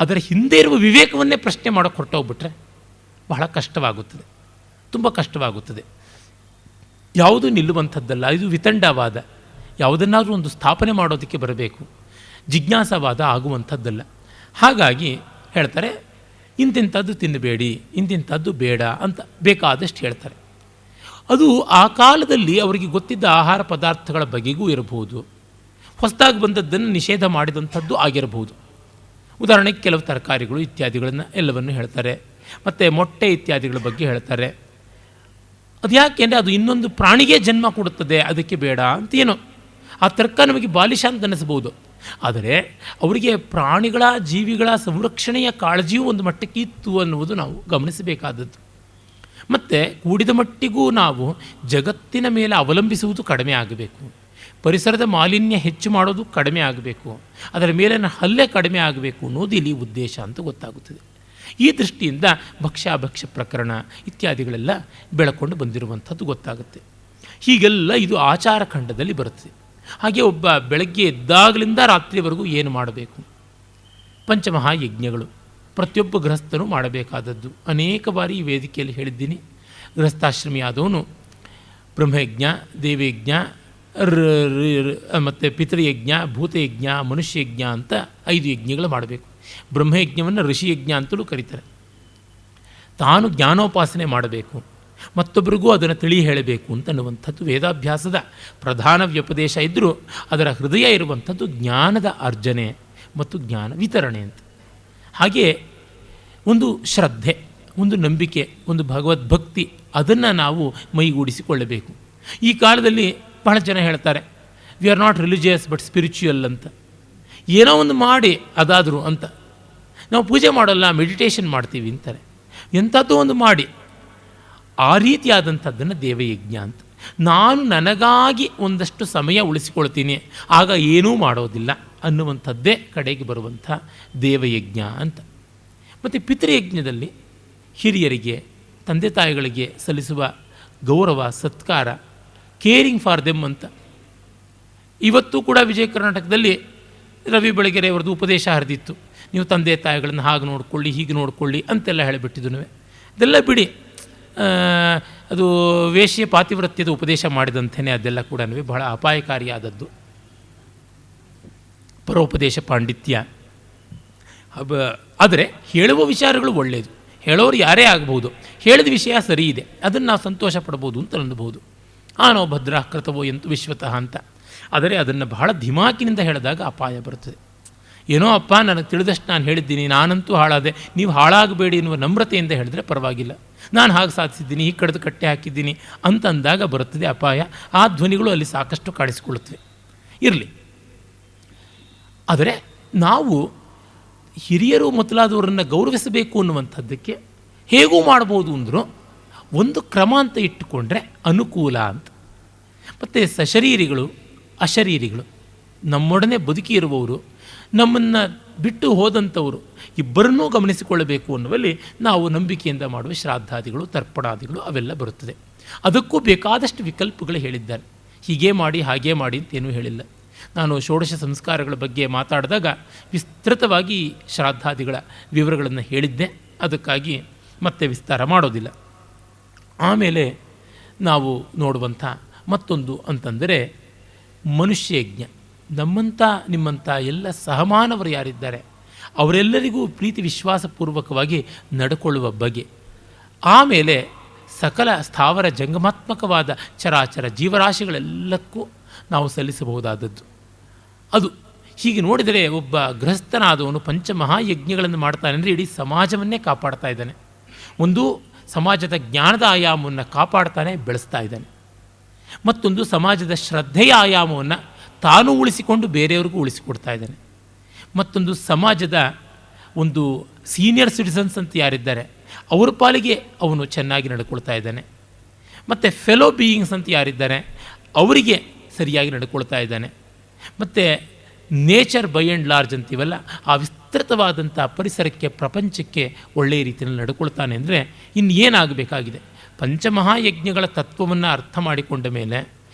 ಅದರ ಹಿಂದೆ ಇರುವ ವಿವೇಕವನ್ನೇ ಪ್ರಶ್ನೆ ಮಾಡೋಕ್ಕೆ ಹೊರಟೋಗ್ಬಿಟ್ರೆ ಬಹಳ ಕಷ್ಟವಾಗುತ್ತದೆ, ತುಂಬ ಕಷ್ಟವಾಗುತ್ತದೆ. ಯಾವುದೂ ನಿಲ್ಲುವಂಥದ್ದಲ್ಲ. ಇದು ವಿತಂಡವಾದ. ಯಾವುದನ್ನಾದರೂ ಒಂದು ಸ್ಥಾಪನೆ ಮಾಡೋದಕ್ಕೆ ಬರಬೇಕು, ಜಿಜ್ಞಾಸವಾದ ಆಗುವಂಥದ್ದಲ್ಲ. ಹಾಗಾಗಿ ಹೇಳ್ತಾರೆ, ಇಂತಿಂಥದ್ದು ತಿನ್ನಬೇಡಿ, ಇಂತಿಂಥದ್ದು ಬೇಡ ಅಂತ ಬೇಕಾದಷ್ಟು ಹೇಳ್ತಾರೆ. ಅದು ಆ ಕಾಲದಲ್ಲಿ ಅವರಿಗೆ ಗೊತ್ತಿದ್ದ ಆಹಾರ ಪದಾರ್ಥಗಳ ಬಗೆಗೂ ಇರಬಹುದು, ಹೊಸದಾಗಿ ಬಂದದ್ದನ್ನು ನಿಷೇಧ ಮಾಡಿದಂಥದ್ದು ಆಗಿರಬಹುದು. ಉದಾಹರಣೆಗೆ ಕೆಲವು ತರಕಾರಿಗಳು ಇತ್ಯಾದಿಗಳನ್ನು ಎಲ್ಲವನ್ನು ಹೇಳ್ತಾರೆ, ಮತ್ತು ಮೊಟ್ಟೆ ಇತ್ಯಾದಿಗಳ ಬಗ್ಗೆ ಹೇಳ್ತಾರೆ. ಅದು ಯಾಕೆಂದರೆ ಅದು ಇನ್ನೊಂದು ಪ್ರಾಣಿಗೆ ಜನ್ಮ ಕೊಡುತ್ತದೆ, ಅದಕ್ಕೆ ಬೇಡ ಅಂತ ಏನೋ ಆ ತರ್ಕ ನಮಗೆ ಬಾಲಿಶ ಅಂತ ಅನ್ನಿಸ್ಬೋದು. ಆದರೆ ಅವರಿಗೆ ಪ್ರಾಣಿಗಳ ಜೀವಿಗಳ ಸಂರಕ್ಷಣೆಯ ಕಾಳಜಿಯೂ ಒಂದು ಮಟ್ಟಕ್ಕೆ ಇತ್ತು ಅನ್ನುವುದು ನಾವು ಗಮನಿಸಬೇಕಾದದ್ದು. ಮತ್ತು ಕೂಡಿದ ಮಟ್ಟಿಗೂ ನಾವು ಜಗತ್ತಿನ ಮೇಲೆ ಅವಲಂಬಿಸುವುದು ಕಡಿಮೆ ಆಗಬೇಕು, ಪರಿಸರದ ಮಾಲಿನ್ಯ ಹೆಚ್ಚು ಮಾಡೋದು ಕಡಿಮೆ ಆಗಬೇಕು, ಅದರ ಮೇಲಿನ ಹಲ್ಲೆ ಕಡಿಮೆ ಆಗಬೇಕು ಅನ್ನೋದು ಇಲ್ಲಿ ಉದ್ದೇಶ ಅಂತ ಗೊತ್ತಾಗುತ್ತದೆ. ಈ ದೃಷ್ಟಿಯಿಂದ ಭಕ್ಷ್ಯಾಭಕ್ಷ್ಯ ಪ್ರಕರಣ ಇತ್ಯಾದಿಗಳೆಲ್ಲ ಬೆಳಕೊಂಡು ಬಂದಿರುವಂಥದ್ದು ಗೊತ್ತಾಗುತ್ತೆ. ಹೀಗೆಲ್ಲ ಇದು ಆಚಾರ ಖಂಡದಲ್ಲಿ ಬರುತ್ತದೆ. ಹಾಗೆ ಒಬ್ಬ ಬೆಳಗ್ಗೆ ಎದ್ದಾಗಲಿಂದ ರಾತ್ರಿವರೆಗೂ ಏನು ಮಾಡಬೇಕು, ಪಂಚಮಹಾಯಜ್ಞಗಳು ಪ್ರತಿಯೊಬ್ಬ ಗೃಹಸ್ಥನು ಮಾಡಬೇಕಾದದ್ದು. ಅನೇಕ ಬಾರಿ ಈ ವೇದಿಕೆಯಲ್ಲಿ ಹೇಳಿದ್ದೀನಿ. ಗೃಹಸ್ಥಾಶ್ರಮಿಯಾದವನು ಬ್ರಹ್ಮಯಜ್ಞ, ದೇವಯಜ್ಞ, ಮತ್ತು ಪಿತೃಯಜ್ಞ, ಭೂತಯಜ್ಞ, ಮನುಷ್ಯಯಜ್ಞ ಅಂತ 5 ಯಜ್ಞಗಳು ಮಾಡಬೇಕು. ಬ್ರಹ್ಮಯಜ್ಞವನ್ನು ಋಷಿಯಜ್ಞ ಅಂತಲೂ ಕರೀತಾರೆ. ತಾನು ಜ್ಞಾನೋಪಾಸನೆ ಮಾಡಬೇಕು, ಮತ್ತೊಬ್ಬರಿಗೂ ಅದನ್ನು ತಿಳಿ ಹೇಳಬೇಕು ಅಂತನ್ನುವಂಥದ್ದು ವೇದಾಭ್ಯಾಸದ ಪ್ರಧಾನ ವ್ಯಪದೇಶ ಇದ್ದರೂ ಅದರ ಹೃದಯ ಇರುವಂಥದ್ದು ಜ್ಞಾನದ ಅರ್ಜನೆ ಮತ್ತು ಜ್ಞಾನ ವಿತರಣೆ ಅಂತ. ಹಾಗೆ ಒಂದು ಶ್ರದ್ಧೆ, ಒಂದು ನಂಬಿಕೆ, ಒಂದು ಭಗವದ್ಭಕ್ತಿ, ಅದನ್ನು ನಾವು ಮೈಗೂಡಿಸಿಕೊಳ್ಳಬೇಕು. ಈ ಕಾಲದಲ್ಲಿ ಬಹಳ ಜನ ಹೇಳ್ತಾರೆ we are not religious but spiritual ಅಂತ. ಏನೋ ಒಂದು ಮಾಡಿ ಅದಾದರೂ ಅಂತ. ನಾವು ಪೂಜೆ ಮಾಡೋಲ್ಲ, ಮೆಡಿಟೇಷನ್ ಮಾಡ್ತೀವಿ ಅಂತಾರೆ. ಎಂಥದ್ದು ಒಂದು ಮಾಡಿ ಆ ರೀತಿಯಾದಂಥದ್ದನ್ನು ದೇವಯಜ್ಞ ಅಂತ. ನಾನು ನನಗಾಗಿ ಒಂದಷ್ಟು ಸಮಯ ಉಳಿಸಿಕೊಳ್ತೀನಿ, ಆಗ ಏನೂ ಮಾಡೋದಿಲ್ಲ ಅನ್ನುವಂಥದ್ದೇ ಕಡೆಗೆ ಬರುವಂಥ ದೇವಯಜ್ಞ ಅಂತ. ಮತ್ತು ಪಿತೃಯಜ್ಞದಲ್ಲಿ ಹಿರಿಯರಿಗೆ, ತಂದೆ ತಾಯಿಗಳಿಗೆ ಸಲ್ಲಿಸುವ ಗೌರವ, ಸತ್ಕಾರ, ಕೇರಿಂಗ್ ಫಾರ್ ದೆಮ್ ಅಂತ. ಇವತ್ತು ಕೂಡ ವಿಜಯ ಕರ್ನಾಟಕದಲ್ಲಿ ರವಿ ಬೆಳಗೆರೆ ಅವರದ್ದು ಉಪದೇಶ ಹರಿದಿತ್ತು. ನೀವು ತಂದೆ ತಾಯಿಗಳನ್ನು ಹಾಗೆ ನೋಡಿಕೊಳ್ಳಿ, ಹೀಗೆ ನೋಡಿಕೊಳ್ಳಿ ಅಂತೆಲ್ಲ ಹೇಳಿಬಿಟ್ಟಿದ್ದು. ಇದೆಲ್ಲ ಬಿಡಿ, ಅದು ವೇಶ್ಯ ಪಾತಿವ್ರತ್ಯದ ಉಪದೇಶ ಮಾಡಿದಂತೆಯೇ ಅದೆಲ್ಲ ಕೂಡ ಬಹಳ ಅಪಾಯಕಾರಿಯಾದದ್ದು. ಪರೋಪದೇಶ ಪಾಂಡಿತ್ಯ. ಆದರೆ ಹೇಳುವ ವಿಚಾರಗಳು ಒಳ್ಳೆಯದು, ಹೇಳೋರು ಯಾರೇ ಆಗಬಹುದು, ಹೇಳಿದ ವಿಷಯ ಸರಿ ಇದೆ, ಅದನ್ನು ನಾವು ಸಂತೋಷ ಪಡ್ಬೋದು ಅಂತ ಅನ್ನಬಹುದು. ನೋ ಭದ್ರ ಕೃತವೋ ಎಂತು ವಿಶ್ವತಃ ಅಂತ. ಆದರೆ ಅದನ್ನು ಬಹಳ ಧಿಮಾಕಿನಿಂದ ಹೇಳಿದಾಗ ಅಪಾಯ ಬರುತ್ತದೆ. ಏನೋ ಅಪ್ಪ ನನಗೆ ತಿಳಿದಷ್ಟು ನಾನು ಹೇಳಿದ್ದೀನಿ, ನಾನಂತೂ ಹಾಳಾದೆ, ನೀವು ಹಾಳಾಗಬೇಡಿ ಎನ್ನುವ ನಮ್ರತೆಯಿಂದ ಹೇಳಿದ್ರೆ ಪರವಾಗಿಲ್ಲ. ನಾನು ಹಾಗೆ ಸಾಧಿಸಿದ್ದೀನಿ, ಈ ಕಡೆದು ಕಟ್ಟೆ ಹಾಕಿದ್ದೀನಿ ಅಂತ ಅಂದಾಗ ಬರುತ್ತದೆ ಅಪಾಯ. ಆ ಧ್ವನಿಗಳು ಅಲ್ಲಿ ಸಾಕಷ್ಟು ಕಾಣಿಸಿಕೊಳ್ಳುತ್ತವೆ. ಇರಲಿ. ಆದರೆ ನಾವು ಹಿರಿಯರು ಮೊದಲಾದವರನ್ನು ಗೌರವಿಸಬೇಕು ಅನ್ನುವಂಥದ್ದಕ್ಕೆ ಹೇಗೂ ಮಾಡ್ಬೋದು ಅಂದರೂ ಒಂದು ಕ್ರಮ ಅಂತ ಇಟ್ಟುಕೊಂಡ್ರೆ ಅನುಕೂಲ ಅಂತ. ಮತ್ತು ಸಶರೀರಿಗಳು, ಅಶರೀರಿಗಳು, ನಮ್ಮೊಡನೆ ಬದುಕಿ ಇರುವವರು, ನಮ್ಮನ್ನು ಬಿಟ್ಟು ಹೋದಂಥವರು ಇಬ್ಬರನ್ನೂ ಗಮನಿಸಿಕೊಳ್ಳಬೇಕು ಅನ್ನುವಲ್ಲಿ ನಾವು ನಂಬಿಕೆಯಿಂದ ಮಾಡುವ ಶ್ರಾದ್ದಾದಿಗಳು, ತರ್ಪಣಾದಿಗಳು ಅವೆಲ್ಲ ಬರುತ್ತದೆ. ಅದಕ್ಕೂ ಬೇಕಾದಷ್ಟು ವಿಕಲ್ಪಗಳು ಹೇಳಿದ್ದಾರೆ. ಹೀಗೆ ಮಾಡಿ ಹಾಗೇ ಮಾಡಿ ಅಂತೇನೂ ಹೇಳಿಲ್ಲ. ನಾನು ಷೋಡಶ ಸಂಸ್ಕಾರಗಳ ಬಗ್ಗೆ ಮಾತಾಡಿದಾಗ ವಿಸ್ತೃತವಾಗಿ ಶ್ರಾದ್ದಾದಿಗಳ ವಿವರಗಳನ್ನು ಹೇಳಿದ್ದೆ, ಅದಕ್ಕಾಗಿ ಮತ್ತೆ ವಿಸ್ತಾರ ಮಾಡೋದಿಲ್ಲ. ಆಮೇಲೆ ನಾವು ನೋಡುವಂಥ ಮತ್ತೊಂದು ಅಂತಂದರೆ ಮನುಷ್ಯಯಜ್ಞ. ನಮ್ಮಂಥ ನಿಮ್ಮಂಥ ಎಲ್ಲ ಸಹಮಾನವರು ಯಾರಿದ್ದಾರೆ ಅವರೆಲ್ಲರಿಗೂ ಪ್ರೀತಿ ವಿಶ್ವಾಸಪೂರ್ವಕವಾಗಿ ನಡ್ಕೊಳ್ಳುವ ಬಗೆ. ಆಮೇಲೆ ಸಕಲ ಸ್ಥಾವರ ಜಂಗಮಾತ್ಮಕವಾದ ಚರಾಚರ ಜೀವರಾಶಿಗಳೆಲ್ಲಕ್ಕೂ ನಾವು ಸಲ್ಲಿಸಬಹುದಾದದ್ದು ಅದು. ಹೀಗೆ ನೋಡಿದರೆ ಒಬ್ಬ ಗೃಹಸ್ಥನಾದವನು ಪಂಚಮಹಾಯಜ್ಞಗಳನ್ನು ಮಾಡ್ತಾನೆ ಅಂದರೆ ಇಡೀ ಸಮಾಜವನ್ನೇ ಕಾಪಾಡ್ತಾ ಇದ್ದಾನೆ. ಒಂದು ಸಮಾಜದ ಜ್ಞಾನದ ಆಯಾಮವನ್ನು ಕಾಪಾಡ್ತಾನೆ, ಬೆಳೆಸ್ತಾ ಇದ್ದಾನೆ. ಮತ್ತೊಂದು ಸಮಾಜದ ಶ್ರದ್ಧೆಯ ಆಯಾಮವನ್ನು ತಾನು ಉಳಿಸಿಕೊಂಡು ಬೇರೆಯವ್ರಿಗೂ ಉಳಿಸಿಕೊಡ್ತಾ ಇದ್ದಾನೆ. ಮತ್ತೊಂದು ಸಮಾಜದ ಒಂದು ಸೀನಿಯರ್ ಸಿಟಿಸನ್ಸ್ ಅಂತ ಯಾರಿದ್ದಾರೆ ಅವ್ರ ಪಾಲಿಗೆ ಅವನು ಚೆನ್ನಾಗಿ ನಡ್ಕೊಳ್ತಾ ಇದ್ದಾನೆ. ಮತ್ತು ಫೆಲೋ ಬೀಯಿಂಗ್ಸ್ ಅಂತ ಯಾರಿದ್ದಾರೆ ಅವರಿಗೆ ಸರಿಯಾಗಿ ನಡ್ಕೊಳ್ತಾ ಇದ್ದಾನೆ. ಮತ್ತು ನೇಚರ್ ಬೈ ಆ್ಯಂಡ್ ಲಾರ್ಜ್ ಅಂತೀವಲ್ಲ, ಆ ವಿಸ್ತೃತವಾದಂಥ ಪರಿಸರಕ್ಕೆ, ಪ್ರಪಂಚಕ್ಕೆ ಒಳ್ಳೆಯ ರೀತಿಯಲ್ಲಿ ನಡ್ಕೊಳ್ತಾನೆ ಅಂದರೆ ಇನ್ನೇನಾಗಬೇಕಾಗಿದೆ? ಪಂಚಮಹಾಯಜ್ಞಗಳ ತತ್ವವನ್ನು ಅರ್ಥ ಮಾಡಿಕೊಂಡ ಮೇಲೆ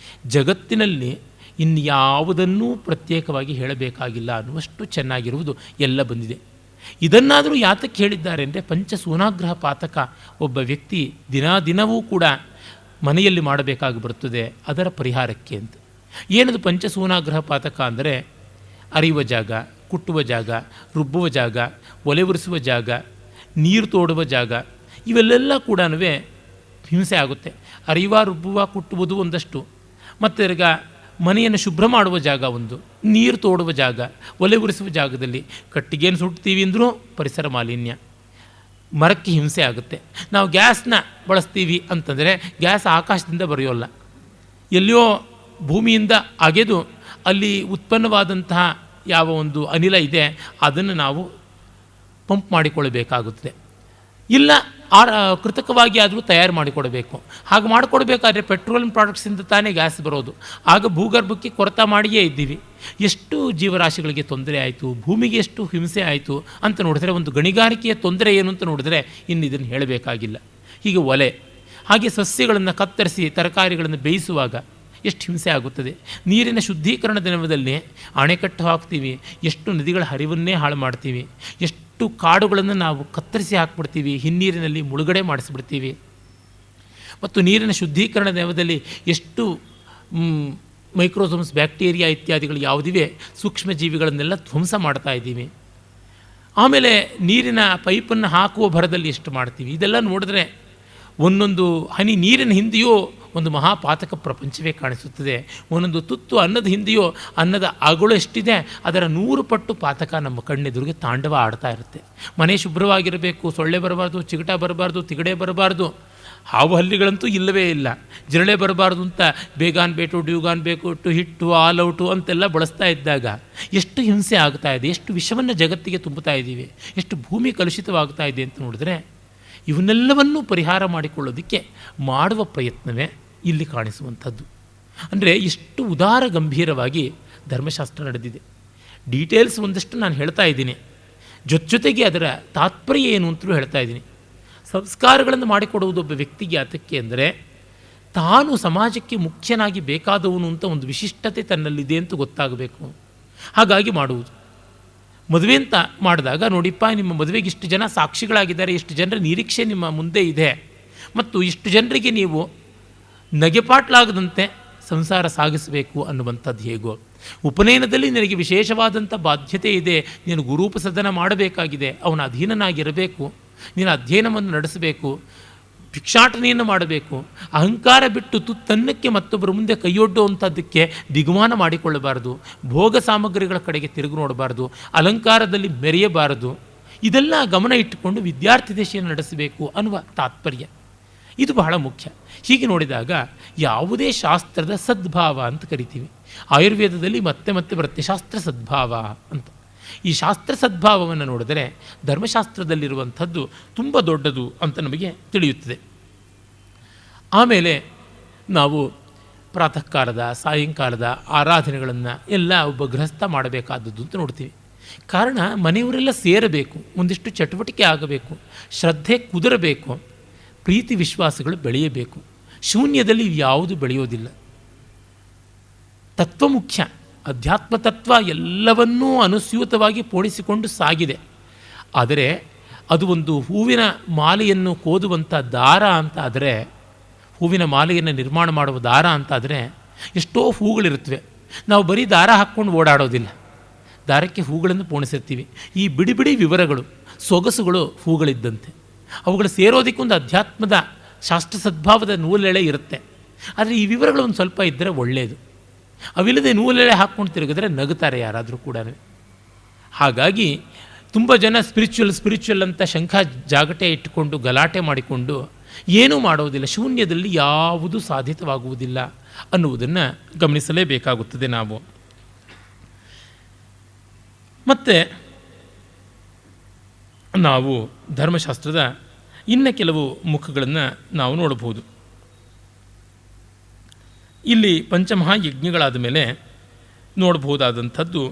ಜಗತ್ತಿನಲ್ಲಿ ಇನ್ಯಾವುದನ್ನೂ ಪ್ರತ್ಯೇಕವಾಗಿ ಹೇಳಬೇಕಾಗಿಲ್ಲ ಅನ್ನುವಷ್ಟು ಚೆನ್ನಾಗಿರುವುದು ಎಲ್ಲ ಬಂದಿದೆ. ಇದನ್ನಾದರೂ ಯಾತಕ್ಕೆ ಹೇಳಿದ್ದಾರೆ ಅಂದರೆ ಪಂಚಸೂನಾಗ್ರಹ ಪಾತಕ ಒಬ್ಬ ವ್ಯಕ್ತಿ ದಿನವೂ ಕೂಡ ಮನೆಯಲ್ಲಿ ಮಾಡಬೇಕಾಗಿ ಬರುತ್ತದೆ, ಅದರ ಪರಿಹಾರಕ್ಕೆ ಅಂತ. ಏನದು ಪಂಚಸೂನಾಗ್ರಹ ಪಾತಕ ಅಂದರೆ ಅರಿಯುವ ಜಾಗ, ಕುಟ್ಟುವ ಜಾಗ, ರುಬ್ಬುವ ಜಾಗ, ಒಲೆ ಉರಿಸುವ ಜಾಗ, ನೀರು ತೋಡುವ ಜಾಗ, ಇವೆಲ್ಲ ಕೂಡ ಹಿಂಸೆ ಆಗುತ್ತೆ. ಅರಿಯುವ ರುಬ್ಬುವ ಕುಟ್ಟುವುದು ಒಂದಷ್ಟು, ಮತ್ತು ಈಗ ಮನೆಯನ್ನು ಶುಭ್ರ ಮಾಡುವ ಜಾಗ ಒಂದು, ನೀರು ತೋಡುವ ಜಾಗ, ಒಲೆ ಉರಿಸುವ ಜಾಗದಲ್ಲಿ ಕಟ್ಟಿಗೆಯನ್ನು ಸುಡ್ತೀವಿ ಅಂದರೂ ಪರಿಸರ ಮಾಲಿನ್ಯ, ಮರಕ್ಕೆ ಹಿಂಸೆ ಆಗುತ್ತೆ. ನಾವು ಗ್ಯಾಸ್ನ ಬಳಸ್ತೀವಿ ಅಂತಂದರೆ ಗ್ಯಾಸ್ ಆಕಾಶದಿಂದ ಬರೆಯೋಲ್ಲ, ಎಲ್ಲಿಯೋ ಭೂಮಿಯಿಂದ ಅಗೆದು ಅಲ್ಲಿ ಉತ್ಪನ್ನವಾದಂತಹ ಯಾವ ಒಂದು ಅನಿಲ ಇದೆ ಅದನ್ನು ನಾವು ಪಂಪ್ ಮಾಡಿಕೊಳ್ಳಬೇಕಾಗುತ್ತದೆ. ಇಲ್ಲ ಕೃತಕವಾಗಿ ಆದರೂ ತಯಾರು ಮಾಡಿಕೊಡಬೇಕು. ಹಾಗೆ ಮಾಡಿಕೊಡ್ಬೇಕಾದ್ರೆ ಪೆಟ್ರೋಲಿಯಂ ಪ್ರಾಡಕ್ಟ್ಸಿಂದ ತಾನೇ ಗ್ಯಾಸ್ ಬರೋದು. ಆಗ ಭೂಗರ್ಭಕ್ಕೆ ಕೊರತೆ ಮಾಡಿಯೇ ಇದ್ದೀವಿ. ಎಷ್ಟು ಜೀವರಾಶಿಗಳಿಗೆ ತೊಂದರೆ ಆಯಿತು, ಭೂಮಿಗೆ ಎಷ್ಟು ಹಿಂಸೆ ಆಯಿತು ಅಂತ ನೋಡಿದ್ರೆ, ಒಂದು ಗಣಿಗಾರಿಕೆಯ ತೊಂದರೆ ಏನು ಅಂತ ನೋಡಿದ್ರೆ ಇನ್ನು ಇದನ್ನು ಹೇಳಬೇಕಾಗಿಲ್ಲ. ಹೀಗೆ ಒಲೆ, ಹಾಗೆ ಸಸ್ಯಗಳನ್ನು ಕತ್ತರಿಸಿ ತರಕಾರಿಗಳನ್ನು ಬೇಯಿಸುವಾಗ ಎಷ್ಟು ಹಿಂಸೆ ಆಗುತ್ತದೆ. ನೀರಿನ ಶುದ್ಧೀಕರಣ ದಿನದಲ್ಲಿ ಅಣೆಕಟ್ಟು ಹಾಕ್ತೀವಿ, ಎಷ್ಟು ನದಿಗಳ ಹರಿವನ್ನೇ ಹಾಳು ಮಾಡ್ತೀವಿ, ಎಷ್ಟು ಕಾಡುಗಳನ್ನು ನಾವು ಕತ್ತರಿಸಿ ಹಾಕ್ಬಿಡ್ತೀವಿ, ಹಿನ್ನೀರಿನಲ್ಲಿ ಮುಳುಗಡೆ ಮಾಡಿಸ್ಬಿಡ್ತೀವಿ. ಮತ್ತು ನೀರಿನ ಶುದ್ಧೀಕರಣ ದಿನದಲ್ಲಿ ಎಷ್ಟು ಮೈಕ್ರೋಸೋಮ್ಸ್, ಬ್ಯಾಕ್ಟೀರಿಯಾ ಇತ್ಯಾದಿಗಳು ಯಾವುದಿವೆ ಸೂಕ್ಷ್ಮ ಜೀವಿಗಳನ್ನೆಲ್ಲ ಧ್ವಂಸ ಮಾಡ್ತಾ ಇದ್ದೀವಿ. ಆಮೇಲೆ ನೀರಿನ ಪೈಪನ್ನು ಹಾಕುವ ಭರದಲ್ಲಿ ಎಷ್ಟು ಮಾಡ್ತೀವಿ. ಇದೆಲ್ಲ ನೋಡಿದ್ರೆ ಒಂದೊಂದು ಹನಿ ನೀರಿನ ಹಿಂದೆಯೂ ಒಂದು ಮಹಾಪಾತಕ ಪ್ರಪಂಚವೇ ಕಾಣಿಸುತ್ತದೆ. ಒಂದೊಂದು ತುತ್ತು ಅನ್ನದ ಹಿಂದೆಯೋ ಅನ್ನದ ಅಗಳು ಎಷ್ಟಿದೆ ಅದರ 100 ಪಟ್ಟು ಪಾತಕ ನಮ್ಮ ಕಣ್ಣೆದುರಿಗೆ ತಾಂಡವ ಆಡ್ತಾ ಇರುತ್ತೆ. ಮನೆ ಶುಭ್ರವಾಗಿರಬೇಕು, ಸೊಳ್ಳೆ ಬರಬಾರ್ದು, ಚಿಗಟ ಬರಬಾರ್ದು, ತಿಗಡೆ ಬರಬಾರ್ದು, ಹಾವು ಹಲ್ಲಿಗಳಂತೂ ಇಲ್ಲವೇ ಇಲ್ಲ, ಜಿರಳೆ ಬರಬಾರ್ದು ಅಂತ ಬೇಗಾನ್ ಬೇಟು, ಡ್ಯೂಗಾನ್ ಬೇಕು, ಹಿಟ್ಟು, ಆಲ್ ಔಟು ಅಂತೆಲ್ಲ ಬಳಸ್ತಾ ಇದ್ದಾಗ ಎಷ್ಟು ಹಿಂಸೆ ಆಗ್ತಾ ಇದೆ, ಎಷ್ಟು ವಿಷವನ್ನು ಜಗತ್ತಿಗೆ ತುಂಬುತ್ತಾ ಇದ್ದೀವಿ, ಎಷ್ಟು ಭೂಮಿ ಕಲುಷಿತವಾಗ್ತಾ ಇದೆ ಅಂತ ನೋಡಿದ್ರೆ, ಇವನ್ನೆಲ್ಲವನ್ನೂ ಪರಿಹಾರ ಮಾಡಿಕೊಳ್ಳೋದಕ್ಕೆ ಮಾಡುವ ಪ್ರಯತ್ನವೇ ಇಲ್ಲಿ ಕಾಣಿಸುವಂಥದ್ದು. ಅಂದರೆ ಎಷ್ಟು ಉದಾರ ಗಂಭೀರವಾಗಿ ಧರ್ಮಶಾಸ್ತ್ರ ನಡೆದಿದೆ. ಡೀಟೇಲ್ಸ್ ಒಂದಷ್ಟು ನಾನು ಹೇಳ್ತಾ ಇದ್ದೀನಿ, ಜೊತೆಗೆ ಅದರ ತಾತ್ಪರ್ಯ ಏನು ಅಂತಲೂ ಹೇಳ್ತಾ ಇದ್ದೀನಿ. ಸಂಸ್ಕಾರಗಳನ್ನು ಮಾಡಿಕೊಡುವುದು ಒಬ್ಬ ವ್ಯಕ್ತಿಗೆ ಯಾತಕ್ಕೆ ಅಂದರೆ, ತಾನು ಸಮಾಜಕ್ಕೆ ಮುಖ್ಯನಾಗಿ ಬೇಕಾದವನು ಅಂತ ಒಂದು ವಿಶಿಷ್ಟತೆ ತನ್ನಲ್ಲಿದೆ ಅಂತ ಗೊತ್ತಾಗಬೇಕು. ಹಾಗಾಗಿ ಮಾಡುವುದು. ಮದುವೆ ಅಂತ ಮಾಡಿದಾಗ, ನೋಡಿಪ್ಪ ನಿಮ್ಮ ಮದುವೆಗೆ ಇಷ್ಟು ಜನ ಸಾಕ್ಷಿಗಳಾಗಿದ್ದಾರೆ, ಇಷ್ಟು ಜನರ ನಿರೀಕ್ಷೆ ನಿಮ್ಮ ಮುಂದೆ ಇದೆ, ಮತ್ತು ಇಷ್ಟು ಜನರಿಗೆ ನೀವು ನಗೆಪಾಟ್ಲಾಗದಂತೆ ಸಂಸಾರ ಸಾಗಿಸಬೇಕು ಅನ್ನುವಂಥದ್ದು ಹೇಗೋ, ಉಪನಯನದಲ್ಲಿ ನಿನಗೆ ವಿಶೇಷವಾದಂಥ ಬಾಧ್ಯತೆ ಇದೆ, ನೀನು ಗುರೂಪಸದನ ಮಾಡಬೇಕಾಗಿದೆ, ಅವನ ಅಧೀನನಾಗಿರಬೇಕು, ನೀನು ಅಧ್ಯಯನವನ್ನು ನಡೆಸಬೇಕು, ಭಿಕ್ಷಾಟನೆಯನ್ನು ಮಾಡಬೇಕು, ಅಹಂಕಾರ ಬಿಟ್ಟು ತುತ್ತನ್ನಕ್ಕೆ ಮತ್ತೊಬ್ಬರ ಮುಂದೆ ಕೈಯೊಡ್ಡುವಂಥದ್ದಕ್ಕೆ ದಿಗುಮಾನ ಮಾಡಿಕೊಳ್ಳಬಾರದು, ಭೋಗ ಸಾಮಗ್ರಿಗಳ ಕಡೆಗೆ ತಿರುಗಿ ನೋಡಬಾರದು, ಅಲಂಕಾರದಲ್ಲಿ ಮೆರೆಯಬಾರದು, ಇದೆಲ್ಲ ಗಮನ ಇಟ್ಟುಕೊಂಡು ವಿದ್ಯಾರ್ಥಿ ದಶೆಯನ್ನು ನಡೆಸಬೇಕು ಅನ್ನುವ ತಾತ್ಪರ್ಯ. ಇದು ಬಹಳ ಮುಖ್ಯ. ಹೀಗೆ ನೋಡಿದಾಗ ಯಾವುದೇ ಶಾಸ್ತ್ರದ ಸದ್ಭಾವ ಅಂತ ಕರಿತೀವಿ. ಆಯುರ್ವೇದದಲ್ಲಿ ಮತ್ತೆ ಮತ್ತೆ ಬರುತ್ತೆ ಶಾಸ್ತ್ರ ಸದ್ಭಾವ ಅಂತ. ಈ ಶಾಸ್ತ್ರ ಸದ್ಭಾವವನ್ನು ನೋಡಿದರೆ ಧರ್ಮಶಾಸ್ತ್ರದಲ್ಲಿರುವಂಥದ್ದು ತುಂಬ ದೊಡ್ಡದು ಅಂತ ನಮಗೆ ತಿಳಿಯುತ್ತದೆ. ಆಮೇಲೆ ನಾವು ಪ್ರಾತಃ ಕಾಲದ, ಸಾಯಂಕಾಲದ ಆರಾಧನೆಗಳನ್ನು ಎಲ್ಲ ಒಬ್ಬ ಗೃಹಸ್ಥ ಮಾಡಬೇಕಾದದ್ದು ಅಂತ ನೋಡ್ತೀವಿ. ಕಾರಣ ಮನೆಯವರೆಲ್ಲ ಸೇರಬೇಕು, ಒಂದಿಷ್ಟು ಚಟುವಟಿಕೆ ಆಗಬೇಕು, ಶ್ರದ್ಧೆ ಕುದುರಬೇಕು, ಪ್ರೀತಿ ವಿಶ್ವಾಸಗಳು ಬೆಳೆಯಬೇಕು. ಶೂನ್ಯದಲ್ಲಿ ಯಾವುದು ಬೆಳೆಯೋದಿಲ್ಲ. ತತ್ವ ಮುಖ್ಯ, ಅಧ್ಯಾತ್ಮ ತತ್ವ ಎಲ್ಲವನ್ನೂ ಅನುಸ್ಯೂತವಾಗಿ ಪೋಣಿಸಿಕೊಂಡು ಸಾಗಿದೆ. ಆದರೆ ಅದು ಒಂದು ಹೂವಿನ ಮಾಲೆಯನ್ನು ಕೋದುವಂಥ ದಾರ ಅಂತ ಆದರೆ, ಹೂವಿನ ಮಾಲೆಯನ್ನು ನಿರ್ಮಾಣ ಮಾಡುವ ದಾರ ಅಂತ ಆದರೆ ಎಷ್ಟೋ ಹೂಗಳಿರುತ್ತವೆ. ನಾವು ಬರೀ ದಾರ ಹಾಕ್ಕೊಂಡು ಓಡಾಡೋದಿಲ್ಲ, ದಾರಕ್ಕೆ ಹೂಗಳನ್ನು ಪೋಣಿಸಿರ್ತೀವಿ. ಈ ಬಿಡಿ ಬಿಡಿ ವಿವರಗಳು, ಸೊಗಸುಗಳು ಹೂಗಳಿದ್ದಂತೆ. ಅವುಗಳು ಸೇರೋದಕ್ಕೊಂದು ಅಧ್ಯಾತ್ಮದ ಶಾಸ್ತ್ರ ಸದ್ಭಾವದ ನೂಲೆಳೆ ಇರುತ್ತೆ. ಆದರೆ ಈ ವಿವರಗಳು ಒಂದು ಸ್ವಲ್ಪ ಇದ್ದರೆ ಒಳ್ಳೆಯದು. ಅವಿಲ್ಲದೆ ನೂಲೆಳೆ ಹಾಕ್ಕೊಂಡು ತಿರುಗಿದ್ರೆ ನಗುತ್ತಾರೆ ಯಾರಾದರೂ ಕೂಡ. ಹಾಗಾಗಿ ತುಂಬ ಜನ ಸ್ಪಿರಿಚುವಲ್ ಅಂತ ಶಂಖ ಜಾಗಟೆ ಇಟ್ಟುಕೊಂಡು ಗಲಾಟೆ ಮಾಡಿಕೊಂಡು ಏನೂ ಮಾಡೋದಿಲ್ಲ, ಶೂನ್ಯದಲ್ಲಿ ಯಾವುದೂ ಸಾಧಿತವಾಗುವುದಿಲ್ಲ ಅನ್ನುವುದನ್ನು ಗಮನಿಸಲೇಬೇಕಾಗುತ್ತದೆ ನಾವು. ಮತ್ತು ನಾವು ಧರ್ಮಶಾಸ್ತ್ರದ ಇನ್ನು ಕೆಲವು ಮುಖಗಳನ್ನು ನಾವು ನೋಡಬಹುದು. ಇಲ್ಲಿ ಪಂಚಮಹಾಯಜ್ಞಗಳಾದ ಮೇಲೆ ನೋಡಬಹುದಾದಂಥದ್ದು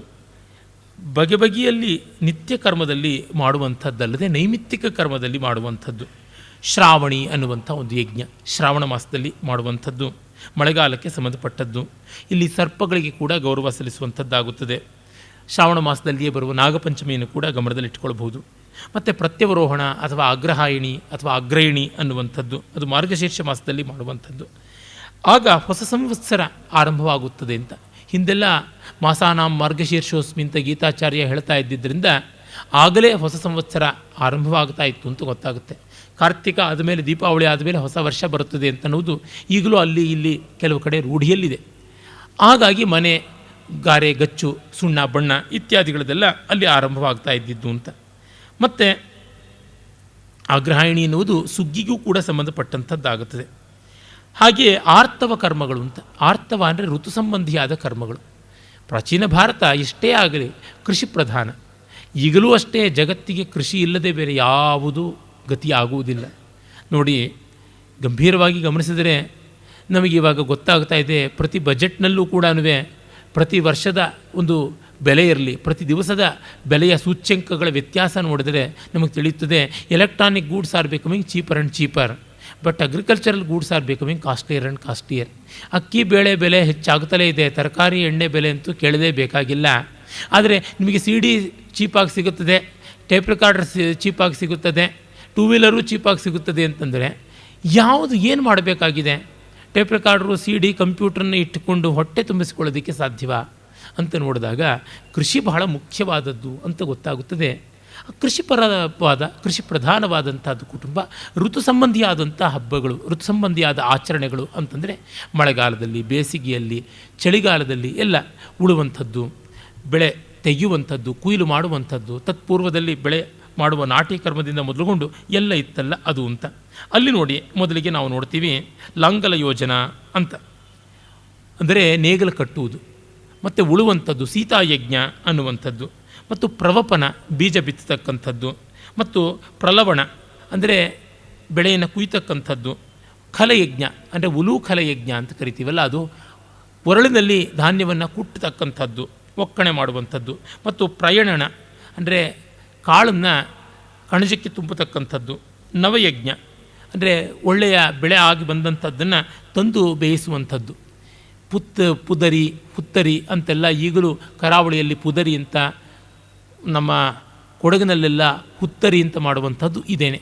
ಬಗೆ ಬಗೆಯಲ್ಲಿ ನಿತ್ಯ ಕರ್ಮದಲ್ಲಿ ಮಾಡುವಂಥದ್ದಲ್ಲದೆ ನೈಮಿತ್ತಿಕ ಕರ್ಮದಲ್ಲಿ ಮಾಡುವಂಥದ್ದು. ಶ್ರಾವಣಿ ಅನ್ನುವಂಥ ಒಂದು ಯಜ್ಞ ಶ್ರಾವಣ ಮಾಸದಲ್ಲಿ ಮಾಡುವಂಥದ್ದು, ಮಳೆಗಾಲಕ್ಕೆ ಸಂಬಂಧಪಟ್ಟದ್ದು. ಇಲ್ಲಿ ಸರ್ಪಗಳಿಗೆ ಕೂಡ ಗೌರವ ಸಲ್ಲಿಸುವಂಥದ್ದಾಗುತ್ತದೆ. ಶ್ರಾವಣ ಮಾಸದಲ್ಲಿಯೇ ಬರುವ ನಾಗಪಂಚಮಿಯನ್ನು ಕೂಡ ಗಮನದಲ್ಲಿಟ್ಟುಕೊಳ್ಬಹುದು. ಮತ್ತು ಪ್ರತ್ಯವರೋಹಣ ಅಥವಾ ಅಗ್ರಹಾಯಿಣಿ ಅಥವಾ ಅಗ್ರಹಿಣಿ ಅನ್ನುವಂಥದ್ದು, ಅದು ಮಾರ್ಗಶೀರ್ಷ ಮಾಸದಲ್ಲಿ ಮಾಡುವಂಥದ್ದು. ಆಗ ಹೊಸ ಸಂವತ್ಸರ ಆರಂಭವಾಗುತ್ತದೆ ಅಂತ. ಹಿಂದೆಲ್ಲ ಮಾಸಾನಾಂ ಮಾರ್ಗಶೀರ್ಷೋಸ್ಮಿ ಅಂತ ಗೀತಾಚಾರ್ಯ ಹೇಳ್ತಾ ಇದ್ದಿದ್ದರಿಂದ ಆಗಲೇ ಹೊಸ ಸಂವತ್ಸರ ಆರಂಭವಾಗ್ತಾ ಇತ್ತು ಅಂತ ಗೊತ್ತಾಗುತ್ತೆ. ಕಾರ್ತಿಕ ಆದಮೇಲೆ ದೀಪಾವಳಿ ಆದಮೇಲೆ ಹೊಸ ವರ್ಷ ಬರುತ್ತದೆ ಅಂತನ್ನುವುದು ಈಗಲೂ ಅಲ್ಲಿ ಇಲ್ಲಿ ಕೆಲವು ಕಡೆ ರೂಢಿಯಲ್ಲಿದೆ. ಹಾಗಾಗಿ ಮನೆ ಗಾರೆ, ಗಚ್ಚು, ಸುಣ್ಣ, ಬಣ್ಣ ಇತ್ಯಾದಿಗಳದೆಲ್ಲ ಅಲ್ಲಿ ಆರಂಭವಾಗ್ತಾ ಇದ್ದಿದ್ದು ಅಂತ. ಮತ್ತು ಅಗ್ರಹಾಯಣಿ ಎನ್ನುವುದು ಸುಗ್ಗಿಗೂ ಕೂಡ ಸಂಬಂಧಪಟ್ಟಂಥದ್ದಾಗುತ್ತದೆ. ಹಾಗೆಯೇ ಆರ್ತವ ಕರ್ಮಗಳು ಅಂತ. ಆರ್ತವ ಅಂದರೆ ಋತು ಸಂಬಂಧಿಯಾದ ಕರ್ಮಗಳು. ಪ್ರಾಚೀನ ಭಾರತ ಎಷ್ಟೇ ಆಗಲಿ ಕೃಷಿ ಪ್ರಧಾನ. ಈಗಲೂ ಅಷ್ಟೇ ಜಗತ್ತಿಗೆ ಕೃಷಿ ಇಲ್ಲದೆ ಬೇರೆ ಯಾವುದೂ ಗತಿ ಆಗುವುದಿಲ್ಲ. ನೋಡಿ, ಗಂಭೀರವಾಗಿ ಗಮನಿಸಿದರೆ ನಮಗೆ ಇವಾಗ ಗೊತ್ತಾಗ್ತಾ ಇದೆ, ಪ್ರತಿ ಬಜೆಟ್ನಲ್ಲೂ ಕೂಡ ಪ್ರತಿ ವರ್ಷದ ಒಂದು ಬೆಲೆ ಇರಲಿ, ಪ್ರತಿ ದಿವಸದ ಬೆಲೆಯ ಸೂಚ್ಯಂಕಗಳ ವ್ಯತ್ಯಾಸ ನೋಡಿದರೆ ನಮಗೆ ತಿಳಿಯುತ್ತದೆ. Electronic goods are becoming cheaper and cheaper, but agricultural goods are becoming costlier and costlier. ಅಕ್ಕಿ ಬೇಳೆ ಬೆಲೆ ಹೆಚ್ಚಾಗುತ್ತಲೇ ಇದೆ, ತರಕಾರಿ ಎಣ್ಣೆ ಬೆಲೆ ಅಂತೂ ಕೇಳದೇ ಬೇಕಾಗಿಲ್ಲ. ಆದರೆ ನಿಮಗೆ CD ಚೀಪಾಗಿ ಸಿಗುತ್ತದೆ, ಟೇಪ್ ರೆಕಾರ್ಡರ್ ಚೀಪಾಗಿ ಸಿಗುತ್ತದೆ, ಟೂ ವೀಲರು ಚೀಪಾಗಿ ಸಿಗುತ್ತದೆ ಅಂತಂದರೆ ಯಾವುದು ಏನು ಮಾಡಬೇಕಾಗಿದೆ? ಟೇಪ್ ರೆಕಾರ್ಡ್ರು, CD, ಕಂಪ್ಯೂಟ್ರನ್ನ ಇಟ್ಟುಕೊಂಡು ಹೊಟ್ಟೆ ತುಂಬಿಸಿಕೊಳ್ಳೋದಕ್ಕೆ ಸಾಧ್ಯವಾ ಅಂತ ನೋಡಿದಾಗ ಕೃಷಿ ಬಹಳ ಮುಖ್ಯವಾದದ್ದು ಅಂತ ಗೊತ್ತಾಗುತ್ತದೆ. ಕೃಷಿ ಪ್ರಧಾನವಾದಂಥದ್ದು ಕುಟುಂಬ. ಋತು ಸಂಬಂಧಿಯಾದಂಥ ಹಬ್ಬಗಳು, ಋತು ಸಂಬಂಧಿಯಾದ ಆಚರಣೆಗಳು ಅಂತಂದರೆ ಮಳೆಗಾಲದಲ್ಲಿ, ಬೇಸಿಗೆಯಲ್ಲಿ, ಚಳಿಗಾಲದಲ್ಲಿ ಎಲ್ಲ ಉಳುವಂಥದ್ದು, ಬೆಳೆ ತೆಗೆಯುವಂಥದ್ದು, ಕೊಯ್ಲು ಮಾಡುವಂಥದ್ದು, ತತ್ಪೂರ್ವದಲ್ಲಿ ಬೆಳೆ ಮಾಡುವ ನಾಟಿ ಕರ್ಮದಿಂದ ಮೊದಲುಗೊಂಡು ಎಲ್ಲ ಇತ್ತಲ್ಲ ಅದು ಅಂತ. ಅಲ್ಲಿ ನೋಡಿ, ಮೊದಲಿಗೆ ನಾವು ನೋಡ್ತೀವಿ ಲಾಂಗಲ ಯೋಜನಾ ಅಂತ, ಅಂದರೆ ನೇಗಲು ಕಟ್ಟುವುದು, ಮತ್ತು ಉಳುವಂಥದ್ದು ಸೀತಾಯಜ್ಞ ಅನ್ನುವಂಥದ್ದು, ಮತ್ತು ಪ್ರವಪನ ಬೀಜ ಬಿತ್ತತಕ್ಕಂಥದ್ದು, ಮತ್ತು ಪ್ರಲವಣ ಅಂದರೆ ಬೆಳೆಯನ್ನು ಕುಯ್ತಕ್ಕಂಥದ್ದು, ಖಲಯಜ್ಞ ಅಂದರೆ ಉಲು ಖಲಯಜ್ಞ ಅಂತ ಕರಿತೀವಲ್ಲ ಅದು, ಒರಳಿನಲ್ಲಿ ಧಾನ್ಯವನ್ನು ಕುಟ್ಟತಕ್ಕಂಥದ್ದು, ಒಕ್ಕಣೆ ಮಾಡುವಂಥದ್ದು, ಮತ್ತು ಪ್ರಯಾಣ ಅಂದರೆ ಕಾಳನ್ನು ಕಣಜಕ್ಕೆ ತುಂಬತಕ್ಕಂಥದ್ದು, ನವಯಜ್ಞ ಅಂದರೆ ಒಳ್ಳೆಯ ಬೆಳೆ ಆಗಿ ಬಂದಂಥದ್ದನ್ನು ತಂದು ಬೇಯಿಸುವಂಥದ್ದು, ಪುದರಿ, ಹುತ್ತರಿ ಅಂತೆಲ್ಲ ಈಗಲೂ ಕರಾವಳಿಯಲ್ಲಿ ಪುದರಿ ಅಂತ, ನಮ್ಮ ಕೊಡಗಿನಲ್ಲೆಲ್ಲ ಹುತ್ತರಿ ಅಂತ ಮಾಡುವಂಥದ್ದು ಇದೇನೆ.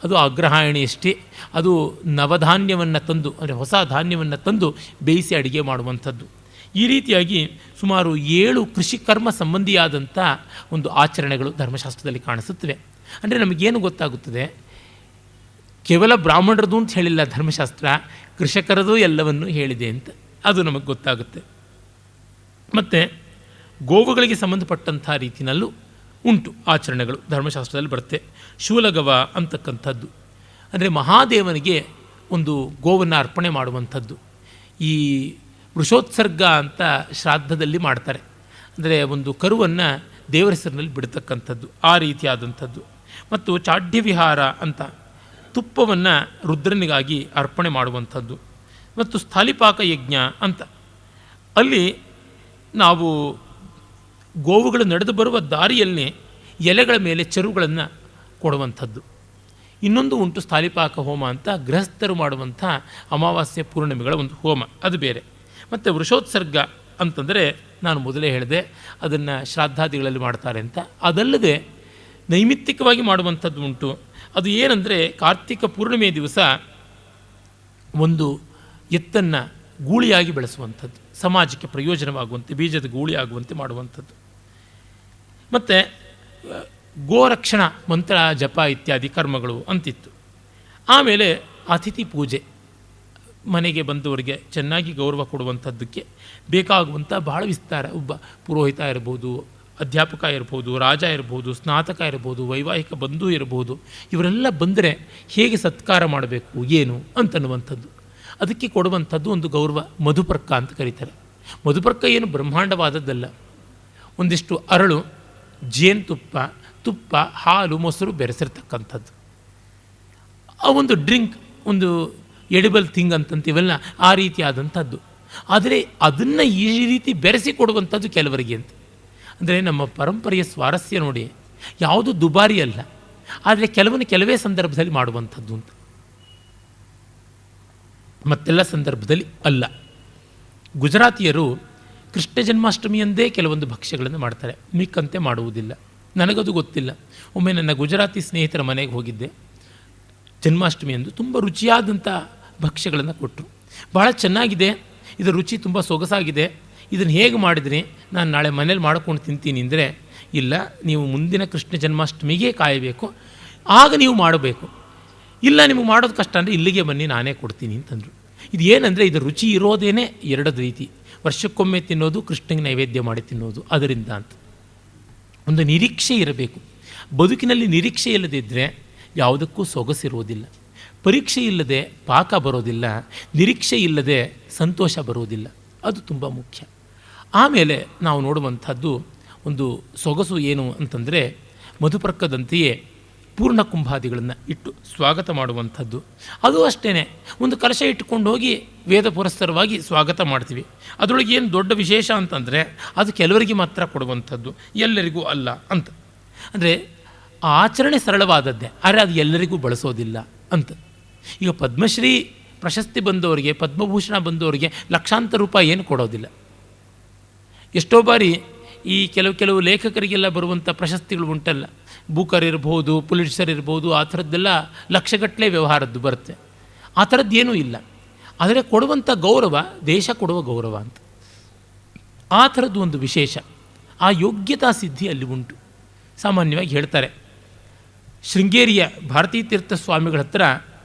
ಅದು ಅಗ್ರಹಾಯಣಿಯಷ್ಟೇ. ಅದು ನವಧಾನ್ಯವನ್ನು ತಂದು ಅಂದರೆ ಹೊಸ ಧಾನ್ಯವನ್ನು ತಂದು ಬೇಯಿಸಿ ಅಡುಗೆ ಮಾಡುವಂಥದ್ದು. ಈ ರೀತಿಯಾಗಿ ಸುಮಾರು 7 ಕೃಷಿ ಕರ್ಮ ಸಂಬಂಧಿಯಾದಂಥ ಒಂದು ಆಚರಣೆಗಳು ಧರ್ಮಶಾಸ್ತ್ರದಲ್ಲಿ ಕಾಣಿಸುತ್ತವೆ. ಅಂದರೆ ನಮಗೇನು ಗೊತ್ತಾಗುತ್ತದೆ, ಕೇವಲ ಬ್ರಾಹ್ಮಣರದು ಅಂತ ಹೇಳಿಲ್ಲ ಧರ್ಮಶಾಸ್ತ್ರ, ಕೃಷಿಕರದು ಎಲ್ಲವನ್ನೂ ಹೇಳಿದೆ ಅಂತ ಅದು ನಮಗೆ ಗೊತ್ತಾಗುತ್ತೆ. ಮತ್ತು ಗೋವುಗಳಿಗೆ ಸಂಬಂಧಪಟ್ಟಂಥ ರೀತಿಯಲ್ಲೂ ಉಂಟು ಆಚರಣೆಗಳು ಧರ್ಮಶಾಸ್ತ್ರದಲ್ಲಿ ಬರುತ್ತೆ. ಶೂಲಗವ ಅಂತಕ್ಕಂಥದ್ದು ಅಂದರೆ ಮಹಾದೇವನಿಗೆ ಒಂದು ಗೋವನ್ನು ಅರ್ಪಣೆ ಮಾಡುವಂಥದ್ದು. ಈ ವೃಷೋತ್ಸರ್ಗ ಅಂತ ಶ್ರಾದ್ದದಲ್ಲಿ ಮಾಡ್ತಾರೆ, ಅಂದರೆ ಒಂದು ಕರುವನ್ನು ದೇವರ ಹೆಸರಿನಲ್ಲಿ ಬಿಡ್ತಕ್ಕಂಥದ್ದು, ಆ ರೀತಿಯಾದಂಥದ್ದು. ಮತ್ತು ಚಾಢ್ಯವಿಹಾರ ಅಂತ ತುಪ್ಪವನ್ನು ರುದ್ರನಿಗಾಗಿ ಅರ್ಪಣೆ ಮಾಡುವಂಥದ್ದು. ಮತ್ತು ಸ್ಥಾಲಿಪಾಕ ಯಜ್ಞ ಅಂತ, ಅಲ್ಲಿ ನಾವು ಗೋವುಗಳು ನಡೆದು ಬರುವ ದಾರಿಯಲ್ಲಿ ಎಲೆಗಳ ಮೇಲೆ ಚೆರುಗಳನ್ನು ಕೊಡುವಂಥದ್ದು. ಇನ್ನೊಂದು ಉಂಟು ಸ್ಥಾಲಿಪಾಕ ಹೋಮ ಅಂತ, ಗೃಹಸ್ಥರು ಮಾಡುವಂಥ ಅಮಾವಾಸ್ಯೆ ಪೂರ್ಣಿಮೆಗಳ ಒಂದು ಹೋಮ, ಅದು ಬೇರೆ. ಮತ್ತು ವೃಷೋತ್ಸರ್ಗ ಅಂತಂದರೆ ನಾನು ಮೊದಲೇ ಹೇಳಿದೆ, ಅದನ್ನು ಶ್ರಾದ್ದಾದಿಗಳಲ್ಲಿ ಮಾಡ್ತಾರೆ ಅಂತ. ಅದಲ್ಲದೆ ನೈಮಿತ್ತಿಕವಾಗಿ ಮಾಡುವಂಥದ್ದು ಉಂಟು. ಅದು ಏನಂದರೆ, ಕಾರ್ತಿಕ ಪೂರ್ಣಿಮೆ ದಿವಸ ಒಂದು ಎತ್ತನ್ನು ಗೂಳಿಯಾಗಿ ಬೆಳೆಸುವಂಥದ್ದು, ಸಮಾಜಕ್ಕೆ ಪ್ರಯೋಜನವಾಗುವಂತೆ, ಬೀಜದ ಗೂಳಿ ಆಗುವಂತೆ ಮಾಡುವಂಥದ್ದು. ಮತ್ತು ಗೋರಕ್ಷಣಾ ಮಂತ್ರ ಜಪ ಇತ್ಯಾದಿ ಕರ್ಮಗಳು ಅಂತಿತ್ತು. ಆಮೇಲೆ ಅತಿಥಿ ಪೂಜೆ, ಮನೆಗೆ ಬಂದವರಿಗೆ ಚೆನ್ನಾಗಿ ಗೌರವ ಕೊಡುವಂಥದ್ದಕ್ಕೆ ಬೇಕಾಗುವಂಥ ಬಹಳ ವಿಸ್ತಾರ. ಒಬ್ಬ ಪುರೋಹಿತ ಇರ್ಬೋದು, ಅಧ್ಯಾಪಕ ಇರ್ಬೋದು, ರಾಜ ಇರ್ಬೋದು, ಸ್ನಾತಕ ಇರ್ಬೋದು, ವೈವಾಹಿಕ ಬಂಧು ಇರ್ಬೋದು, ಇವರೆಲ್ಲ ಬಂದರೆ ಹೇಗೆ ಸತ್ಕಾರ ಮಾಡಬೇಕು ಏನು ಅಂತನ್ನುವಂಥದ್ದು, ಅದಕ್ಕೆ ಕೊಡುವಂಥದ್ದು ಒಂದು ಗೌರವ. ಮಧುಪರ್ಕ ಅಂತ ಕರೀತಾರೆ. ಮಧುಪರ್ಕ ಏನು ಬ್ರಹ್ಮಾಂಡವಾದದ್ದಲ್ಲ, ಒಂದಿಷ್ಟು ಅರಳು, ಜೇನುತುಪ್ಪ, ತುಪ್ಪ, ಹಾಲು, ಮೊಸರು ಬೆರೆಸಿರ್ತಕ್ಕಂಥದ್ದು. ಆ ಒಂದು ಡ್ರಿಂಕ್, ಒಂದು ಎಡಿಬಲ್ ಥಿಂಗ್ ಅಂತಂತೀವಲ್ಲ, ಆ ರೀತಿಯಾದಂಥದ್ದು. ಆದರೆ ಅದನ್ನು ಈ ರೀತಿ ಬೆರೆಸಿ ಕೊಡುವಂಥದ್ದು ಕೆಲವರಿಗೆ ಅಂತ. ಅಂದರೆ ನಮ್ಮ ಪರಂಪರೆಯ ಸ್ವಾರಸ್ಯ ನೋಡಿ, ಯಾವುದು ದುಬಾರಿ ಅಲ್ಲ, ಆದರೆ ಕೆಲವೇ ಸಂದರ್ಭದಲ್ಲಿ ಮಾಡುವಂಥದ್ದು ಅಂತ, ಮತ್ತೆಲ್ಲ ಸಂದರ್ಭದಲ್ಲಿ ಅಲ್ಲ. ಗುಜರಾತಿಯರು ಕೃಷ್ಣ ಜನ್ಮಾಷ್ಟಮಿಯಂದೇ ಕೆಲವೊಂದು ಭಕ್ಷ್ಯಗಳನ್ನು ಮಾಡ್ತಾರೆ, ಮಿಕ್ಕಂತೆ ಮಾಡುವುದಿಲ್ಲ. ನನಗದು ಗೊತ್ತಿಲ್ಲ. ಒಮ್ಮೆ ನನ್ನ ಗುಜರಾತಿ ಸ್ನೇಹಿತರ ಮನೆಗೆ ಹೋಗಿದ್ದೆ, ಜನ್ಮಾಷ್ಟಮಿಯಂದು ತುಂಬ ರುಚಿಯಾದಂಥ ಭಕ್ಷ್ಯಗಳನ್ನು ಕೊಟ್ಟರು. ಭಾಳ ಚೆನ್ನಾಗಿದೆ, ಇದರ ರುಚಿ ತುಂಬ ಸೊಗಸಾಗಿದೆ, ಇದನ್ನು ಹೇಗೆ ಮಾಡಿದ್ರಿ, ನಾನು ನಾಳೆ ಮನೇಲಿ ಮಾಡ್ಕೊಂಡು ತಿಂತೀನಿ ಅಂದರೆ, ಇಲ್ಲ, ನೀವು ಮುಂದಿನ ಕೃಷ್ಣ ಜನ್ಮಾಷ್ಟಮಿಗೆ ಕಾಯಬೇಕು, ಆಗ ನೀವು ಮಾಡಬೇಕು. ಇಲ್ಲ ನಿಮಗೆ ಮಾಡೋದು ಕಷ್ಟ ಅಂದರೆ ಇಲ್ಲಿಗೆ ಬನ್ನಿ ನಾನೇ ಕೊಡ್ತೀನಿ ಅಂತಂದರು. ಇದು ಏನಂದರೆ ಇದು ರುಚಿ ಇರೋದೇನೆ ಎರಡು ರೀತಿ. ವರ್ಷಕ್ಕೊಮ್ಮೆ ತಿನ್ನೋದು, ಕೃಷ್ಣಗೆ ನೈವೇದ್ಯ ಮಾಡಿ ತಿನ್ನೋದು, ಅದರಿಂದ ಅಂತ. ಒಂದು ನಿರೀಕ್ಷೆ ಇರಬೇಕು. ಬದುಕಿನಲ್ಲಿ ನಿರೀಕ್ಷೆ ಇಲ್ಲದಿದ್ದರೆ ಯಾವುದಕ್ಕೂ ಸೊಗಸಿರುವುದಿಲ್ಲ. ಪರೀಕ್ಷೆ ಇಲ್ಲದೆ ಪಾಕ ಬರೋದಿಲ್ಲ, ನಿರೀಕ್ಷೆ ಇಲ್ಲದೆ ಸಂತೋಷ ಬರೋದಿಲ್ಲ. ಅದು ತುಂಬ ಮುಖ್ಯ. ಆಮೇಲೆ ನಾವು ನೋಡುವಂಥದ್ದು ಒಂದು ಸೊಗಸು ಏನು ಅಂತಂದರೆ, ಮಧುಪರ್ಕದಂತೆಯೇ ಪೂರ್ಣ ಕುಂಭಾದಿಗಳನ್ನು ಇಟ್ಟು ಸ್ವಾಗತ ಮಾಡುವಂಥದ್ದು. ಅದು ಅಷ್ಟೇ, ಒಂದು ಕಲಶ ಇಟ್ಟುಕೊಂಡು ಹೋಗಿ ವೇದ ಪುರಸ್ಸರವಾಗಿ ಸ್ವಾಗತ ಮಾಡ್ತೀವಿ. ಅದರೊಳಗೆ ಏನು ದೊಡ್ಡ ವಿಶೇಷ ಅಂತಂದರೆ ಅದು ಕೆಲವರಿಗೆ ಮಾತ್ರ ಕೊಡುವಂಥದ್ದು, ಎಲ್ಲರಿಗೂ ಅಲ್ಲ ಅಂತ. ಅಂದರೆ ಆಚರಣೆ ಸರಳವಾದದ್ದೇ, ಆದರೆ ಅದು ಎಲ್ಲರಿಗೂ ಬಳಸೋದಿಲ್ಲ ಅಂತ. ಈಗ ಪದ್ಮಶ್ರೀ ಪ್ರಶಸ್ತಿ ಬಂದವರಿಗೆ, ಪದ್ಮಭೂಷಣ ಬಂದವರಿಗೆ ಲಕ್ಷಾಂತರ ರೂಪಾಯಿ ಏನು ಕೊಡೋದಿಲ್ಲ. ಎಷ್ಟೋ ಬಾರಿ ಈ ಕೆಲವು ಲೇಖಕರಿಗೆಲ್ಲ ಬರುವಂಥ ಪ್ರಶಸ್ತಿಗಳು ಉಂಟಲ್ಲ, ಬೂಕರ್ ಇರ್ಬೋದು, ಪುಲಿಟ್ಸರ್ ಇರ್ಬೋದು, ಆ ಥರದ್ದೆಲ್ಲ ಲಕ್ಷಗಟ್ಟಲೆ ವ್ಯವಹಾರದ್ದು ಬರುತ್ತೆ. ಆ ಥರದ್ದೇನೂ ಇಲ್ಲ. ಆದರೆ ಕೊಡುವಂಥ ಗೌರವ ದೇಶ ಕೊಡುವ ಗೌರವ ಅಂತ. ಆ ಥರದ್ದು ಒಂದು ವಿಶೇಷ, ಆ ಯೋಗ್ಯತಾ ಸಿದ್ಧಿ ಅಲ್ಲಿ ಉಂಟು. ಸಾಮಾನ್ಯವಾಗಿ ಹೇಳ್ತಾರೆ, ಶೃಂಗೇರಿಯ ಭಾರತೀ ತೀರ್ಥ ಸ್ವಾಮಿಗಳ ಹತ್ರ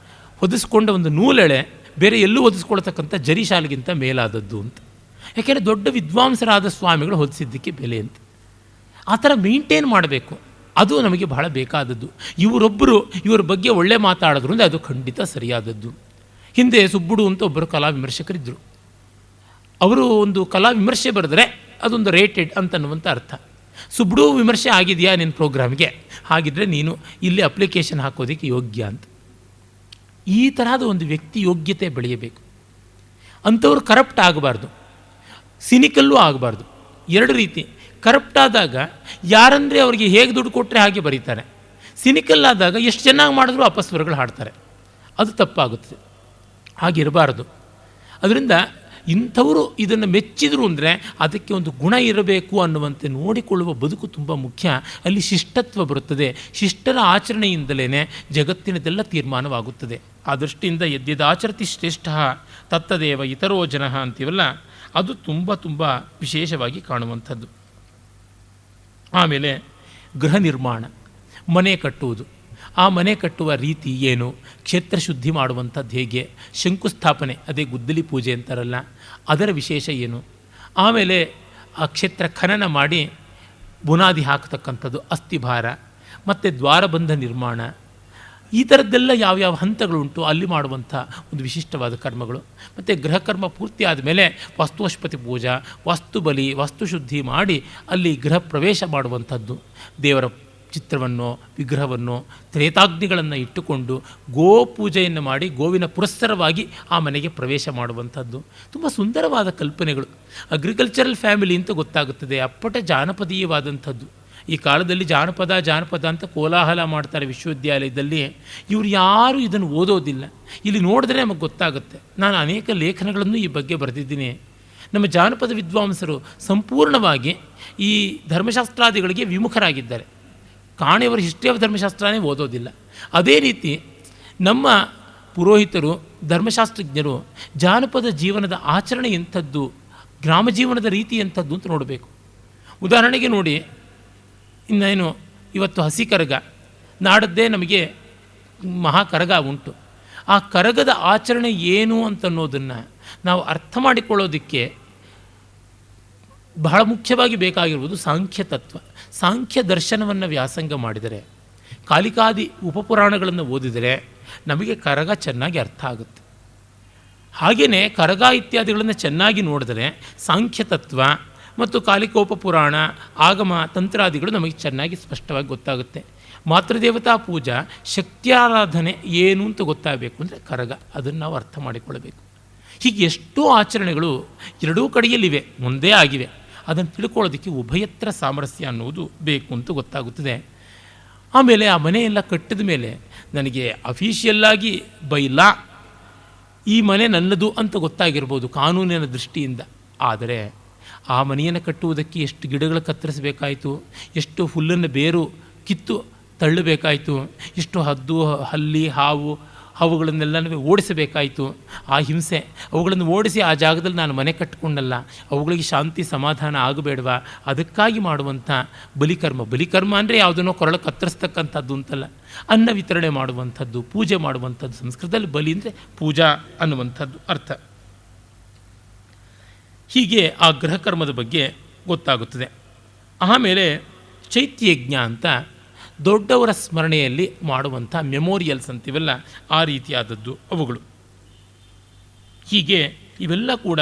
ಹೊದಿಸ್ಕೊಂಡ ಒಂದು ನೂಲೆಳೆ ಬೇರೆ ಎಲ್ಲೂ ಹೊದಿಸ್ಕೊಳ್ತಕ್ಕಂಥ ಜರಿ ಶಾಲೆಗಿಂತ ಮೇಲಾದದ್ದು ಅಂತ. ಯಾಕೆಂದರೆ ದೊಡ್ಡ ವಿದ್ವಾಂಸರಾದ ಸ್ವಾಮಿಗಳು ಹೊದಿಸಿದ್ದಕ್ಕೆ ಬೆಲೆ ಅಂತ. ಆ ಥರ ಮೇಂಟೈನ್ ಮಾಡಬೇಕು, ಅದು ನಮಗೆ ಬಹಳ ಬೇಕಾದದ್ದು. ಇವರೊಬ್ಬರು ಇವರ ಬಗ್ಗೆ ಒಳ್ಳೆ ಮಾತಾಡಿದ್ರು ಅಂದರೆ ಅದು ಖಂಡಿತ ಸರಿಯಾದದ್ದು. ಹಿಂದೆ ಸುಬ್ಬುಡು ಅಂತ ಒಬ್ಬರು ಕಲಾ ವಿಮರ್ಶಕರಿದ್ದರು. ಅವರು ಒಂದು ಕಲಾ ವಿಮರ್ಶೆ ಬರೆದರೆ ಅದೊಂದು ರೇಟೆಡ್ ಅಂತನ್ನುವಂಥ ಅರ್ಥ. ಸುಬ್ಬುಡು ವಿಮರ್ಶೆ ಆಗಿದೆಯಾ ನಿನ್ನ ಪ್ರೋಗ್ರಾಮ್ಗೆ, ಹಾಗಿದ್ರೆ ನೀನು ಇಲ್ಲಿ ಅಪ್ಲಿಕೇಶನ್ ಹಾಕೋದಕ್ಕೆ ಯೋಗ್ಯ ಅಂತ. ಈ ತರಹದ ಒಂದು ವ್ಯಕ್ತಿ ಯೋಗ್ಯತೆ ಬೆಳೆಯಬೇಕು. ಅಂಥವ್ರು ಕರಪ್ಟ್ ಆಗಬಾರ್ದು, ಸಿನಿಕಲ್ಲೂ ಆಗಬಾರ್ದು. ಎರಡು ರೀತಿ. ಕರಪ್ಟ್ ಆದಾಗ ಯಾರಂದರೆ ಅವರಿಗೆ ಹೇಗೆ ದುಡ್ಡು ಕೊಟ್ಟರೆ ಹಾಗೆ ಬರೀತಾರೆ. ಸಿನಿಕಲ್ ಆದಾಗ ಎಷ್ಟು ಚೆನ್ನಾಗಿ ಮಾಡಿದ್ರೂ ಅಪಸ್ವರಗಳು ಹಾಡ್ತಾರೆ. ಅದು ತಪ್ಪಾಗುತ್ತದೆ, ಹಾಗಿರಬಾರ್ದು. ಅದರಿಂದ ಇಂಥವರು ಇದನ್ನು ಮೆಚ್ಚಿದ್ರು ಅಂದರೆ ಅದಕ್ಕೆ ಒಂದು ಗುಣ ಇರಬೇಕು ಅನ್ನುವಂತೆ ನೋಡಿಕೊಳ್ಳುವ ಬದುಕು ತುಂಬ ಮುಖ್ಯ. ಅಲ್ಲಿ ಶಿಷ್ಟತ್ವ ಬರುತ್ತದೆ. ಶಿಷ್ಟರ ಆಚರಣೆಯಿಂದಲೇ ಜಗತ್ತಿನದೆಲ್ಲ ತೀರ್ಮಾನವಾಗುತ್ತದೆ. ಆ ದೃಷ್ಟಿಯಿಂದ ಯದ್ಯದಾಚರತಿ ಶ್ರೇಷ್ಠ ತತ್ತದೇವ ಇತರೋ ಜನಃ ಅಂತೀವಲ್ಲ, ಅದು ತುಂಬ ತುಂಬ ವಿಶೇಷವಾಗಿ ಕಾಣುವಂಥದ್ದು. ಆಮೇಲೆ ಗೃಹ ನಿರ್ಮಾಣ, ಮನೆ ಕಟ್ಟುವುದು. ಆ ಮನೆ ಕಟ್ಟುವ ರೀತಿ ಏನು, ಕ್ಷೇತ್ರ ಶುದ್ಧಿ ಮಾಡುವಂಥದ್ದು ಹೇಗೆ, ಶಂಕುಸ್ಥಾಪನೆ ಅದೇ ಗುದ್ದಲಿ ಪೂಜೆ ಅಂತಾರಲ್ಲ ಅದರ ವಿಶೇಷ ಏನು, ಆಮೇಲೆ ಆ ಕ್ಷೇತ್ರ ಖನನ ಮಾಡಿ ಬುನಾದಿ ಹಾಕತಕ್ಕಂಥದ್ದು, ಅಸ್ಥಿಭಾರ, ಮತ್ತು ದ್ವಾರಬಂಧ ನಿರ್ಮಾಣ, ಈ ಥರದ್ದೆಲ್ಲ ಯಾವ್ಯಾವ ಹಂತಗಳುಂಟು ಅಲ್ಲಿ ಮಾಡುವಂಥ ಒಂದು ವಿಶಿಷ್ಟವಾದ ಕರ್ಮಗಳು. ಮತ್ತು ಗೃಹಕರ್ಮ ಪೂರ್ತಿ ಆದಮೇಲೆ ವಾಸ್ತುವಷ್ಪತಿ ಪೂಜಾ, ವಾಸ್ತುಬಲಿ, ವಾಸ್ತುಶುದ್ಧಿ ಮಾಡಿ ಅಲ್ಲಿ ಗೃಹ ಪ್ರವೇಶ ಮಾಡುವಂಥದ್ದು. ದೇವರ ಚಿತ್ರವನ್ನು, ವಿಗ್ರಹವನ್ನು, ತ್ರೇತಾಗ್ನಿಗಳನ್ನು ಇಟ್ಟುಕೊಂಡು ಗೋಪೂಜೆಯನ್ನು ಮಾಡಿ ಗೋವಿನ ಪುರಸ್ಸರವಾಗಿ ಆ ಮನೆಗೆ ಪ್ರವೇಶ ಮಾಡುವಂಥದ್ದು. ತುಂಬ ಸುಂದರವಾದ ಕಲ್ಪನೆಗಳು. ಅಗ್ರಿಕಲ್ಚರಲ್ ಫ್ಯಾಮಿಲಿ ಅಂತ ಗೊತ್ತಾಗುತ್ತದೆ. ಅಪ್ಪಟ ಜಾನಪದೀಯವಾದಂಥದ್ದು. ಈ ಕಾಲದಲ್ಲಿ ಜಾನಪದ ಅಂತ ಕೋಲಾಹಲ ಮಾಡ್ತಾರೆ ವಿಶ್ವವಿದ್ಯಾಲಯದಲ್ಲಿ. ಇವರು ಯಾರೂ ಇದನ್ನು ಓದೋದಿಲ್ಲ. ಇಲ್ಲಿ ನೋಡಿದ್ರೆ ನಮಗೆ ಗೊತ್ತಾಗುತ್ತೆ. ನಾನು ಅನೇಕ ಲೇಖನಗಳನ್ನು ಈ ಬಗ್ಗೆ ಬರೆದಿದ್ದೀನಿ. ನಮ್ಮ ಜಾನಪದ ವಿದ್ವಾಂಸರು ಸಂಪೂರ್ಣವಾಗಿ ಈ ಧರ್ಮಶಾಸ್ತ್ರಾದಿಗಳಿಗೆ ವಿಮುಖರಾಗಿದ್ದಾರೆ. ಕಾಣೆಯವರು ಹಿಸ್ಟ್ರಿ ಆಫ್ ಧರ್ಮಶಾಸ್ತ್ರನೇ ಓದೋದಿಲ್ಲ. ಅದೇ ರೀತಿ ನಮ್ಮ ಪುರೋಹಿತರು, ಧರ್ಮಶಾಸ್ತ್ರಜ್ಞರು ಜಾನಪದ ಜೀವನದ ಆಚರಣೆ ಎಂಥದ್ದು, ಗ್ರಾಮ ಜೀವನದ ರೀತಿ ಎಂಥದ್ದು ಅಂತ ನೋಡಬೇಕು. ಉದಾಹರಣೆಗೆ ನೋಡಿ, ಇನ್ನೇನು ಇವತ್ತು ಹಸಿ ಕರಗ, ನಾಡದ್ದೇ ನಮಗೆ ಮಹಾಕರಗ ಉಂಟು. ಆ ಕರಗದ ಆಚರಣೆ ಏನು ಅಂತನ್ನೋದನ್ನು ನಾವು ಅರ್ಥ ಮಾಡಿಕೊಳ್ಳೋದಕ್ಕೆ ಬಹಳ ಮುಖ್ಯವಾಗಿ ಬೇಕಾಗಿರುವುದು ಸಾಂಖ್ಯ ತತ್ವ. ಸಾಂಖ್ಯ ದರ್ಶನವನ್ನು ವ್ಯಾಸಂಗ ಮಾಡಿದರೆ, ಕಾಲಿಕಾದಿ ಉಪಪುರಾಣಗಳನ್ನು ಓದಿದರೆ ನಮಗೆ ಕರಗ ಚೆನ್ನಾಗಿ ಅರ್ಥ ಆಗುತ್ತೆ. ಹಾಗೆಯೇ ಕರಗ ಇತ್ಯಾದಿಗಳನ್ನು ಚೆನ್ನಾಗಿ ನೋಡಿದರೆ ಸಾಂಖ್ಯ ತತ್ವ ಮತ್ತು ಕಾಲಿಕೋಪಪುರಾಣ, ಆಗಮ, ತಂತ್ರಾದಿಗಳು ನಮಗೆ ಚೆನ್ನಾಗಿ ಸ್ಪಷ್ಟವಾಗಿ ಗೊತ್ತಾಗುತ್ತೆ. ಮಾತೃದೇವತಾ ಪೂಜಾ, ಶಕ್ತ್ಯಾರಾಧನೆ ಏನು ಅಂತ ಗೊತ್ತಾಗಬೇಕು ಅಂದರೆ ಕರಗ, ಅದನ್ನು ನಾವು ಅರ್ಥ ಮಾಡಿಕೊಳ್ಳಬೇಕು. ಹೀಗೆ ಎಷ್ಟೋ ಆಚರಣೆಗಳು ಎರಡೂ ಕಡೆಯಲ್ಲಿವೆ, ಒಂದೇ ಆಗಿವೆ. ಅದನ್ನು ತಿಳ್ಕೊಳ್ಳೋದಕ್ಕೆ ಉಭಯತ್ರ ಸಾಮರಸ್ಯ ಅನ್ನುವುದು ಬೇಕು ಅಂತ ಗೊತ್ತಾಗುತ್ತದೆ. ಆಮೇಲೆ ಆ ಮನೆಯೆಲ್ಲ ಕಟ್ಟಿದ ಮೇಲೆ ನನಗೆ ಅಫಿಷಿಯಲ್ಲಾಗಿ ಬೈ ಲಾ ಈ ಮನೆ ನನ್ನದು ಅಂತ ಗೊತ್ತಾಗಿರ್ಬೋದು ಕಾನೂನಿನ ದೃಷ್ಟಿಯಿಂದ. ಆದರೆ ಆ ಮನೆಯನ್ನು ಕಟ್ಟುವುದಕ್ಕೆ ಎಷ್ಟು ಗಿಡಗಳು ಕತ್ತರಿಸಬೇಕಾಯಿತು, ಎಷ್ಟು ಹುಲ್ಲನ್ನು ಬೇರು ಕಿತ್ತು ತಳ್ಳಬೇಕಾಯಿತು, ಎಷ್ಟು ಹದ್ದು, ಹಲ್ಲಿ, ಹಾವು, ಅವುಗಳನ್ನೆಲ್ಲನೂ ಓಡಿಸಬೇಕಾಯಿತು. ಆ ಹಿಂಸೆ ಅವುಗಳನ್ನು ಓಡಿಸಿ ಆ ಜಾಗದಲ್ಲಿ ನಾನು ಮನೆ ಕಟ್ಟಿಕೊಂಡಲ್ಲ, ಅವುಗಳಿಗೆ ಶಾಂತಿ ಸಮಾಧಾನ ಆಗಬೇಡವಾ, ಅದಕ್ಕಾಗಿ ಮಾಡುವಂಥ ಬಲಿಕರ್ಮ ಅಂದರೆ ಯಾವುದನ್ನೋ ಕೊರಳು ಕತ್ತರಿಸ್ತಕ್ಕಂಥದ್ದು ಅಂತಲ್ಲ, ಅನ್ನ ವಿತರಣೆ ಮಾಡುವಂಥದ್ದು, ಪೂಜೆ ಮಾಡುವಂಥದ್ದು. ಸಂಸ್ಕೃತದಲ್ಲಿ ಬಲಿ ಅಂದರೆ ಪೂಜಾ ಅನ್ನುವಂಥದ್ದು ಅರ್ಥ. ಹೀಗೆ ಆ ಗೃಹಕರ್ಮದ ಬಗ್ಗೆ ಗೊತ್ತಾಗುತ್ತದೆ. ಆಮೇಲೆ ಚೈತ್ಯಯಜ್ಞ ಅಂತ ದೊಡ್ಡವರ ಸ್ಮರಣೆಯಲ್ಲಿ ಮಾಡುವಂಥ ಮೆಮೋರಿಯಲ್ಸ್ ಅಂತೀವಲ್ಲ, ಆ ರೀತಿಯಾದದ್ದು ಅವುಗಳು. ಹೀಗೆ ಇವೆಲ್ಲ ಕೂಡ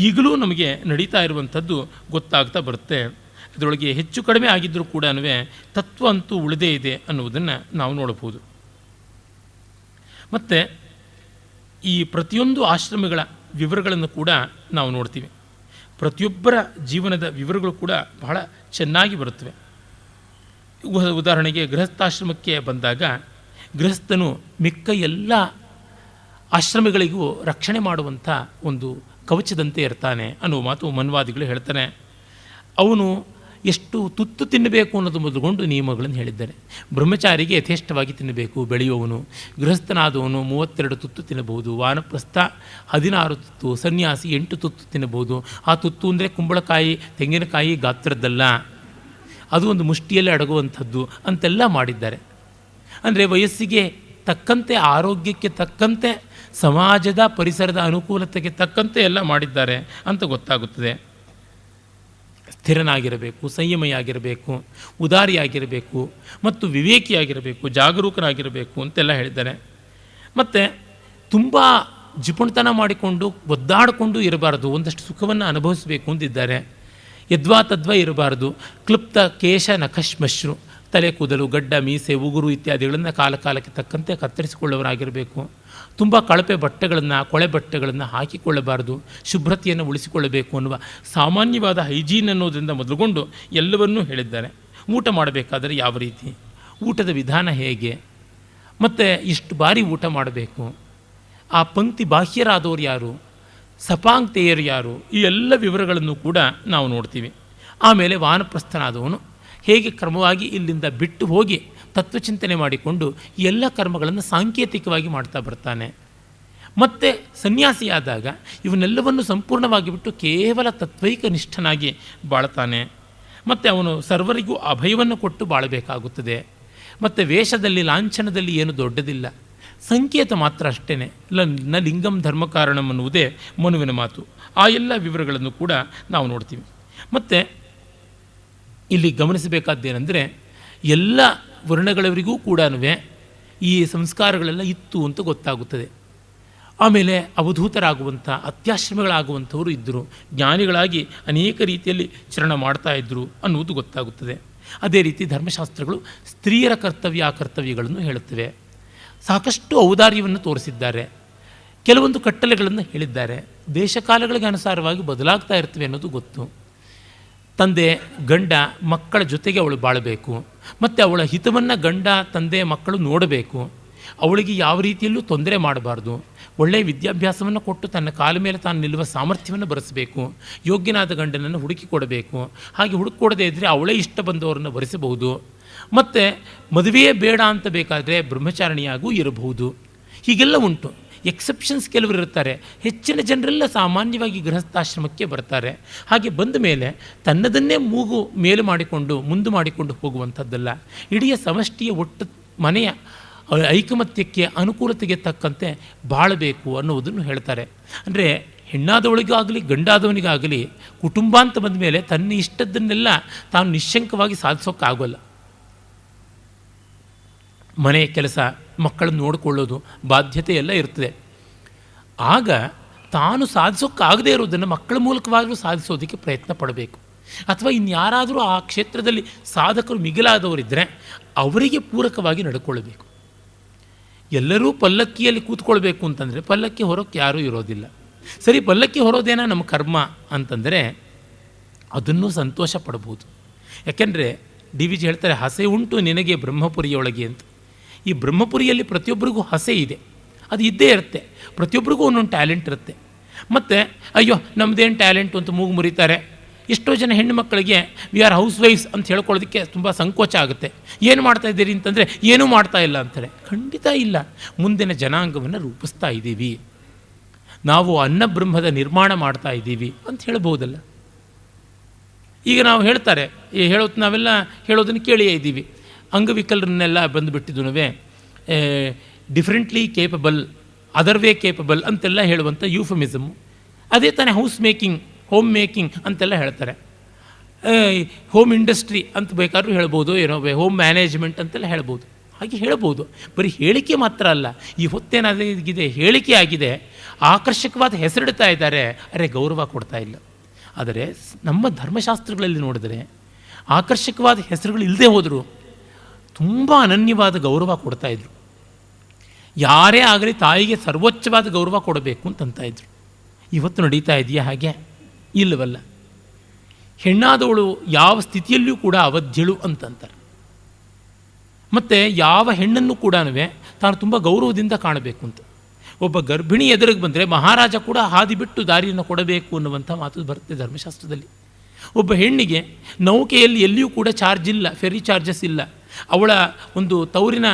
ಈಗಲೂ ನಮಗೆ ನಡೀತಾ ಇರುವಂಥದ್ದು ಗೊತ್ತಾಗ್ತಾ ಬರುತ್ತೆ. ಅದರೊಳಗೆ ಹೆಚ್ಚು ಕಡಿಮೆ ಆಗಿದ್ದರೂ ಕೂಡ ತತ್ವ ಅಂತೂ ಉಳಿದೇ ಇದೆ ಅನ್ನುವುದನ್ನು ನಾವು ನೋಡಬಹುದು. ಮತ್ತು ಈ ಪ್ರತಿಯೊಂದು ಆಶ್ರಮಗಳ ವಿವರಗಳನ್ನು ಕೂಡ ನಾವು ನೋಡ್ತೀವಿ. ಪ್ರತಿಯೊಬ್ಬರ ಜೀವನದ ವಿವರಗಳು ಕೂಡ ಬಹಳ ಚೆನ್ನಾಗಿ ಬರುತ್ತವೆ. ಉದಾಹರಣೆಗೆ ಗೃಹಸ್ಥಾಶ್ರಮಕ್ಕೆ ಬಂದಾಗ ಗೃಹಸ್ಥನು ಮಿಕ್ಕ ಎಲ್ಲ ಆಶ್ರಮಗಳಿಗೂ ರಕ್ಷಣೆ ಮಾಡುವಂಥ ಒಂದು ಕವಚದಂತೆ ಇರ್ತಾನೆ ಅನ್ನುವ ಮಾತು ಮನ್ವಾದಿಗಳು ಹೇಳ್ತಾನೆ. ಅವನು ಎಷ್ಟು ತುತ್ತು ತಿನ್ನಬೇಕು ಅನ್ನೋದು ಮೊದಲುಗೊಂಡು ನಿಯಮಗಳನ್ನು ಹೇಳಿದ್ದಾರೆ. ಬ್ರಹ್ಮಚಾರಿಗೆ ಯಥೇಷ್ಟವಾಗಿ ತಿನ್ನಬೇಕು, ಬೆಳೆಯುವವನು. ಗೃಹಸ್ಥನಾದವನು 32 ತುತ್ತು ತಿನ್ನಬಹುದು, ವಾನಪ್ರಸ್ಥ 16 ತುತ್ತು, ಸನ್ಯಾಸಿ 8 ತುತ್ತು ತಿನ್ನಬಹುದು. ಆ ತುತ್ತು ಅಂದರೆ ಕುಂಬಳಕಾಯಿ ತೆಂಗಿನಕಾಯಿ ಗಾತ್ರದ್ದಲ್ಲ, ಅದು ಒಂದು ಮುಷ್ಟಿಯಲ್ಲಿ ಅಡಗುವಂಥದ್ದು ಅಂತೆಲ್ಲ ಮಾಡಿದ್ದಾರೆ. ಅಂದರೆ ವಯಸ್ಸಿಗೆ ತಕ್ಕಂತೆ, ಆರೋಗ್ಯಕ್ಕೆ ತಕ್ಕಂತೆ, ಸಮಾಜದ ಪರಿಸರದ ಅನುಕೂಲತೆಗೆ ತಕ್ಕಂತೆ ಎಲ್ಲ ಮಾಡಿದ್ದಾರೆ ಅಂತ ಗೊತ್ತಾಗುತ್ತದೆ. ಸ್ಥಿರನಾಗಿರಬೇಕು, ಸಂಯಮಿಯಾಗಿರಬೇಕು, ಉದಾರಿಯಾಗಿರಬೇಕು ಮತ್ತು ವಿವೇಕಿಯಾಗಿರಬೇಕು, ಜಾಗರೂಕನಾಗಿರಬೇಕು ಅಂತೆಲ್ಲ ಹೇಳಿದ್ದಾರೆ. ಮತ್ತು ತುಂಬ ಜಿಪುಣತನ ಮಾಡಿಕೊಂಡು ಒದ್ದಾಡಿಕೊಂಡು ಇರಬಾರ್ದು, ಒಂದಷ್ಟು ಸುಖವನ್ನು ಅನುಭವಿಸಬೇಕು ಅಂತಿದ್ದಾರೆ. ಯದ್ವಾ ತದ್ವಾ ಇರಬಾರ್ದು. ಕ್ಲುಪ್ತ ಕೇಶ ನಖಶ್ಮಶ್ರು, ತಲೆ ಕೂದಲು, ಗಡ್ಡ, ಮೀಸೆ, ಉಗುರು ಇತ್ಯಾದಿಗಳನ್ನು ಕಾಲಕ್ಕೆ ತಕ್ಕಂತೆ ಕತ್ತರಿಸಿಕೊಳ್ಳುವರಾಗಿರಬೇಕು. ತುಂಬ ಕಳಪೆ ಬಟ್ಟೆಗಳನ್ನು, ಕೊಳೆ ಬಟ್ಟೆಗಳನ್ನು ಹಾಕಿಕೊಳ್ಳಬಾರದು. ಶುಭ್ರತೆಯನ್ನು ಉಳಿಸಿಕೊಳ್ಳಬೇಕು ಅನ್ನುವ ಸಾಮಾನ್ಯವಾದ ಹೈಜೀನ್ ಅನ್ನೋದರಿಂದ ಮೊದಲುಗೊಂಡು ಎಲ್ಲವನ್ನೂ ಹೇಳಿದ್ದಾರೆ. ಊಟ ಮಾಡಬೇಕಾದರೆ ಯಾವ ರೀತಿ, ಊಟದ ವಿಧಾನ ಹೇಗೆ, ಮತ್ತು ಎಷ್ಟು ಬಾರಿ ಊಟ ಮಾಡಬೇಕು, ಆ ಪಂಕ್ತಿ ಬಾಹ್ಯರಾದವರು ಯಾರು, ಸಪಾಂಕ್ತೆಯರು ಯಾರು, ಈ ಎಲ್ಲ ವಿವರಗಳನ್ನು ಕೂಡ ನಾವು ನೋಡ್ತೀವಿ. ಆಮೇಲೆ ವಾನಪ್ರಸ್ಥನಾದವನು ಹೇಗೆ ಕ್ರಮವಾಗಿ ಇಲ್ಲಿಂದ ಬಿಟ್ಟು ಹೋಗಿ ತತ್ವಚಿಂತನೆ ಮಾಡಿಕೊಂಡು ಈ ಎಲ್ಲ ಕರ್ಮಗಳನ್ನು ಸಾಂಕೇತಿಕವಾಗಿ ಮಾಡ್ತಾ ಬರ್ತಾನೆ. ಮತ್ತು ಸನ್ಯಾಸಿಯಾದಾಗ ಇವನ್ನೆಲ್ಲವನ್ನು ಸಂಪೂರ್ಣವಾಗಿ ಬಿಟ್ಟು ಕೇವಲ ತತ್ವೈಕ ನಿಷ್ಠನಾಗಿ ಬಾಳ್ತಾನೆ. ಮತ್ತು ಅವನು ಸರ್ವರಿಗೂ ಅಭಯವನ್ನು ಕೊಟ್ಟು ಬಾಳಬೇಕಾಗುತ್ತದೆ. ಮತ್ತು ವೇಷದಲ್ಲಿ, ಲಾಂಛನದಲ್ಲಿ ಏನು ದೊಡ್ಡದಿಲ್ಲ, ಸಂಕೇತ ಮಾತ್ರ ಅಷ್ಟೇ. ನ ಲಿಂಗಂ ಧರ್ಮ ಕಾರಣಂ ಅನ್ನುವುದೇ ಮನುವಿನ ಮಾತು. ಆ ಎಲ್ಲ ವಿವರಗಳನ್ನು ಕೂಡ ನಾವು ನೋಡ್ತೀವಿ. ಮತ್ತು ಇಲ್ಲಿ ಗಮನಿಸಬೇಕಾದ್ದೇನೆಂದರೆ ಎಲ್ಲ ವರ್ಣಗಳವರಿಗೂ ಕೂಡ ಈ ಸಂಸ್ಕಾರಗಳೆಲ್ಲ ಇತ್ತು ಅಂತ ಗೊತ್ತಾಗುತ್ತದೆ. ಆಮೇಲೆ ಅವಧೂತರಾಗುವಂಥ, ಅತ್ಯಾಶ್ರಮಗಳಾಗುವಂಥವರು ಇದ್ದರು, ಜ್ಞಾನಿಗಳಾಗಿ ಅನೇಕ ರೀತಿಯಲ್ಲಿ ಚರಣ ಮಾಡ್ತಾ ಇದ್ದರು ಅನ್ನುವುದು ಗೊತ್ತಾಗುತ್ತದೆ. ಅದೇ ರೀತಿ ಧರ್ಮಶಾಸ್ತ್ರಗಳು ಸ್ತ್ರೀಯರ ಕರ್ತವ್ಯ ಅಕರ್ತವ್ಯಗಳನ್ನು ಹೇಳುತ್ತವೆ. ಸಾಕಷ್ಟು ಔದಾರ್ಯವನ್ನು ತೋರಿಸಿದ್ದಾರೆ, ಕೆಲವೊಂದು ಕಟ್ಟಲೆಗಳನ್ನು ಹೇಳಿದ್ದಾರೆ. ದೇಶಕಾಲಗಳಿಗೆ ಅನುಸಾರವಾಗಿ ಬದಲಾಗ್ತಾ ಇರ್ತವೆ ಅನ್ನೋದು ಗೊತ್ತು. ತಂದೆ, ಗಂಡ, ಮಕ್ಕಳ ಜೊತೆಗೆ ಅವಳು ಬಾಳಬೇಕು, ಮತ್ತು ಅವಳ ಹಿತವನ್ನು ಗಂಡ, ತಂದೆ, ಮಕ್ಕಳು ನೋಡಬೇಕು. ಅವಳಿಗೆ ಯಾವ ರೀತಿಯಲ್ಲೂ ತೊಂದರೆ ಮಾಡಬಾರ್ದು. ಒಳ್ಳೆಯ ವಿದ್ಯಾಭ್ಯಾಸವನ್ನು ಕೊಟ್ಟು ತನ್ನ ಕಾಲ ಮೇಲೆ ತಾನು ನಿಲ್ಲುವ ಸಾಮರ್ಥ್ಯವನ್ನು ಬರೆಸಬೇಕು. ಯೋಗ್ಯನಾದ ಗಂಡನನ್ನು ಹುಡುಕಿಕೊಡಬೇಕು. ಹಾಗೆ ಹುಡುಕಿಕೊಡದೇ ಇದ್ದರೆ ಅವಳೇ ಇಷ್ಟ ಬಂದವರನ್ನು ಬರೆಸಬಹುದು. ಮತ್ತು ಮದುವೆಯೇ ಬೇಡ ಅಂತ ಬೇಕಾದರೆ ಬ್ರಹ್ಮಚಾರಿಣಿಯಾಗೂ ಇರಬಹುದು. ಹೀಗೆಲ್ಲ ಉಂಟು. ಎಕ್ಸೆಪ್ಷನ್ಸ್ ಕೆಲವರು ಇರ್ತಾರೆ. ಹೆಚ್ಚಿನ ಜನರೆಲ್ಲ ಸಾಮಾನ್ಯವಾಗಿ ಗೃಹಸ್ಥಾಶ್ರಮಕ್ಕೆ ಬರ್ತಾರೆ. ಹಾಗೆ ಬಂದ ಮೇಲೆ ತನ್ನದನ್ನೇ ಮೂಗು ಮೇಲು ಮಾಡಿಕೊಂಡು ಮುಂದೆ ಮಾಡಿಕೊಂಡು ಹೋಗುವಂಥದ್ದಲ್ಲ. ಇಡೀ ಸಮಷ್ಟಿಯ ಒಟ್ಟು ಮನೆಯ ಐಕಮತ್ಯಕ್ಕೆ, ಅನುಕೂಲತೆಗೆ ತಕ್ಕಂತೆ ಬಾಳಬೇಕು ಅನ್ನುವುದನ್ನು ಹೇಳ್ತಾರೆ. ಅಂದರೆ ಹೆಣ್ಣಾದವಳಿಗಾಗಲಿ ಗಂಡಾದವನಿಗಾಗಲಿ ಕುಟುಂಬ ಅಂತ ಬಂದ ಮೇಲೆ ತನ್ನ ಇಷ್ಟದನ್ನೆಲ್ಲ ತಾನು ನಿಶ್ಶಂಕವಾಗಿ ಸಾಧಿಸೋಕ್ಕಾಗೋಲ್ಲ. ಮನೆ ಕೆಲಸ, ಮಕ್ಕಳನ್ನು ನೋಡಿಕೊಳ್ಳೋದು, ಬಾಧ್ಯತೆ ಎಲ್ಲ ಇರ್ತದೆ. ಆಗ ತಾನು ಸಾಧಿಸೋಕ್ಕಾಗದೇ ಇರೋದನ್ನು ಮಕ್ಕಳ ಮೂಲಕವಾಗಲೂ ಸಾಧಿಸೋದಕ್ಕೆ ಪ್ರಯತ್ನ ಪಡಬೇಕು. ಅಥವಾ ಇನ್ಯಾರಾದರೂ ಆ ಕ್ಷೇತ್ರದಲ್ಲಿ ಸಾಧಕರು ಮಿಗಿಲಾದವರಿದ್ದರೆ ಅವರಿಗೆ ಪೂರಕವಾಗಿ ನಡ್ಕೊಳ್ಳಬೇಕು. ಎಲ್ಲರೂ ಪಲ್ಲಕ್ಕಿಯಲ್ಲಿ ಕೂತ್ಕೊಳ್ಬೇಕು ಅಂತಂದರೆ ಪಲ್ಲಕ್ಕಿ ಹೊರೋಕ್ಕೆ ಯಾರೂ ಇರೋದಿಲ್ಲ. ಸರಿ, ಪಲ್ಲಕ್ಕಿ ಹೊರೋದೇನ ನಮ್ಮ ಕರ್ಮ ಅಂತಂದರೆ ಅದನ್ನು ಸಂತೋಷ ಪಡಬಹುದು. ಯಾಕೆಂದರೆ ಡಿ ವಿ ಜಿ ಹೇಳ್ತಾರೆ, ಹಸೆ ಉಂಟು ನಿನಗೆ ಬ್ರಹ್ಮಪುರಿಯೊಳಗೆ ಅಂತ. ಈ ಬ್ರಹ್ಮಪುರಿಯಲ್ಲಿ ಪ್ರತಿಯೊಬ್ಬರಿಗೂ ಹಸೆ ಇದೆ, ಅದು ಇದ್ದೇ ಇರುತ್ತೆ. ಪ್ರತಿಯೊಬ್ಬರಿಗೂ ಒಂದೊಂದು ಟ್ಯಾಲೆಂಟ್ ಇರುತ್ತೆ. ಮತ್ತು ಅಯ್ಯೋ ನಮ್ಮದೇನು ಟ್ಯಾಲೆಂಟು ಅಂತ ಮೂಗು ಮುರಿತಾರೆ. ಎಷ್ಟೋ ಜನ ಹೆಣ್ಣು ಮಕ್ಕಳಿಗೆ ವಿ ಆರ್ ಹೌಸ್ ವೈಫ್ಸ್ ಅಂತ ಹೇಳ್ಕೊಳ್ಳೋದಕ್ಕೆ ತುಂಬ ಸಂಕೋಚ ಆಗುತ್ತೆ. ಏನು ಮಾಡ್ತಾ ಇದ್ದೀರಿ ಅಂತಂದರೆ ಏನೂ ಮಾಡ್ತಾ ಇಲ್ಲ ಅಂತಾರೆ. ಖಂಡಿತ ಇಲ್ಲ, ಮುಂದಿನ ಜನಾಂಗವನ್ನು ರೂಪಿಸ್ತಾ ಇದ್ದೀವಿ, ನಾವು ಅನ್ನಬ್ರಹ್ಮದ ನಿರ್ಮಾಣ ಮಾಡ್ತಾ ಇದ್ದೀವಿ ಅಂತ ಹೇಳ್ಬೋದಲ್ಲ. ಈಗ ನಾವು ಹೇಳ್ತಾರೆ, ನಾವೆಲ್ಲ ಹೇಳೋದನ್ನು ಕೇಳಿಯೇ ಇದ್ದೀವಿ, ಅಂಗವಿಕಲರನ್ನೆಲ್ಲ ಬಂದುಬಿಟ್ಟಿದ್ದು differently capable, other way capable ಅಂತೆಲ್ಲ ಹೇಳುವಂಥ ಯೂಫಮಿಸಮು. ಅದೇ ತಾನೇ ಹೋಮ್ ಮೇಕಿಂಗ್ ಅಂತೆಲ್ಲ ಹೇಳ್ತಾರೆ. ಹೋಮ್ ಇಂಡಸ್ಟ್ರಿ ಅಂತ ಬೇಕಾದ್ರೂ ಹೇಳ್ಬೋದು, ಏನೋ ಹೋಮ್ ಮ್ಯಾನೇಜ್ಮೆಂಟ್ ಅಂತೆಲ್ಲ ಹೇಳ್ಬೋದು. ಹಾಗೆ ಹೇಳ್ಬೋದು, ಬರೀ ಹೇಳಿಕೆ ಮಾತ್ರ ಅಲ್ಲ. ಈ ಹೊತ್ತೇನಾಗಿದೆ, ಹೇಳಿಕೆ ಆಗಿದೆ, ಆಕರ್ಷಕವಾದ ಹೆಸರಿಡ್ತಾ ಇದ್ದಾರೆ, ಗೌರವ ಕೊಡ್ತಾ ಇಲ್ಲ. ಆದರೆ ನಮ್ಮ ಧರ್ಮಶಾಸ್ತ್ರಗಳಲ್ಲಿ ನೋಡಿದರೆ ಆಕರ್ಷಕವಾದ ಹೆಸರುಗಳು ಇಲ್ಲದೆ ಹೋದರೂ ತುಂಬ ಅನನ್ಯವಾದ ಗೌರವ ಕೊಡ್ತಾಯಿದ್ರು. ಯಾರೇ ಆಗಲಿ ತಾಯಿಗೆ ಸರ್ವೋಚ್ಚವಾದ ಗೌರವ ಕೊಡಬೇಕು ಅಂತಂತ ಇದ್ರು. ಇವತ್ತು ನಡೀತಾ ಇದೆಯಾ ಹಾಗೆ? ಇಲ್ಲವಲ್ಲ. ಹೆಣ್ಣಾದವಳು ಯಾವ ಸ್ಥಿತಿಯಲ್ಲಿಯೂ ಕೂಡ ಅವಧ್ಯಳು ಅಂತಂತಾರೆ. ಮತ್ತು ಯಾವ ಹೆಣ್ಣನ್ನು ಕೂಡ ತಾನು ತುಂಬ ಗೌರವದಿಂದ ಕಾಣಬೇಕು ಅಂತ. ಒಬ್ಬ ಗರ್ಭಿಣಿ ಎದುರಿಗೆ ಬಂದರೆ ಮಹಾರಾಜ ಕೂಡ ಹಾದಿ ಬಿಟ್ಟು ದಾರಿಯನ್ನು ಕೊಡಬೇಕು ಅನ್ನುವಂಥ ಮಾತು ಬರುತ್ತೆ ಧರ್ಮಶಾಸ್ತ್ರದಲ್ಲಿ. ಒಬ್ಬ ಹೆಣ್ಣಿಗೆ ನೌಕೆಯಲ್ಲಿ ಎಲ್ಲಿಯೂ ಕೂಡ ಚಾರ್ಜ್ ಇಲ್ಲ, ಫೆರಿ ಚಾರ್ಜಸ್ ಇಲ್ಲ. ಅವಳ ಒಂದು ತವರಿನ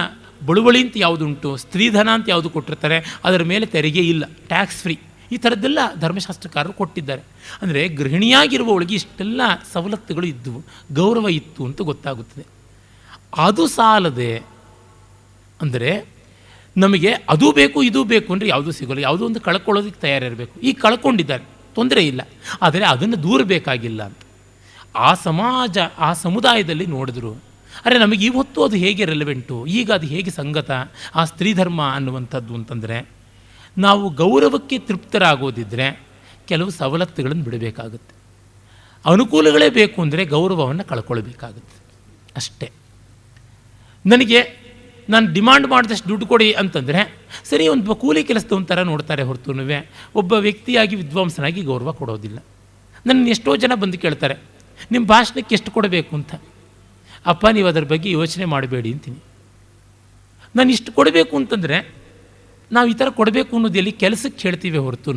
ಬಳುವಳಿ ಅಂತ ಯಾವುದುಂಟು, ಸ್ತ್ರೀಧನ ಅಂತ ಯಾವುದು ಕೊಟ್ಟಿರ್ತಾರೆ, ಅದರ ಮೇಲೆ ತೆರಿಗೆ ಇಲ್ಲ, ಟ್ಯಾಕ್ಸ್ ಫ್ರೀ. ಈ ಥರದ್ದೆಲ್ಲ ಧರ್ಮಶಾಸ್ತ್ರಕಾರರು ಕೊಟ್ಟಿದ್ದಾರೆ. ಅಂದರೆ ಗೃಹಿಣಿಯಾಗಿರುವವಳಿಗೆ ಇಷ್ಟೆಲ್ಲ ಸವಲತ್ತುಗಳು ಇದ್ದವು, ಗೌರವ ಇತ್ತು ಅಂತ ಗೊತ್ತಾಗುತ್ತದೆ. ಅದು ಸಾಲದೆ ಅಂದರೆ ನಮಗೆ ಅದು ಬೇಕು ಇದು ಬೇಕು ಅಂದರೆ ಯಾವುದೂ ಸಿಗೋಲ್ಲ. ಯಾವುದೋ ಒಂದು ಕಳ್ಕೊಳ್ಳೋದಕ್ಕೆ ತಯಾರಿರಬೇಕು. ಈಗ ಕಳ್ಕೊಂಡಿದ್ದಾರೆ, ತೊಂದರೆ ಇಲ್ಲ, ಆದರೆ ಅದನ್ನು ದೂರಬೇಕಾಗಿಲ್ಲ ಅಂತ ಆ ಸಮಾಜ, ಆ ಸಮುದಾಯದಲ್ಲಿ ನೋಡಿದ್ರು. ನಮಗೆ ಇವತ್ತು ಅದು ಹೇಗೆ ರೆಲೆವೆಂಟು, ಈಗ ಅದು ಹೇಗೆ ಸಂಗತ, ಆ ಸ್ತ್ರೀಧರ್ಮ ಅನ್ನುವಂಥದ್ದು ಅಂತಂದರೆ, ನಾವು ಗೌರವಕ್ಕೆ ತೃಪ್ತರಾಗೋದಿದ್ದರೆ ಕೆಲವು ಸವಲತ್ತುಗಳನ್ನು ಬಿಡಬೇಕಾಗುತ್ತೆ. ಅನುಕೂಲಗಳೇ ಬೇಕು ಅಂದರೆ ಗೌರವವನ್ನು ಕಳ್ಕೊಳ್ಬೇಕಾಗುತ್ತೆ ಅಷ್ಟೇ. ನಾನು ಡಿಮಾಂಡ್ ಮಾಡಿದಷ್ಟು ದುಡ್ಡು ಕೊಡಿ ಅಂತಂದರೆ ಸರಿ, ಒಂದು ಕೂಲಿ ಕೆಲಸದವನ ಥರ ನೋಡ್ತಾರೆ ಹೊರತು ಒಬ್ಬ ವ್ಯಕ್ತಿಯಾಗಿ ವಿದ್ವಾಂಸನಾಗಿ ಗೌರವ ಕೊಡೋದಿಲ್ಲ. ನನ್ನ ಎಷ್ಟೋ ಜನ ಬಂದು ಕೇಳ್ತಾರೆ, ನಿಮ್ಮ ಭಾಷಣಕ್ಕೆ ಎಷ್ಟು ಕೊಡಬೇಕು ಅಂತ. ಅಪ್ಪ, ನೀವು ಅದರ ಬಗ್ಗೆ ಯೋಚನೆ ಮಾಡಬೇಡಿ ಅಂತೀನಿ. ನಾನು ಇಷ್ಟು ಕೊಡಬೇಕು ಅಂತಂದರೆ ನಾವು ಈ ಥರ ಕೊಡಬೇಕು ಅನ್ನೋದು ಕೆಲಸಕ್ಕೆ ಹೇಳ್ತೀವಿ ಹೊರತು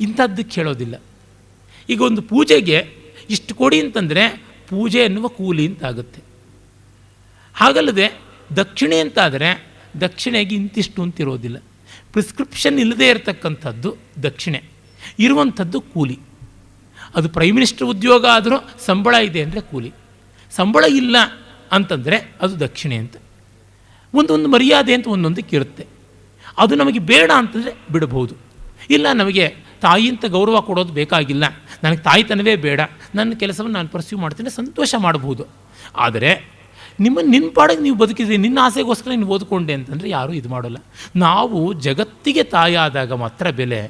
ಇಂಥದ್ದಕ್ಕೆ ಹೇಳೋದಿಲ್ಲ. ಈಗ ಒಂದು ಪೂಜೆಗೆ ಇಷ್ಟು ಕೊಡಿ ಅಂತಂದರೆ ಪೂಜೆ ಎನ್ನುವ ಕೂಲಿ ಅಂತಾಗುತ್ತೆ. ಹಾಗಲ್ಲದೆ ದಕ್ಷಿಣೆ ಅಂತಾದರೆ ದಕ್ಷಿಣೆಗೆ ಇಂತಿಷ್ಟು ಅಂತಿರೋದಿಲ್ಲ. ಪ್ರಿಸ್ಕ್ರಿಪ್ಷನ್ ಇಲ್ಲದೇ ಇರತಕ್ಕಂಥದ್ದು ದಕ್ಷಿಣೆ, ಇರುವಂಥದ್ದು ಕೂಲಿ. ಅದು ಪ್ರೈಮ್ ಮಿನಿಸ್ಟರ್ ಉದ್ಯೋಗ ಆದರೂ ಸಂಬಳ ಇದೆ ಅಂದರೆ ಕೂಲಿ, ಸಂಬಳ ಇಲ್ಲ ಅಂತಂದರೆ ಅದು ದಕ್ಷಿಣೆ ಅಂತ. ಒಂದೊಂದು ಮರ್ಯಾದೆ ಅಂತ ಒಂದೊಂದಕ್ಕೆ ಇರುತ್ತೆ. ಅದು ನಮಗೆ ಬೇಡ ಅಂತಂದರೆ ಬಿಡಬಹುದು. ಇಲ್ಲ, ನಮಗೆ ತಾಯಿ ಅಂತ ಗೌರವ ಕೊಡೋದು ಬೇಕಾಗಿಲ್ಲ, ನನಗೆ ತಾಯಿತನವೇ ಬೇಡ, ನನ್ನ ಕೆಲಸವನ್ನು ನಾನು ಪರ್ಸ್ಯೂ ಮಾಡ್ತೀನಿ, ಸಂತೋಷ ಮಾಡಬಹುದು. ಆದರೆ ನಿನ್ನ ಪಾಡಿಗೆ ನೀವು ಬದುಕಿದ್ರಿ, ನಿನ್ನ ಆಸೆಗೋಸ್ಕರ ನೀವು ಓದ್ಕೊಂಡೆ ಅಂತಂದರೆ ಯಾರೂ ಇದು ಮಾಡೋಲ್ಲ. ನಾವು ಜಗತ್ತಿಗೆ ತಾಯಾದಾಗ ಮಾತ್ರ ಬೆಲೆ,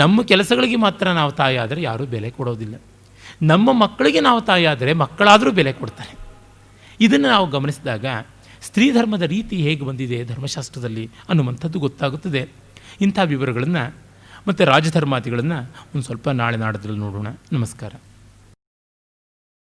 ನಮ್ಮ ಕೆಲಸಗಳಿಗೆ ಮಾತ್ರ ನಾವು ತಾಯಾದರೆ ಯಾರೂ ಬೆಲೆ ಕೊಡೋದಿಲ್ಲ. ನಮ್ಮ ಮಕ್ಕಳಿಗೆ ನಾವು ತಾಯಾದರೆ ಮಕ್ಕಳಾದರೂ ಬೆಲೆ ಕೊಡ್ತಾರೆ. ಇದನ್ನು ನಾವು ಗಮನಿಸಿದಾಗ ಸ್ತ್ರೀ ಧರ್ಮದ ರೀತಿ ಹೇಗೆ ಬಂದಿದೆ ಧರ್ಮಶಾಸ್ತ್ರದಲ್ಲಿ ಅನ್ನುವಂಥದ್ದು ಗೊತ್ತಾಗುತ್ತದೆ. ಇಂಥ ವಿವರಗಳನ್ನು ಮತ್ತು ರಾಜಧರ್ಮಾದಿಗಳನ್ನು ಒಂದು ಸ್ವಲ್ಪ ನಾಳೆ ನಾಡದ್ರಲ್ಲಿ ನೋಡೋಣ. ನಮಸ್ಕಾರ.